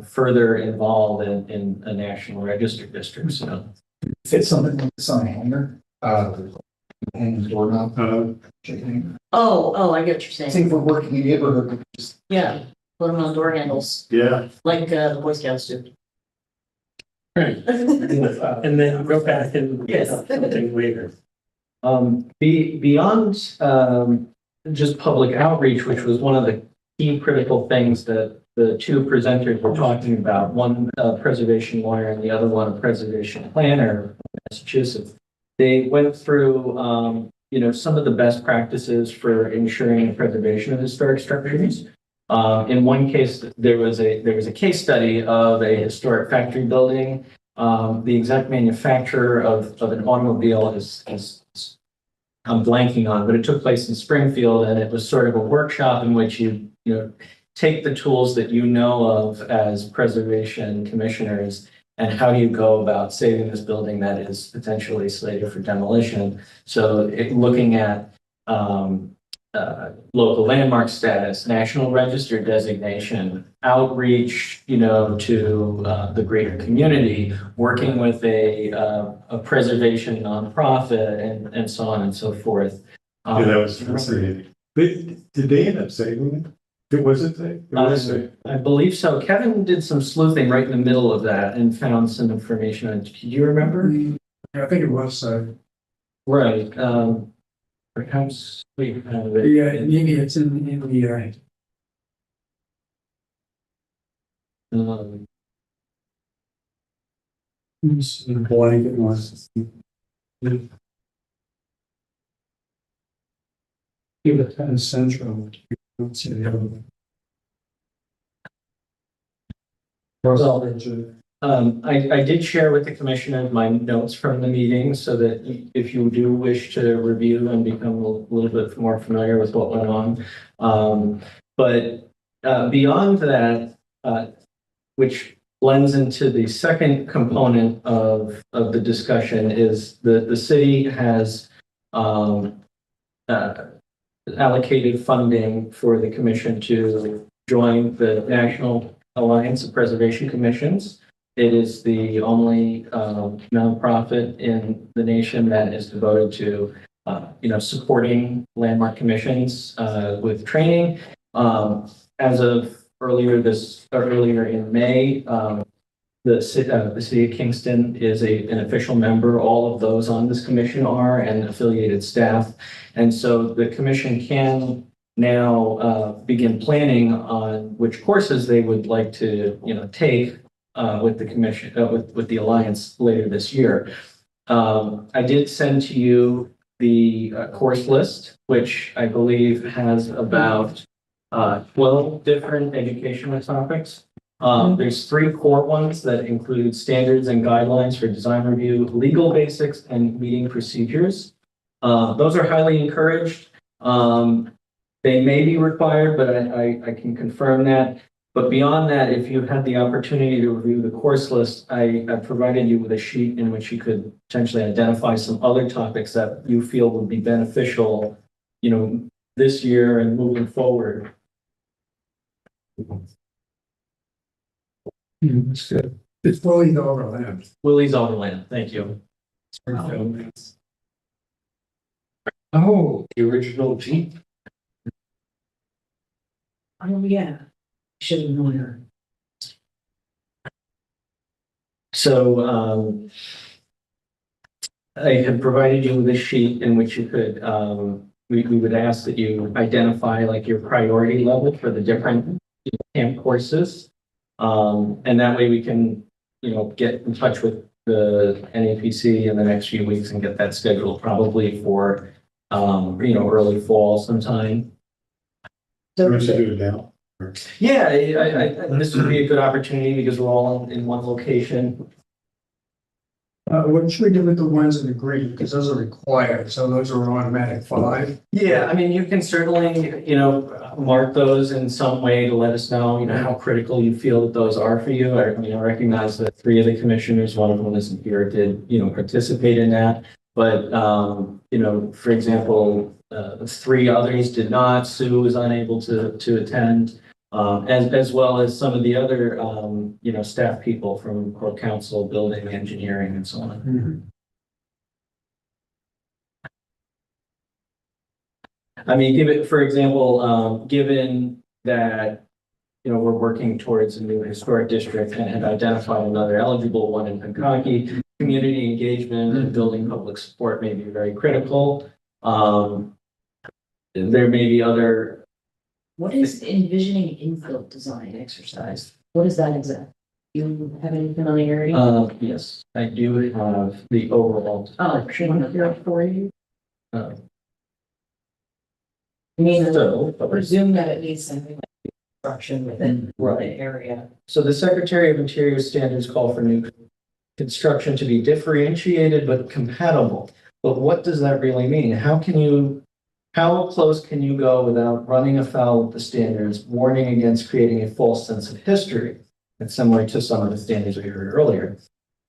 further involved in a national register district. So Fit something like this on a hanger, and doorknob. Oh, I get what you're saying. Say if we're working in a neighborhood, we just Yeah, put them on door handles, Yeah. like the Boy Scouts do. Right. And then go back and get Yes. something later. Beyond just public outreach, which was one of the key critical things that the two presenters were talking about, one preservation lawyer and the other one a preservation planner from Massachusetts. They went through some of the best practices for ensuring preservation of historic structures. In one case, there was a case study of a historic factory building. The exact manufacturer of an automobile is I'm blanking on, but it took place in Springfield, and it was sort of a workshop in which you take the tools that you know of as preservation commissioners, and how do you go about saving this building that is potentially slated for demolition. So looking at local landmark status, National Register designation, outreach, to the greater community, working with a preservation nonprofit, and so on and so forth. Yeah, that was fascinating. But did they end up saving it? Was it saved? It was saved. I believe so. Kevin did some sleuthing right in the middle of that and found some information on it. Do you remember? Yeah, I think it was, Right. Perhaps we have it. yeah, maybe it's in the, blanket was. Give it 10 central. Don't see the other one. I did share with the commission my notes from the meeting, so that if you do wish to review and become a little bit more familiar with what went on. But beyond that, which blends into the second component of the discussion, is the city has allocated funding for the commission to join the National Alliance of Preservation Commissions. It is the only nonprofit in the nation that is devoted to, supporting landmark commissions with training. As of earlier in May, the city of Kingston is an official member. All of those on this commission are, and affiliated staff. And so the commission can now begin planning on which courses they would like to, take with the commission, with the Alliance later this year. I did send to you the course list, which I believe has about 12 different educational topics. There's 3 core ones that include standards and guidelines for design review, legal basics, and meeting procedures. Those are highly encouraged. They may be required, but I can confirm that. But beyond that, if you've had the opportunity to review the course list, I provided you with a sheet in which you could potentially identify some other topics that you feel would be beneficial, this year and moving forward. That's good. It's fully overland. Willie's Overland, thank you. Oh, the original Jeep. Oh, yeah. Should have known her. So I have provided you with a sheet in which you could, we would ask that you identify like your priority level for the different camp courses. And that way we can, get in touch with the NAPC in the next few weeks and get that scheduled probably for, early fall sometime. You want to do it now? Yeah, this would be a good opportunity because we're all in one location. What should we do with the ones in the green? Because those are required, so those are automatic 5. Yeah, I mean, you can certainly, mark those in some way to let us know, how critical you feel that those are for you. I recognize that 3 of the commissioners, one of them isn't here, did, participate in that. But, for example, 3 others did not. Sue was unable to attend. As well as some of the other, staff people from Corp Council, building, engineering, and so on. I mean, for example, given that, we're working towards a new historic district and have identified another eligible one in Pankaki, community engagement and building public support may be very critical. There may be other. What is envisioning infill design exercise? What is that exactly? You have any familiarity? Yes, I do have the overall Oh, description. one here for you. I mean, So, I presume that it needs something like construction within the area. So the Secretary of Interior standards call for new construction to be differentiated but compatible. But what does that really mean? How close can you go without running afoul of the standards, warning against creating a false sense of history? That's similar to some of the standards we heard earlier.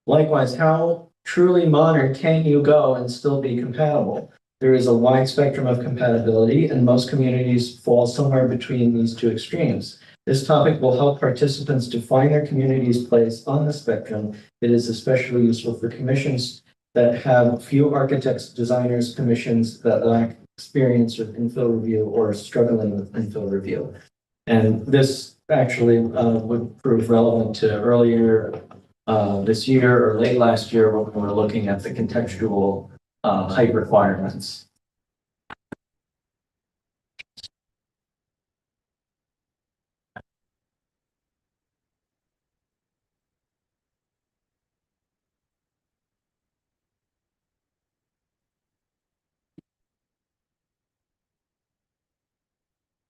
Likewise, how truly modern can you go and still be compatible? There is a wide spectrum of compatibility, and most communities fall somewhere between these two extremes. This topic will help participants define their community's place on the spectrum. It is especially useful for commissions that have few architects, designers, commissions that lack experience with infill review or struggling with infill review. And this actually would prove relevant to earlier this year or late last year when we were looking at the contextual height requirements.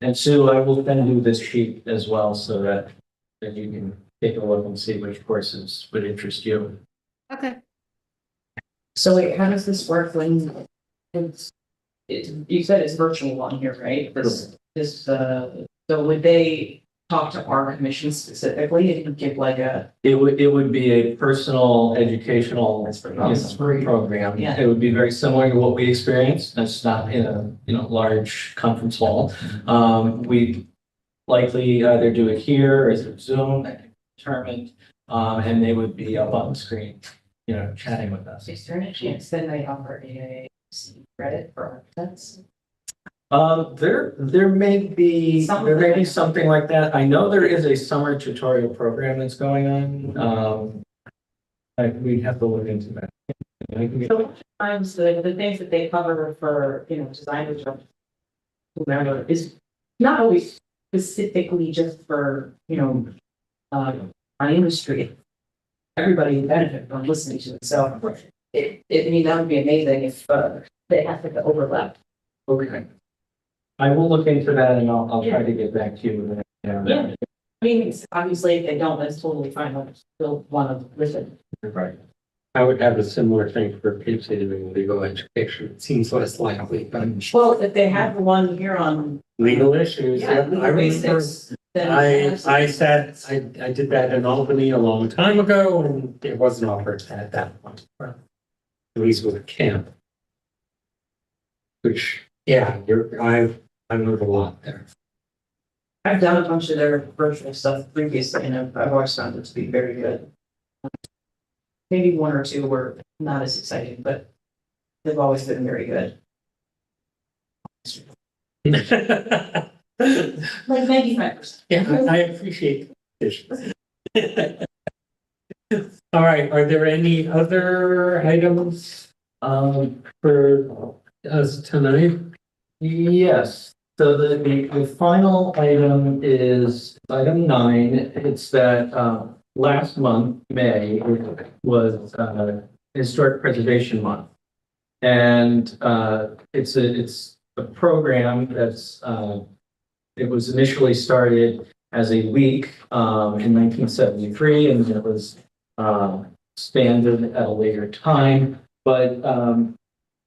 And Sue, I will send you this sheet as well so that you can take a look and see which courses would interest you. Okay. So wait, how does this work when you said it's virtual on here, right? So would they talk to our commission specifically and give like a? It would be a personal educational program. Yeah. It would be very similar to what we experienced. That's not in a large conference hall. We likely either do it here or through Zoom, determined, and they would be up on the screen, chatting with us. Is there any chance that they offer a credit for architects? There may be something like that. I know there is a summer tutorial program that's going on. We'd have to look into that. So sometimes the things that they cover for, designers or whomever is not always specifically just for, our industry. Everybody would benefit from listening to it. So I mean, that would be amazing if they have to overlap. Okay. I will look into that and I'll try to get back to you with that. Yeah. I mean, obviously, if they don't, that's totally fine. I still want to listen. Right. I would have a similar thing for continuing legal education. It seems less likely, but Well, if they have the one here on. legal issues. Yeah, I legal remember basics. then I did that in Albany a long time ago and it wasn't offered at that point. At least with a camp. Which, yeah, I learned a lot there. I've done a bunch of their virtual stuff previously, and I've always found it to be very good. Maybe one or two were not as exciting, but they've always been very good. Like 95%. Yeah, I appreciate it. All right, are there any other items for us tonight? Yes, so the final item is item 9. It's that last month, May, was Historic Preservation Month. And it's a program that's it was initially started as a week in 1973, and it was expanded at a later time. But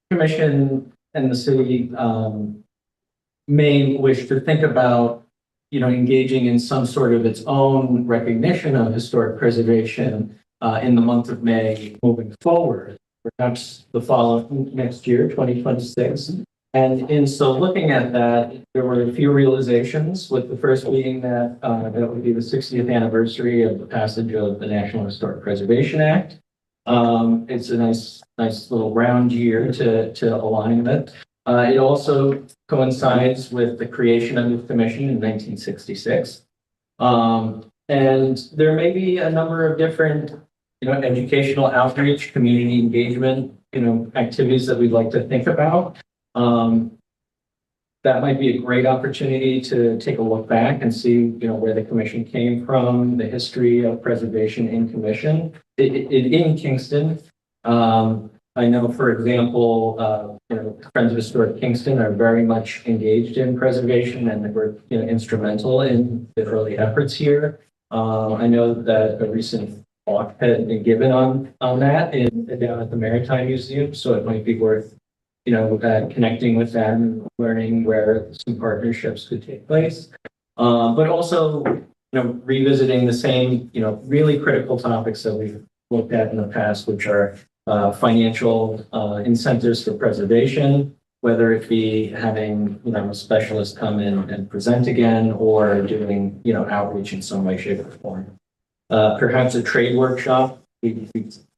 Commission and the city may wish to think about, engaging in some sort of its own recognition of historic preservation in the month of May moving forward, perhaps the following next year, 2026. And in so looking at that, there were a few realizations, with the first being that that would be the 60th anniversary of the passage of the National Historic Preservation Act. It's a nice little round year to align with. It also coincides with the creation of the commission in 1966. And there may be a number of different, educational outreach, community engagement, activities that we'd like to think about. That might be a great opportunity to take a look back and see, where the commission came from, the history of preservation in commission in Kingston. I know, for example, Friends of Historic Kingston are very much engaged in preservation and they were, instrumental in the early efforts here. I know that a recent talk had been given on that down at the Maritime Museum, so it might be worth, connecting with them and learning where some partnerships could take place. But also, revisiting the same, really critical topics that we've looked at in the past, which are financial incentives for preservation, whether it be having, a specialist come in and present again, or doing, outreach in some way, shape, or form. Perhaps a trade workshop. We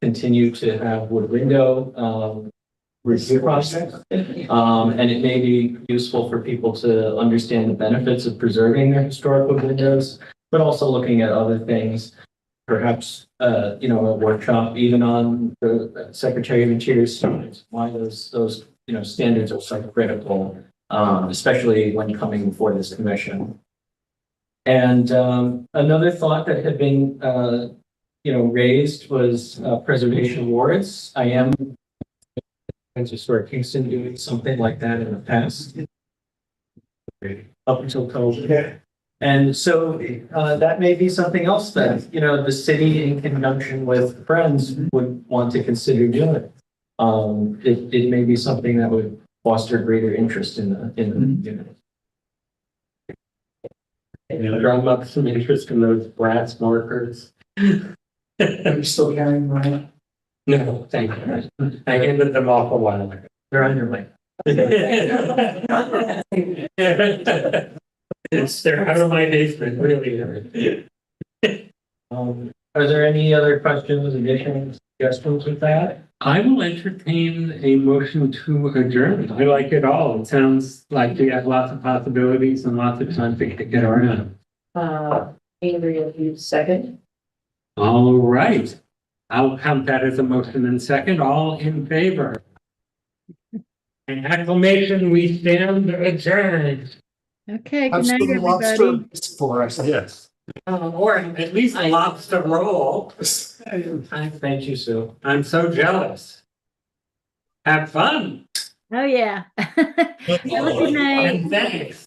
continue to have wood window review process. And it may be useful for people to understand the benefits of preserving their historical windows, but also looking at other things. Perhaps, a workshop even on the Secretary of Interior standards, why those, standards are so critical, especially when coming before this commission. And another thought that had been, raised was preservation awards. I am Historic Kingston doing something like that in the past, up until COVID. And so that may be something else that, the city in conjunction with Friends would want to consider doing. It may be something that would foster greater interest in the unit. Drum up some interest in those brass markers. Are you still carrying mine? No, thank you. I handed them off a while ago. They're on your way. They're out of my basement, really. Are there any other questions, additions, suggestions with that? I will entertain a motion to adjourn. I like it all. It sounds like we have lots of possibilities and lots of time to get around. Andrea, you second. All right. I'll count that as a motion and second. All in favor? An acclamation, we stand adjourned. Okay, Have good night, some lobster everybody. for us. Yes. Or at least a lobster roll. Thank you, Sue. I'm so jealous. Have fun. Oh, yeah. Have a good night. And thanks.